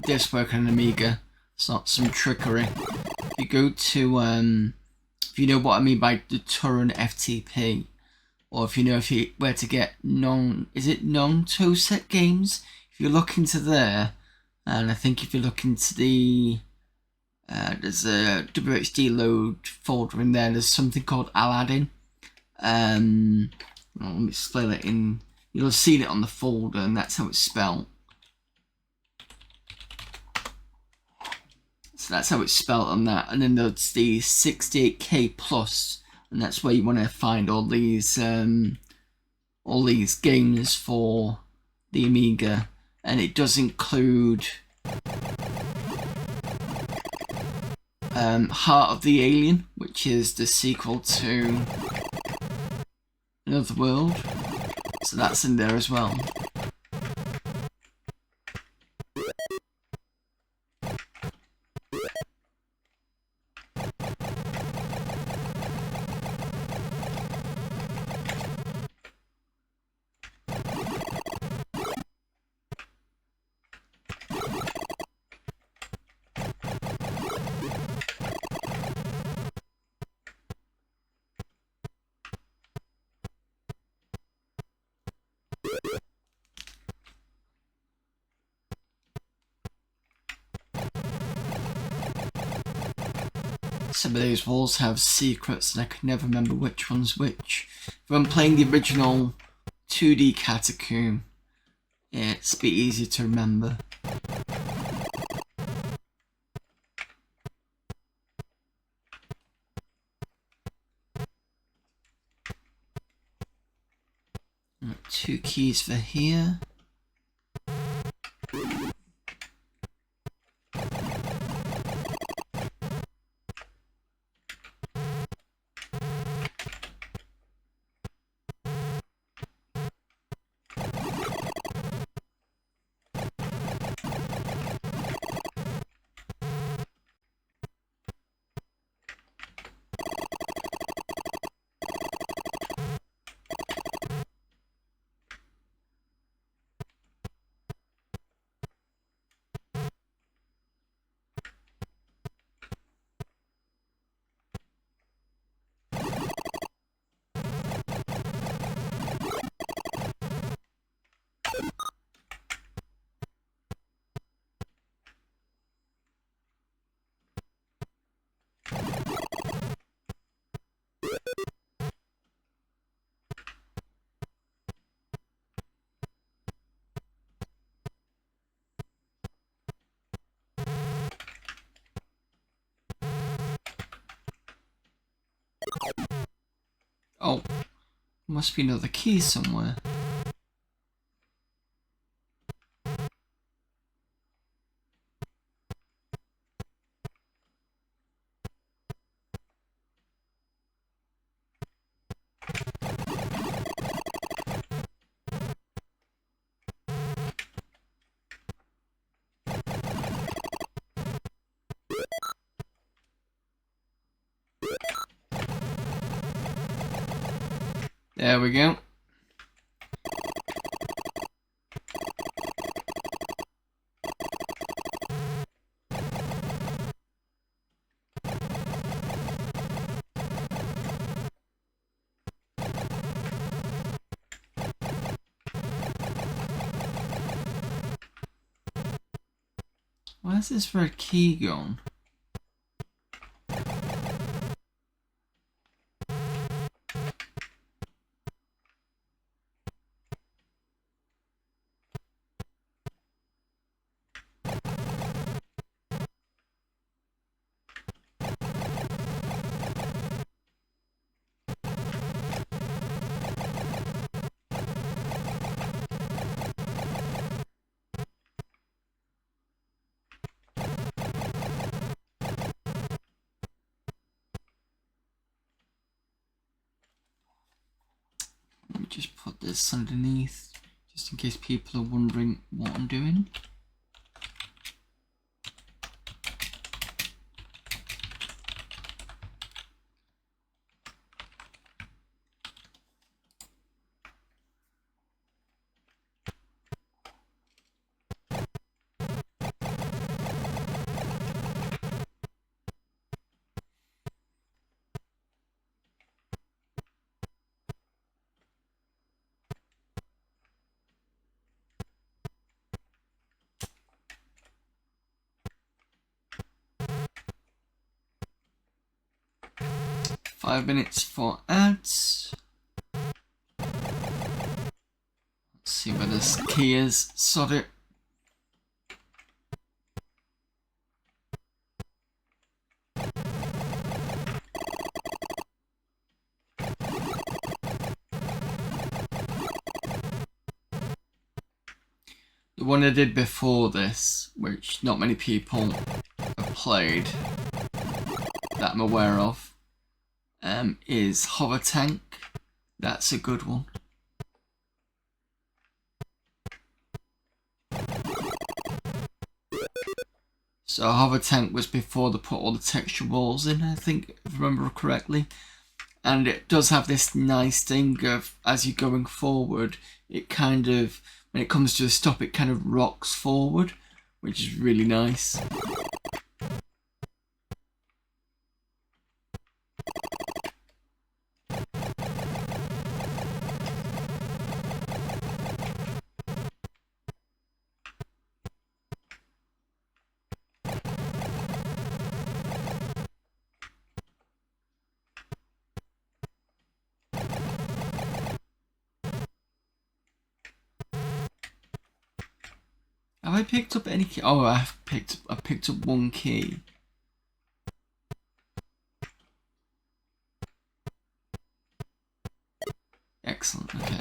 this work on an Amiga. It's not some trickery. You go to, if you know what I mean by the Turin FTP, or if you know where to get non-TOSEC games, if you look into there, and I think if you look into the, there's a WHD load folder in there, there's something called Aladdin. Let me spell it in. You'll have seen it on the folder, and that's how it's spelled. So that's how it's spelled on that. And then there's the 68K plus, and that's where you want to find all these games for the Amiga. And it does include Heart of the Alien, which is the sequel to Another World. So that's in there as well. Some of these walls have secrets and I can never remember which one's which. If I'm playing the original 2D Catacomb, it's a bit easier to remember. Two keys for here. Oh, must be another key somewhere. There we go. Where's this red key gone? Let me just put this underneath, just in case people are wondering what I'm doing. Five minutes for ads. Let's see where this key is. Sod it. The one I did before this, which not many people have played that I'm aware of, is Horror Tank. That's a good one. So Horror Tank was before they put all the texture walls in, I think, if I remember correctly. And it does have this nice thing of, as you're going forward, it kind of, when it comes to a stop, it kind of rocks forward, which is really nice. I picked up any key? Oh, I picked up one key. Excellent. Okay.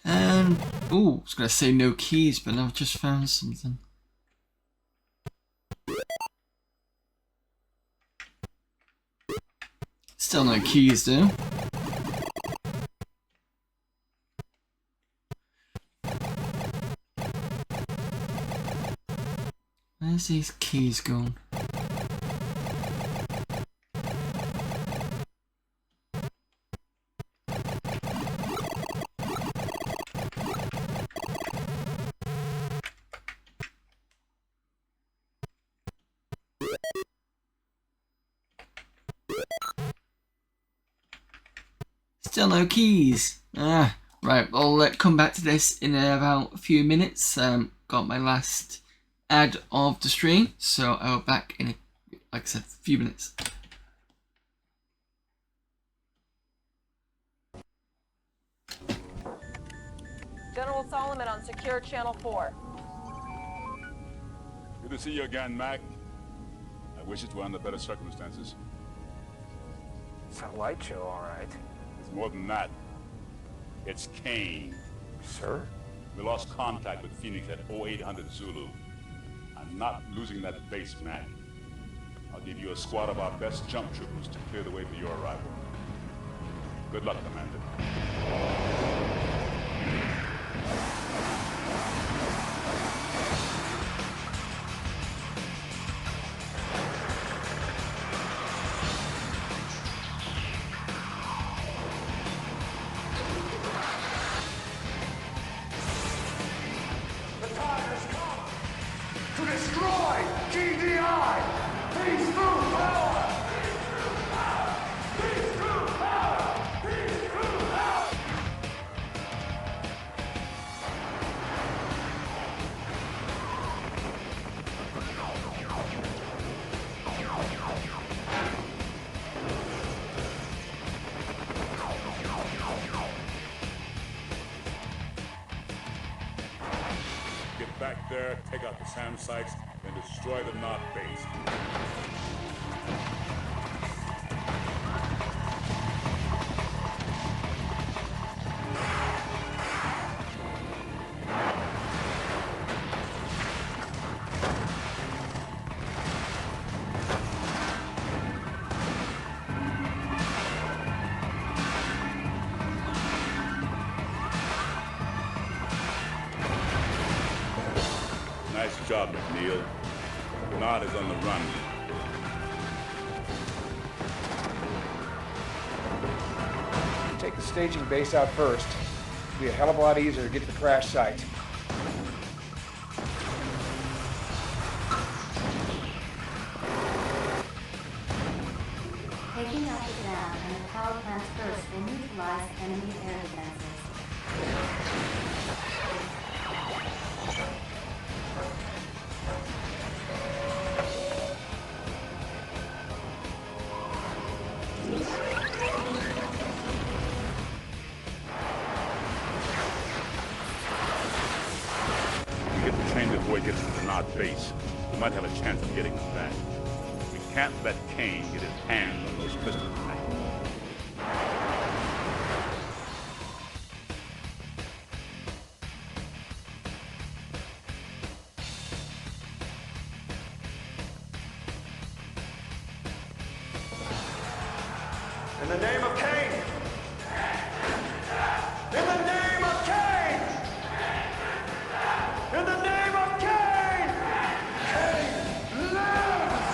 And oh, I was gonna say no keys, but I've just found something. Still no keys, though. Where's these keys gone? Still no keys. Ah, right. I'll come back to this in about a few minutes. Got my last ad of the stream, so I'll be back in, like I said, a few minutes. General Solomon on secure channel 4. Good to see you again, Mac. I wish it were under better circumstances. It's a light show, all right. It's more than that. It's Kane. Sir? We lost contact with Phoenix at 0800 Zulu. I'm not losing that base, Mac. I'll give you a squad of our best jump troopers to clear the way for your arrival. Good luck, Commander. Peace through power! Peace through power! Get back there, take out the SAM sites, then destroy the North base. Nice job, McNeil. Nod is on the run. Take the staging base out first. It'll be a hell of a lot easier to get to the crash site. Taking out the dam and the power plants first will neutralize enemy air defenses. We get the train before it gets to the North base. We might have a chance of getting them back. We can't let Kane get his hands on those pistols tonight. In the name of Cain! In the name of Cain! In the name of Cain! Cain lives!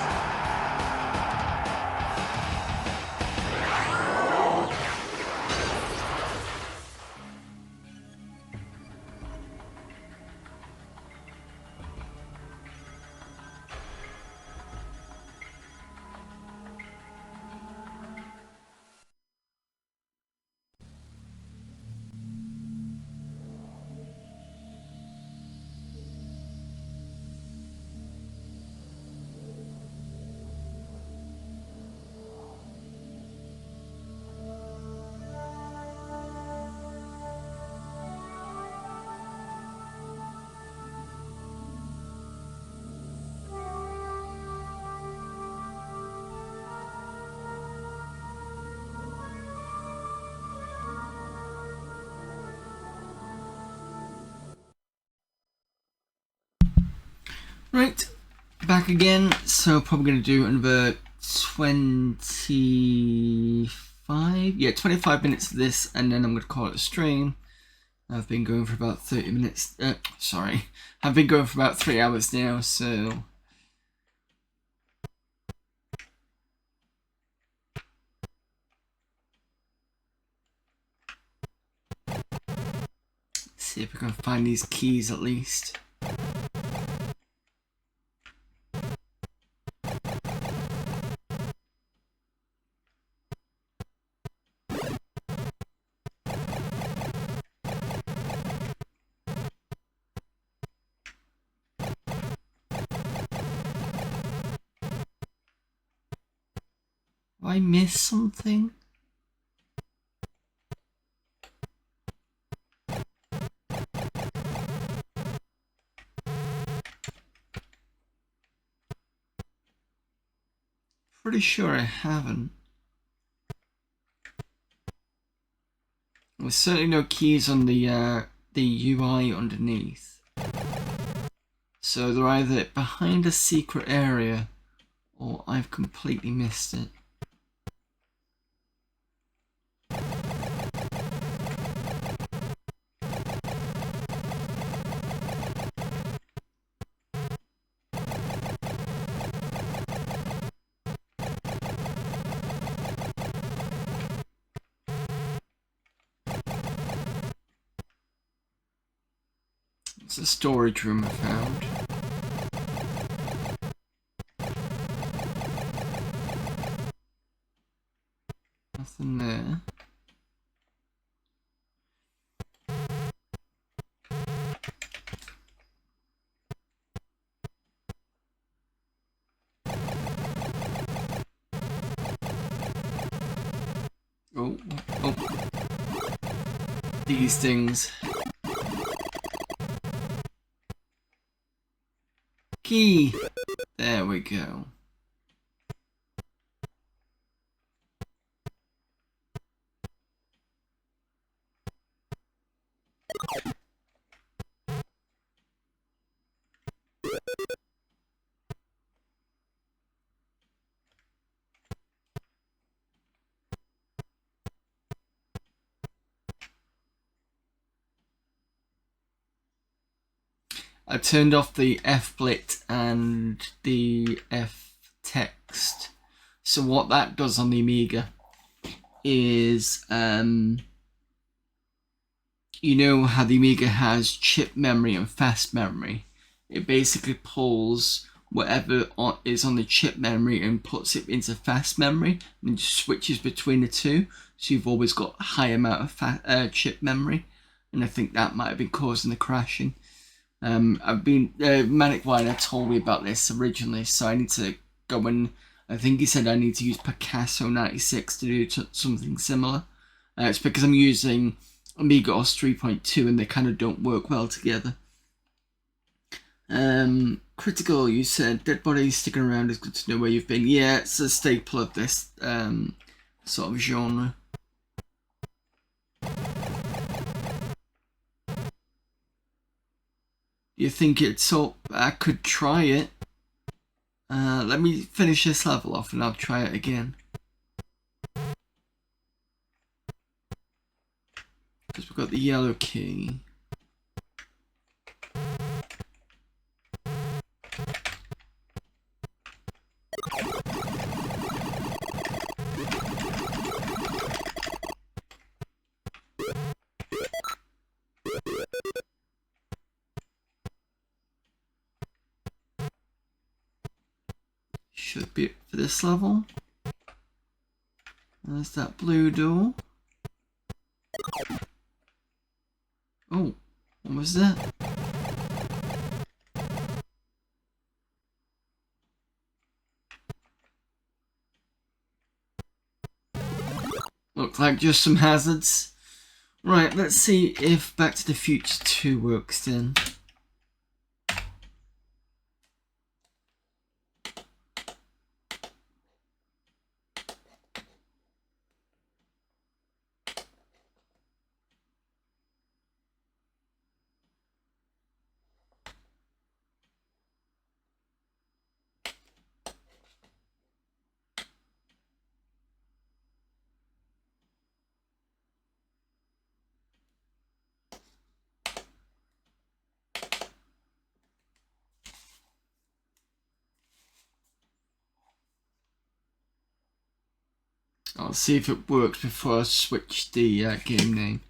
Right, back again. So probably going to do another 25 minutes of this, and then I'm going to call it a stream. I've been going for about 30 minutes. I've been going for about 3 hours now, so. See if we can find these keys at least. I miss something? Pretty sure I haven't. There's certainly no keys on the UI underneath. So they're either behind a secret area or I've completely missed it. It's a storage room I found. Nothing there. Oh. These things. key. There we go. I turned off the F-blit and the F-text. So what that does on the Amiga is, you know how the Amiga has chip memory and fast memory? It basically pulls whatever is on the chip memory and puts it into fast memory and switches between the two. So you've always got a high amount of chip memory. And I think that might have been causing the crashing. I've been Manic Winer told me about this originally, so I need to go and I think he said I need to use Picasso 96 to do something similar. It's because I'm using Amiga OS 3.2 and they kind of don't work well together. Critical, you said dead bodies sticking around is good to know where you've been. Yeah, it's a staple of this sort of genre. You think it's up? I could try it. Let me finish this level off and I'll try it again. Because we've got the yellow key. Should be it for this level. There's that blue door. Oh, what was that? Looks like just some hazards. Right, let's see if Back to the Future 2 works then. I'll see if it works before I switch the game name.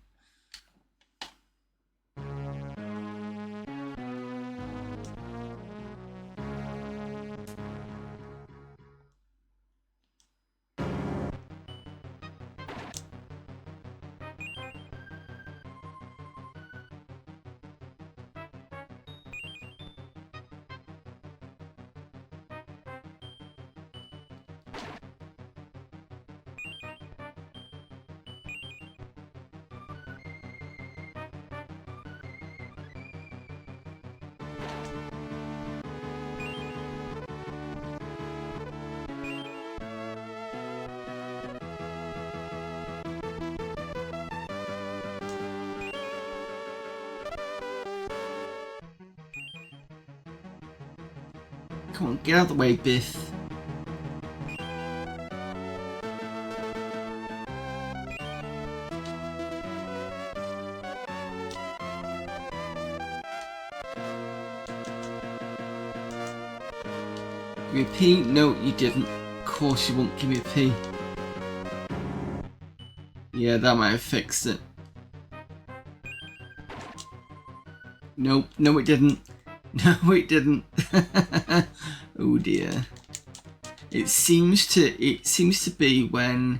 Come on, get out of the way, Biff. Give me a P? No, you didn't. Of course you won't give me a P. Yeah, that might have fixed it. Nope, no it didn't. No it didn't. Oh dear. It seems to be when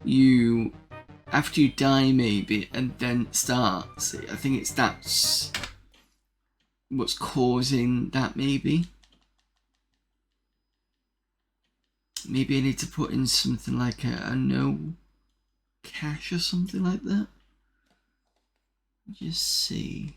you, after you die maybe, and then it starts. I think that's what's causing that maybe. Maybe I need to put in something like a no cache or something like that. Just see.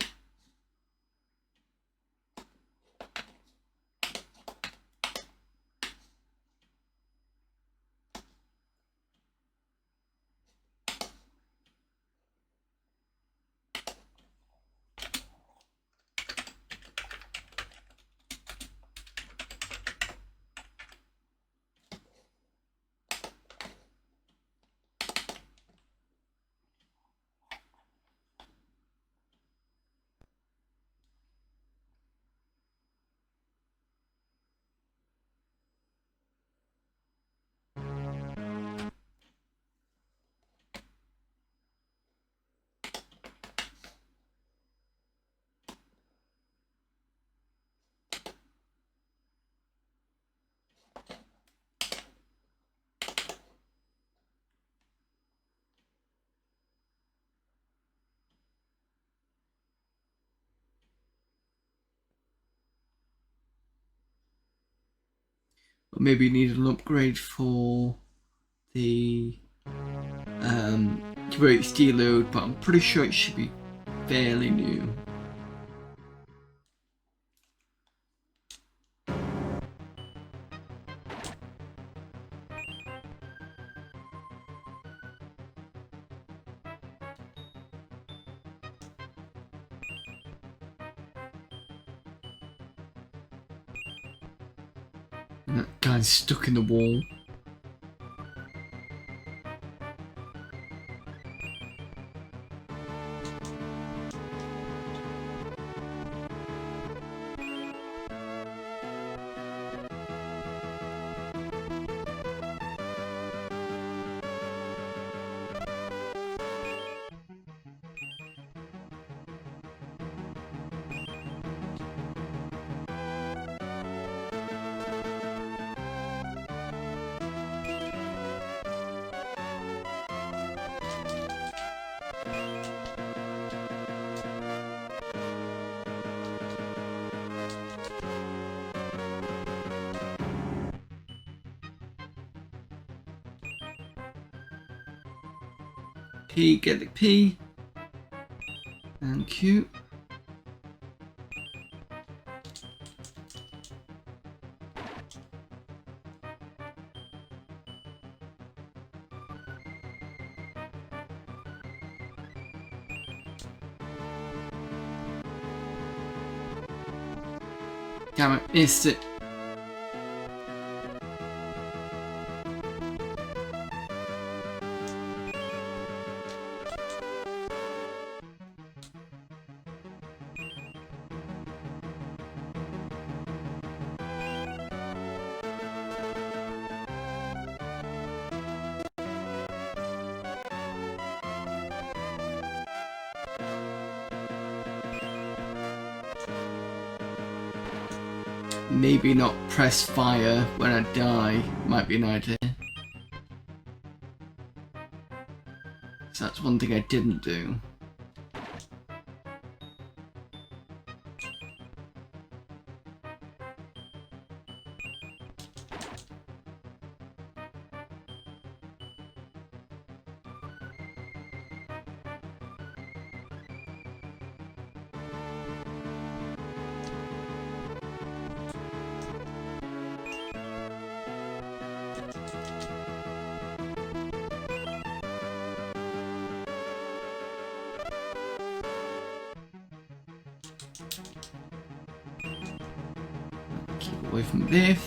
Or maybe you need an upgrade for the HD load, but I'm pretty sure it should be fairly new. And that guy's stuck in the wall. P, get the P. And Q. Damn it, missed it. Maybe not press fire when I die might be an idea. So that's one thing I didn't do. Keep away from this.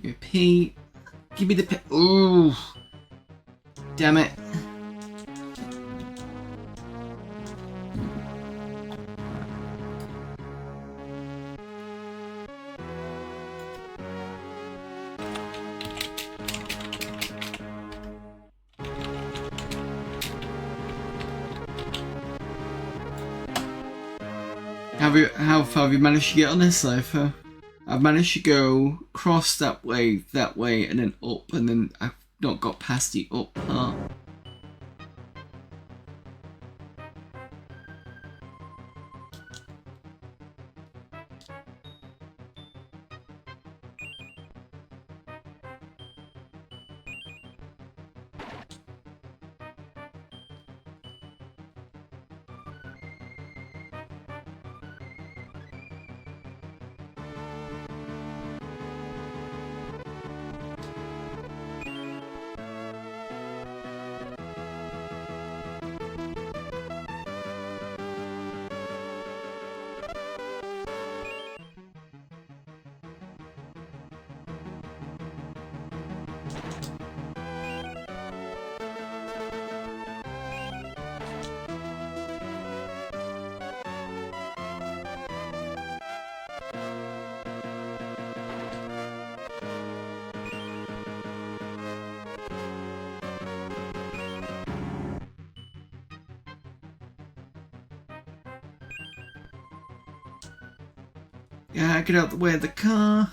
Your P. Give me the P. Ooh. Damn it. How far have you managed to get on this cipher? I've managed to go across that way, and then up, and then I've not got past the up part. Yeah, get out the way of the car.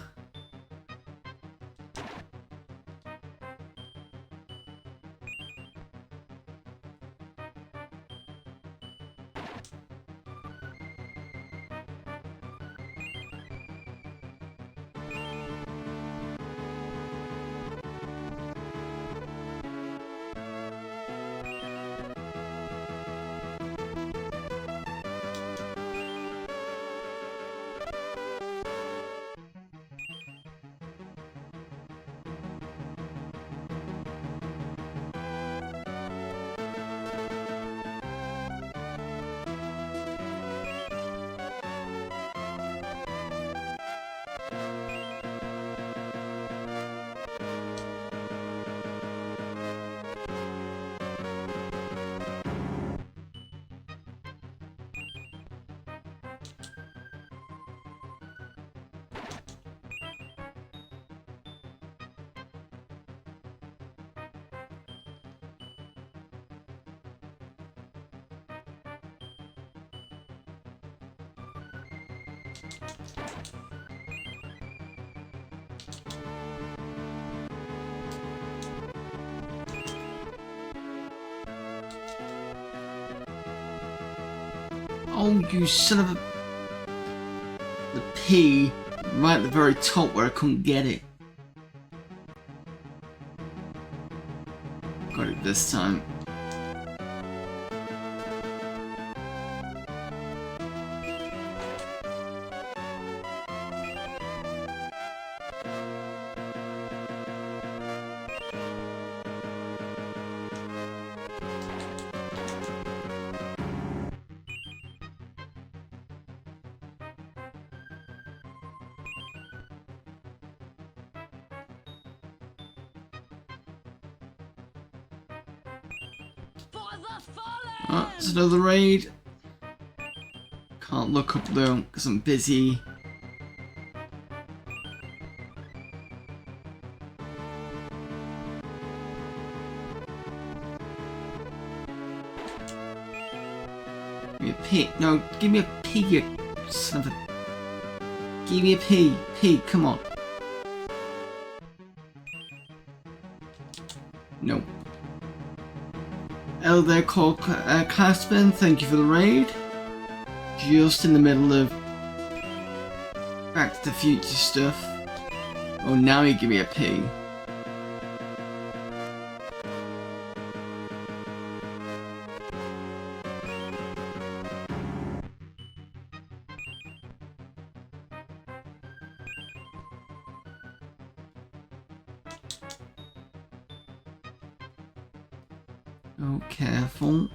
Oh, you son of a... The P, right at the very top where I couldn't get it. Got it this time. Oh, it's another raid. Can't look up though because I'm busy. Give me a P. No, give me a P, you son of a... Give me a P. P, come on. No. Hello there, Classman. Thank you for the raid. Just in the middle of Back to the Future stuff. Oh, now you give me a P. Oh, careful.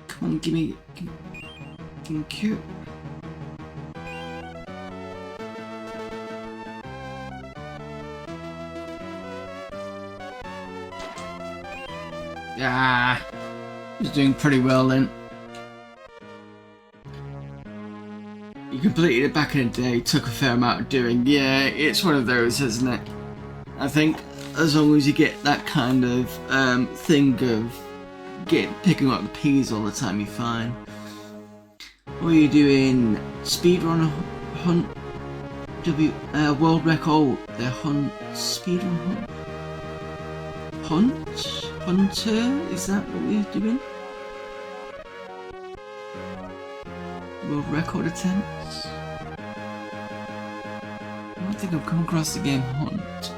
Come on, give me cute. Ah, he's doing pretty well then. You completed it back in the day, took a fair amount of doing. Yeah, it's one of those, isn't it? I think as long as you get that kind of thing of picking up the P's all the time, you're fine. What are you doing? Speedrun hunt? World record? The hunt? Speedrun hunt? Hunt? Hunter? Is that what we're doing? World record attempts? I don't think I've come across the game Hunt.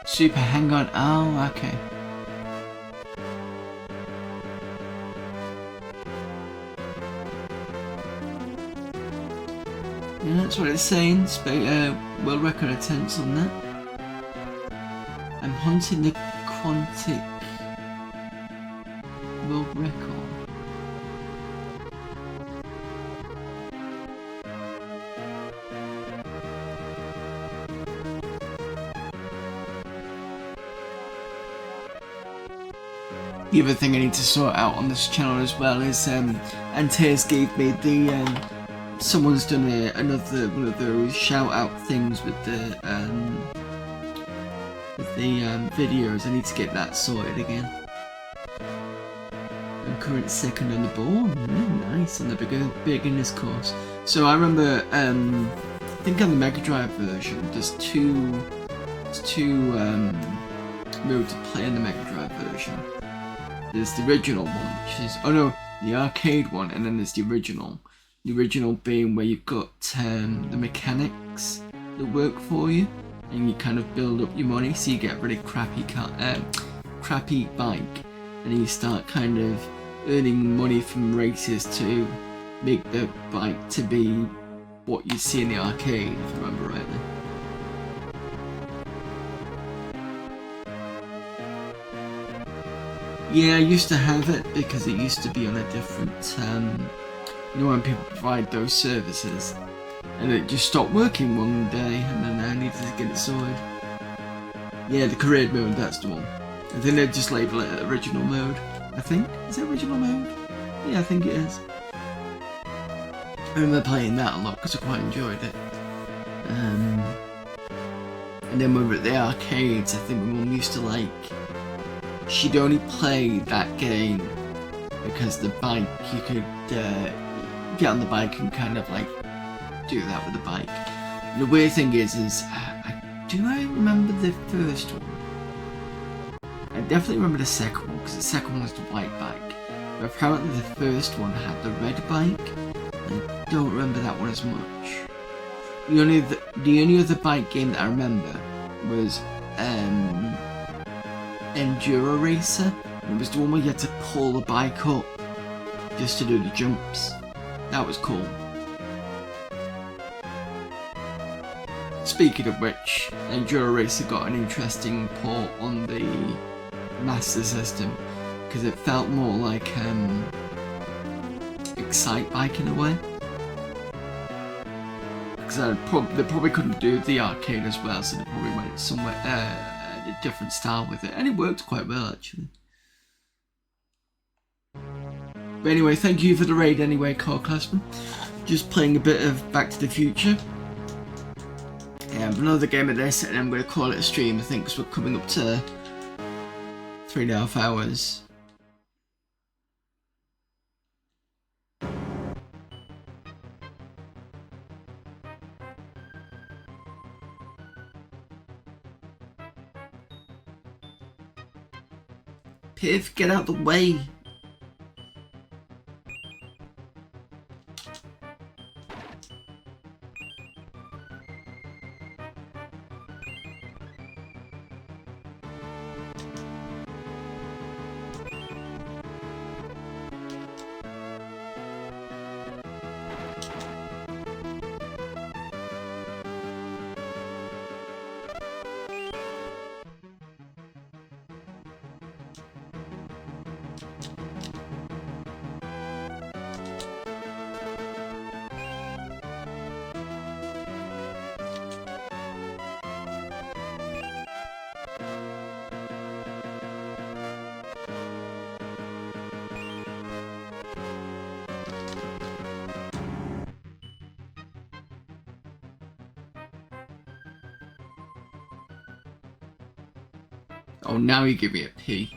Super hang on. Oh, okay. Yeah, that's what it's saying. World record attempts on that. I'm hunting the quantic world record. The other thing I need to sort out on this channel as well is Antares gave me the someone's done another one of those shout out things with the videos. I need to get that sorted again. I'm current second on the board. Nice on the beginner's course. So I remember I think on the Mega Drive version there's two modes to play in the Mega Drive version. There's the original one, which is the arcade one, and then there's the original. The original being where you've got the mechanics that work for you, and you kind of build up your money, so you get a really crappy bike, and then you start kind of earning money from races to make the bike to be what you see in the arcade, if I remember rightly. Yeah, I used to have it because it used to be on a different, you know, when people provide those services, and it just stopped working one day, and then I needed to get it sorted. Yeah, the career mode, that's the one. I think they just label it original mode. I think. Is it original mode? Yeah, I think it is. I remember playing that a lot because I quite enjoyed it. And then when we were at the arcades, I think my mum used to like... She'd only play that game because the bike, you could get on the bike and kind of like do that with the bike. And the weird thing is do I remember the first one? I definitely remember the second one because the second one was the white bike. But apparently the first one had the red bike. I don't remember that one as much. The only other bike game that I remember was Enduro Racer. It was the one where you had to pull the bike up just to do the jumps. That was cool. Speaking of which, Enduro Racer got an interesting port on the Master System because it felt more like Excite Bike in a way. Because they probably couldn't do the arcade as well, so they probably went somewhere a different style with it, and it worked quite well actually. But anyway, thank you for the raid anyway, Car Classman. Just playing a bit of Back to the Future. Another game of this, and I'm going to call it a stream, I think, because we're coming up to 3.5 hours. Piv, get out the way! Oh, now you give me a P.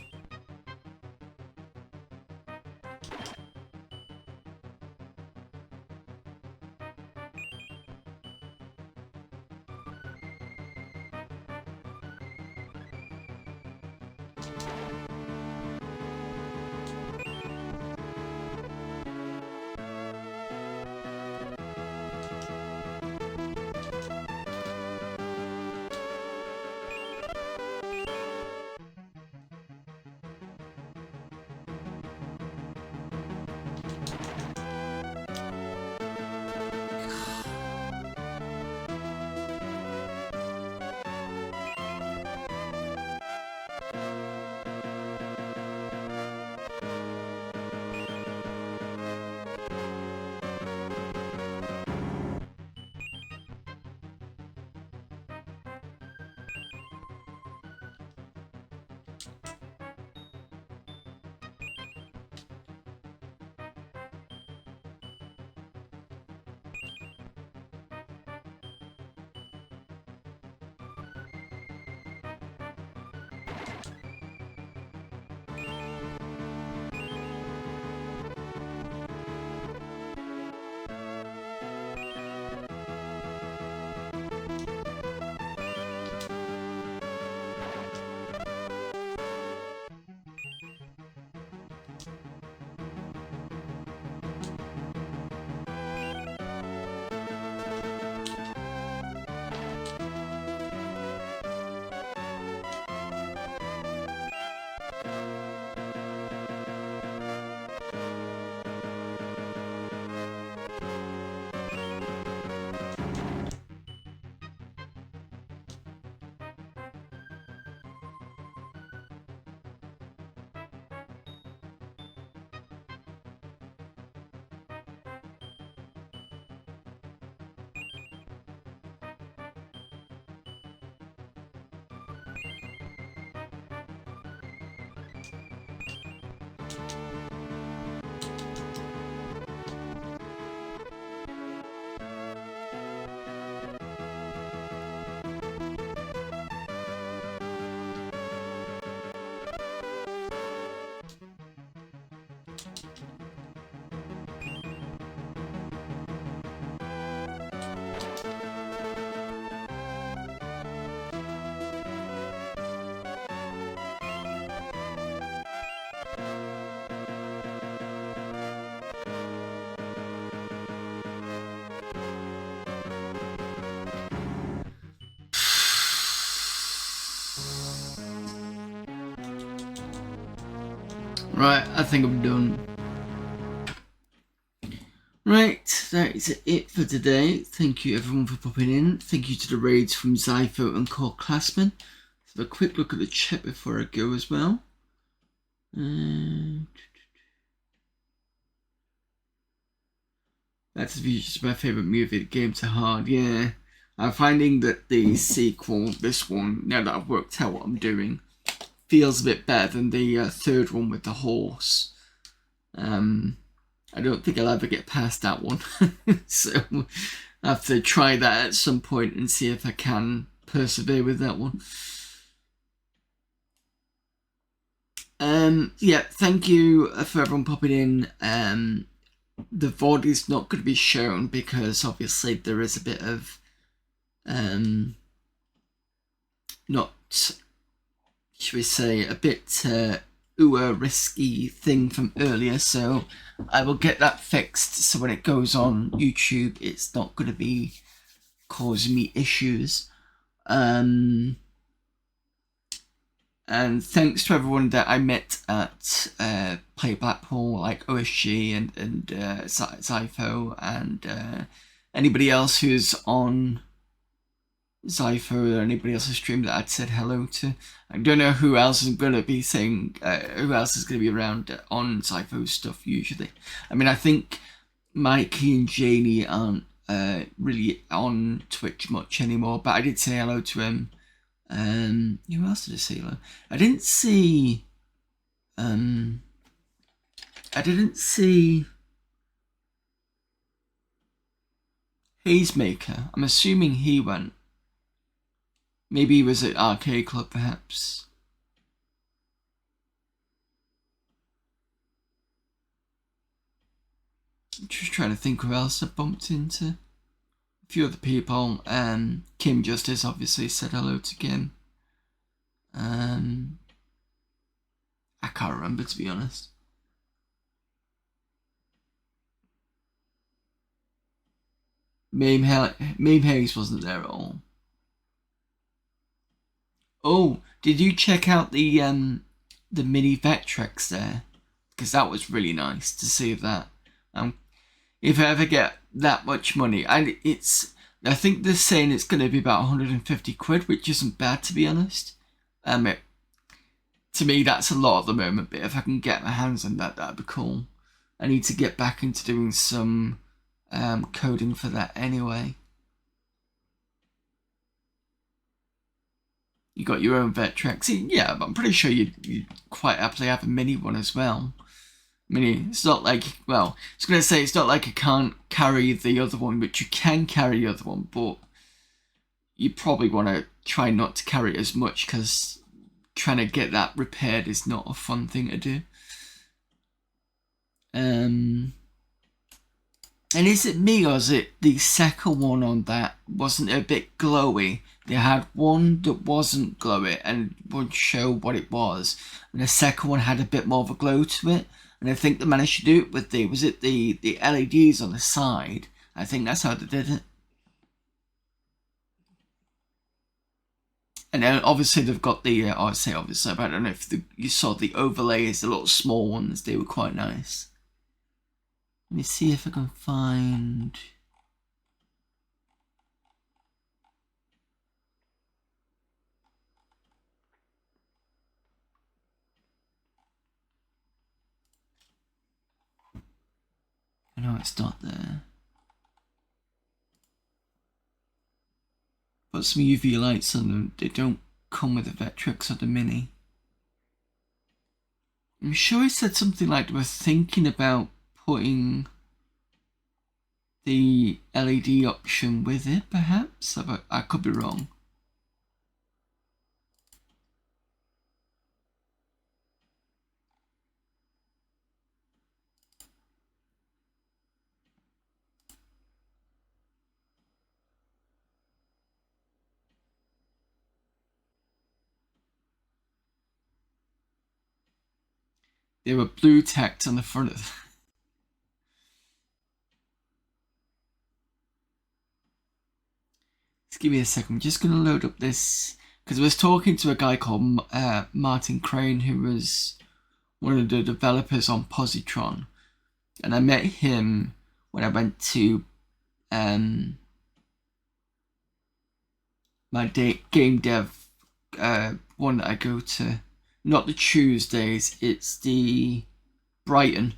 Right, I think I'm done. Right, that is it for today. Thank you everyone for popping in. Thank you to the raids from Zypho and Core Classman. Let's have a quick look at the chat before I go as well. That's just my favourite movie. The games are hard, yeah. I'm finding that the sequel, this one, now that I've worked out what I'm doing, feels a bit better than the third one with the horse. I don't think I'll ever get past that one. So I have to try that at some point and see if I can persevere with that one. Yeah, thank you for everyone popping in. The VOD is not going to be shown because obviously there is a bit of not, should we say, a bit risky thing from earlier, so I will get that fixed so when it goes on YouTube it's not going to be causing me issues. And thanks to everyone that I met at Play Blackpool, like OSG and Zypho, and anybody else who's on Zypho or anybody else's stream that I'd said hello to. I don't know who else is going to be saying, who else is going to be around on Zypho's stuff usually. I mean, I think Mikey and Janie aren't really on Twitch much anymore, but I did say hello to him. Who else did I say hello? I didn't see Hazemaker. I'm assuming he went. Maybe he was at Arcade Club, perhaps. I'm just trying to think who else I bumped into. A few other people. Kim Justice obviously said hello to Kim. I can't remember, to be honest. Mame Hayes wasn't there at all. Oh, did you check out the mini Vectrex there? Because that was really nice to see that. If I ever get that much money, and I think they're saying it's going to be about 150 quid, which isn't bad, to be honest. To me, that's a lot at the moment, but if I can get my hands on that, that'd be cool. I need to get back into doing some coding for that anyway. You got your own Vectrex. Yeah, but I'm pretty sure you'd quite happily have a mini one as well. It's not like, well, I was going to say it's not like I can't carry the other one, but you can carry the other one, but you probably want to try not to carry it as much because trying to get that repaired is not a fun thing to do. And is it me or is it the second one on that wasn't a bit glowy? They had one that wasn't glowy and would show what it was, and the second one had a bit more of a glow to it. And I think they managed to do it with the LEDs on the side. I think that's how they did it. And then obviously they've got the, I say obviously, but I don't know if you saw the overlays, the little small ones, they were quite nice. Let me see if I can find... No, it's not there. Put some UV lights on them. They don't come with the Vectrex or the Mini. I'm sure I said something like they were thinking about putting the LED option with it, perhaps? I could be wrong. They were blue tacked on the front of them. Just give me a second. I'm just going to load up this, because I was talking to a guy called Martin Crane, who was one of the developers on Positron, and I met him when I went to my game dev one that I go to. Not the Tuesdays, it's the Brighton.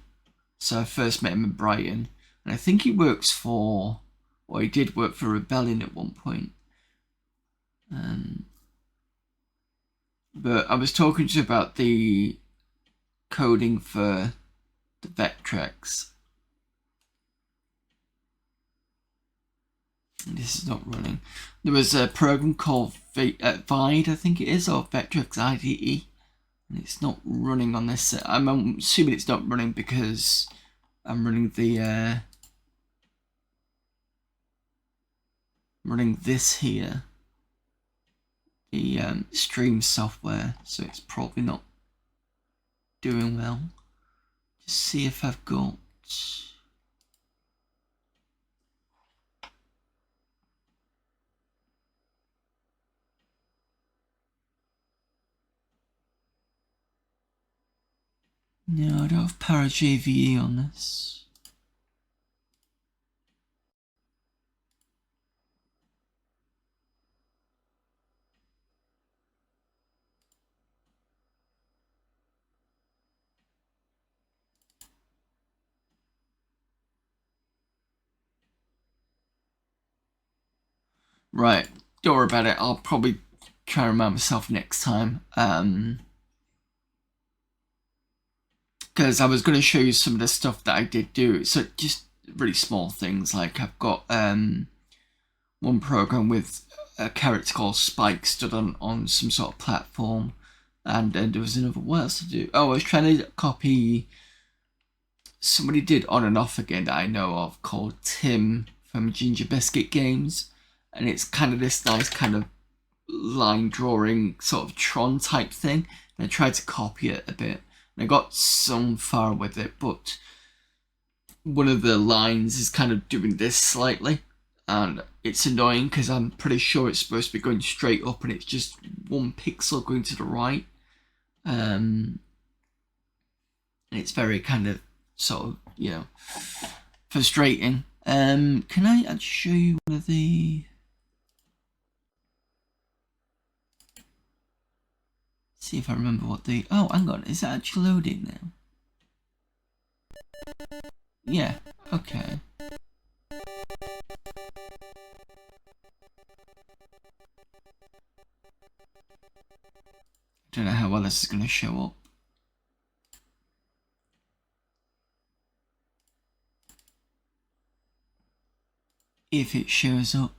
So I first met him in Brighton, and I think he works for, or he did work for Rebellion at one point. But I was talking to you about the coding for the Vectrex. This is not running. There was a program called Vide, I think it is, or Vectrex IDE, and it's not running on this. I'm assuming it's not running because I'm running the running this here, the stream software, so it's probably not doing well. Just see if I've got. No, I don't have ParaJVE on this. Right, don't worry about it. I'll probably try and remind myself next time. Because I was going to show you some of the stuff that I did do. So just really small things, like I've got one program with a character called Spike stood on some sort of platform, and then there was another. What else to do? Oh, I was trying to copy. Somebody did On and Off Again that I know of, called Tim from Ginger Biscuit Games, and it's kind of this nice kind of line drawing sort of Tron type thing, and I tried to copy it a bit, and I got some far with it, but one of the lines is kind of doing this slightly, and it's annoying because I'm pretty sure it's supposed to be going straight up and it's just one pixel going to the right, and it's very kind of sort of, you know, frustrating. Can I actually show you one of the... See if I remember what the... Oh, hang on, is that actually loading now? Yeah, okay. Don't know how well this is going to show up. If it shows up.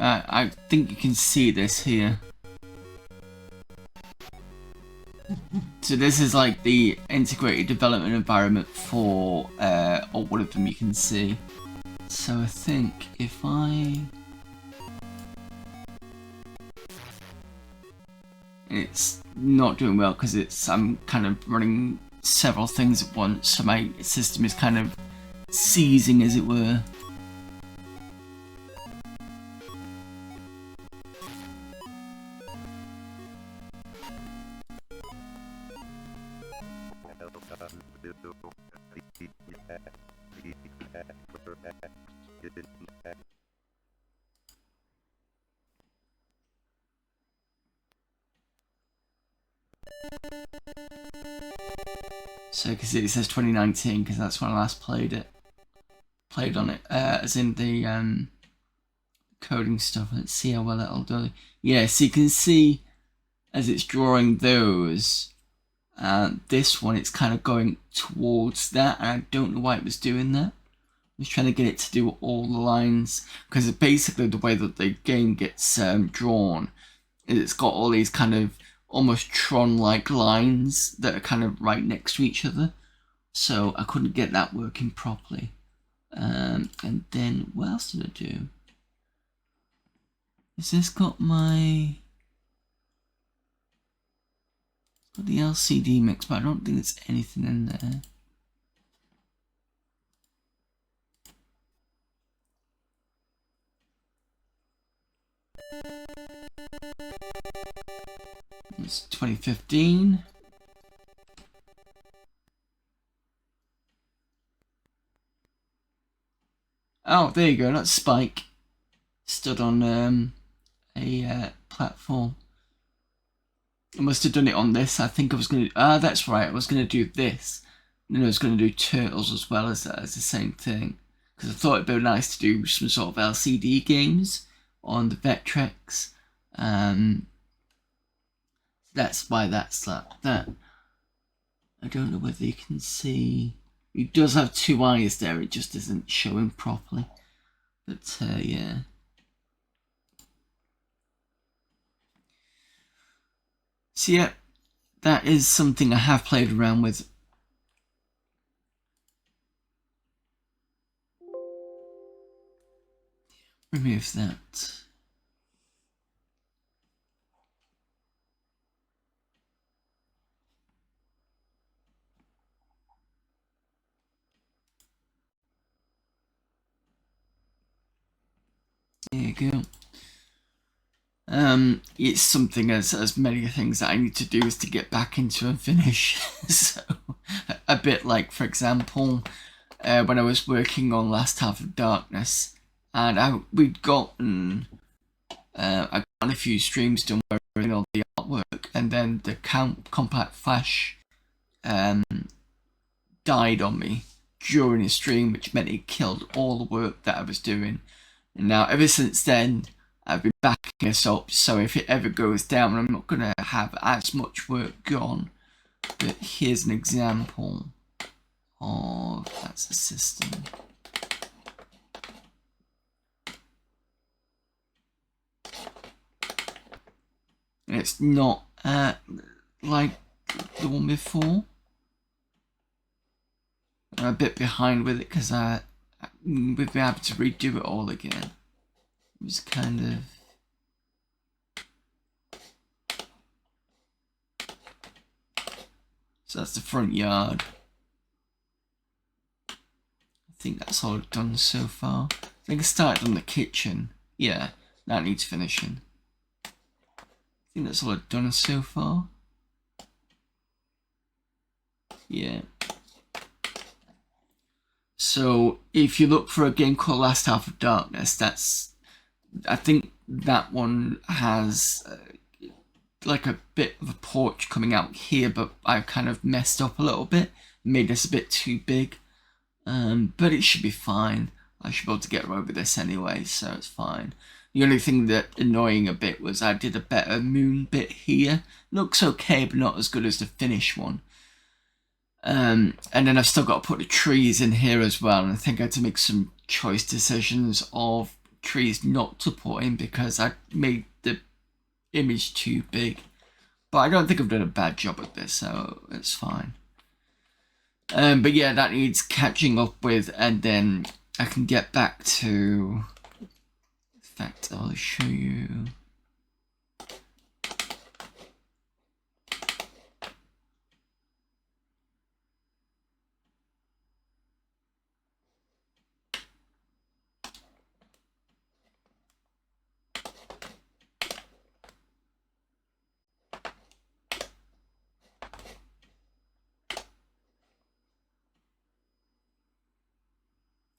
I think you can see this here. So this is like the integrated development environment for or one of them you can see. So I think if it's not doing well because I'm kind of running several things at once, so my system is kind of seizing, as it were. So because it says 2019 because that's when I last played on it, as in the coding stuff. Let's see how well it'll do. Yeah, so you can see as it's drawing those, this one it's kind of going towards that, and I don't know why it was doing that. I was trying to get it to do all the lines, because basically the way that the game gets drawn is it's got all these kind of almost Tron-like lines that are kind of right next to each other, so I couldn't get that working properly. And then what else did I do? Has this got my... It's got the LCD mix, but I don't think there's anything in there. It's 2015. Oh, there you go. That's Spike. Stood on a platform. I must have done it on this. I think I was going to... that's right. I was going to do this. And then I was going to do Turtles as well as that, as the same thing. Because I thought it'd be nice to do some sort of LCD games on the Vectrex. That's why that's like that. I don't know whether you can see... It does have two eyes there. It just isn't showing properly. But, yeah. So yeah, that is something I have played around with. Remove that. There you go. It's something as many things that I need to do is to get back into and finish. So, a bit like, for example, when I was working on Last Half of Darkness, and we'd gotten I got a few streams done where I did all the artwork, and then the Compact Flash died on me during a stream, which meant it killed all the work that I was doing. And now, ever since then, I've been backing this up, so if it ever goes down, I'm not going to have as much work gone. But here's an example of that's the system. And it's not like the one before. I'm a bit behind with it because we've been able to redo it all again. It was kind of... So that's the front yard. I think that's all I've done so far. I think I started on the kitchen. Yeah, that needs finishing. I think that's all I've done so far. Yeah. So if you look for a game called Last Half of Darkness, I think that one has like a bit of a porch coming out here, but I've kind of messed up a little bit, made this a bit too big, but it should be fine. I should be able to get over this anyway, so it's fine. The only thing that annoying a bit was I did a better moon bit here. Looks okay, but not as good as the finished one. And then I've still got to put the trees in here as well, and I think I had to make some choice decisions of trees not to put in because I made the image too big. But I don't think I've done a bad job at this, so it's fine. But yeah, that needs catching up with, and then I can get back to... In fact, I'll show you...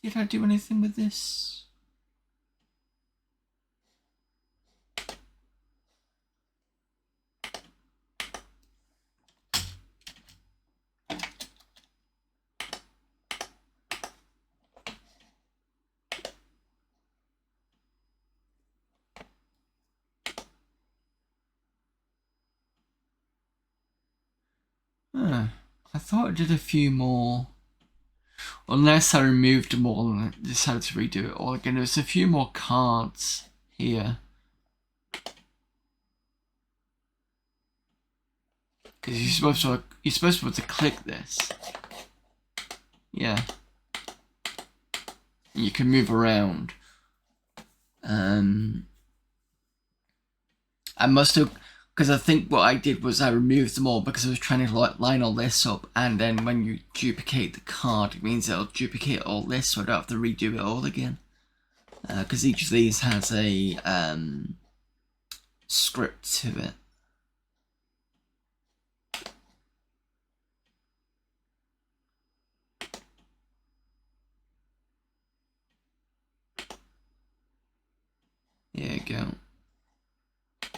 Did I do anything with this? I thought I did a few more. Unless I removed them all and I decided to redo it all again. There's a few more cards here. Because you're supposed to be able to click this. Yeah. And you can move around. I must have, because I think what I did was I removed them all because I was trying to like line all this up, and then when you duplicate the card, it means it'll duplicate all this, so I don't have to redo it all again. Because each of these has a script to it. There you go.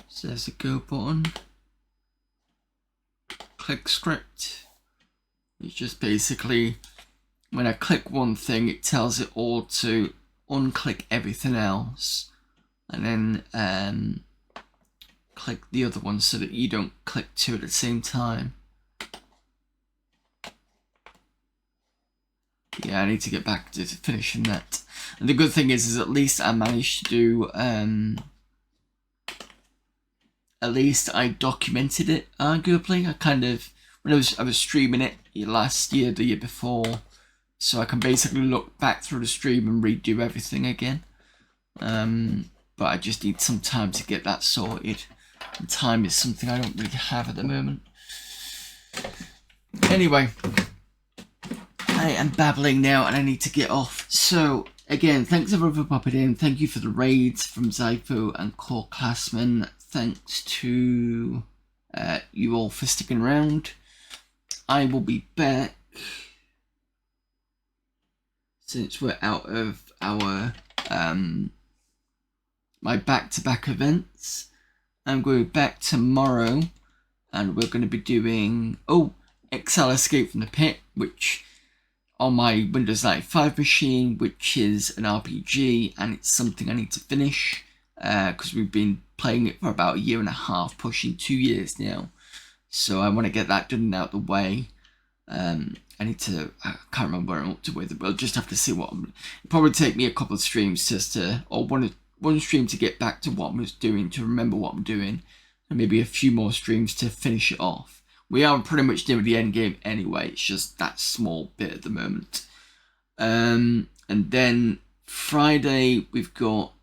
So there's a go button. Click script. It's just basically when I click one thing, it tells it all to unclick everything else, and then click the other one so that you don't click two at the same time. Yeah, I need to get back to finishing that. And the good thing is at least I managed to do, at least I documented it arguably. I kind of, when I was streaming it last year, the year before, so I can basically look back through the stream and redo everything again. But I just need some time to get that sorted. And time is something I don't really have at the moment. Anyway, I am babbling now and I need to get off. So, again, thanks everyone for popping in. Thank you for the raids from Zypho and Core Classman. Thanks to you all for sticking around. I will be back since we're out of our my back-to-back events. I'm going back tomorrow and we're going to be doing Excel Escape from the Pit, which on my Windows 95 machine, which is an RPG, and it's something I need to finish because we've been playing it for about 1.5 years, pushing 2 years now. So I want to get that done and out of the way. I can't remember where I'm up to with it, but I'll just have to see it'll probably take me a couple of streams just to, or one stream to get back to what I was doing, to remember what I'm doing, and maybe a few more streams to finish it off. We are pretty much near the end game anyway, it's just that small bit at the moment. And then Friday we've got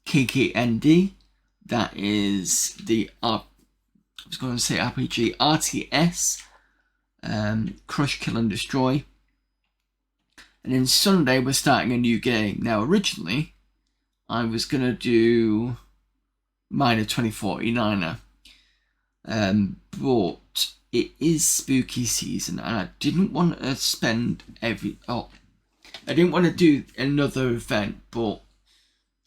KKND, that is the I was going to say RPG, RTS, Crush, Kill and Destroy. And then Sunday we're starting a new game. Now originally I was going to do Miner 2049er, but it is spooky season and I didn't want to spend I didn't want to do another event, but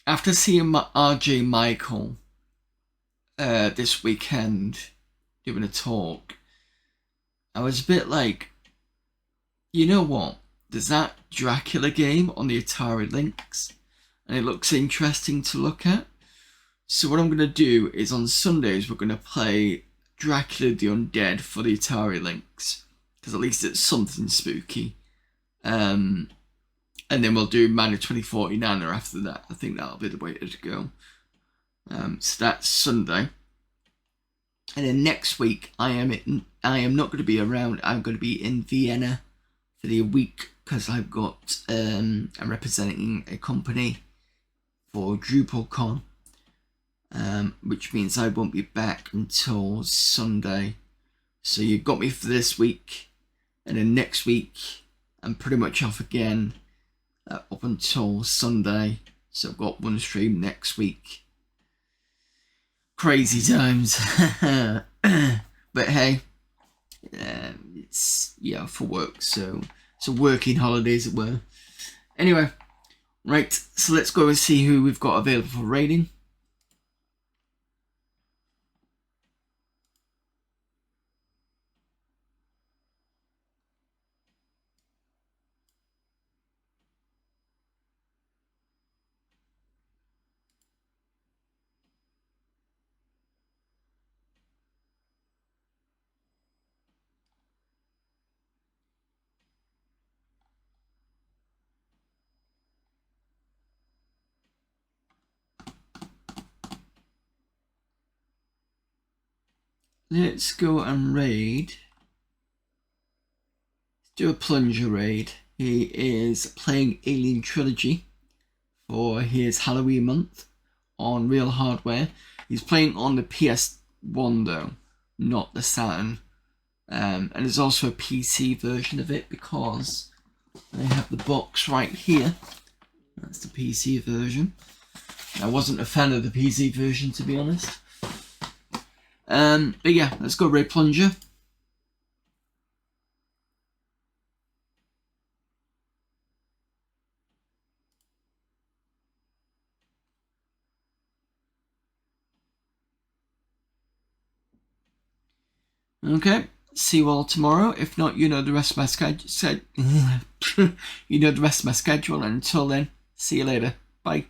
after seeing my RJ Michael this weekend doing a talk, I was a bit like, you know what, there's that Dracula game on the Atari Lynx and it looks interesting to look at. So what I'm going to do is on Sundays we're going to play Dracula the Undead for the Atari Lynx, because at least it's something spooky. And then we'll do Miner 2049 after that. I think that'll be the way to go. So that's Sunday. And then next week I am not going to be around. I'm going to be in Vienna for the week because I've got I'm representing a company for DrupalCon, which means I won't be back until Sunday. So you've got me for this week, and then next week I'm pretty much off again up until Sunday. So I've got one stream next week. Crazy times. But hey, it's for work, so it's a working holiday as it were. Anyway, right, so let's go and see who we've got available for raiding. let's go and raid. Let's do a plunger raid. He is playing Alien Trilogy for his Halloween month on real hardware. He's playing on the PS1 though, not the Saturn. And there's also a PC version of it because I have the box right here. That's the PC version. I wasn't a fan of the PC version, to be honest. But yeah, let's go raid plunger. Okay, see you all tomorrow. If not, you know the rest of my schedule. You know the rest of my schedule. And until then, see you later. Bye.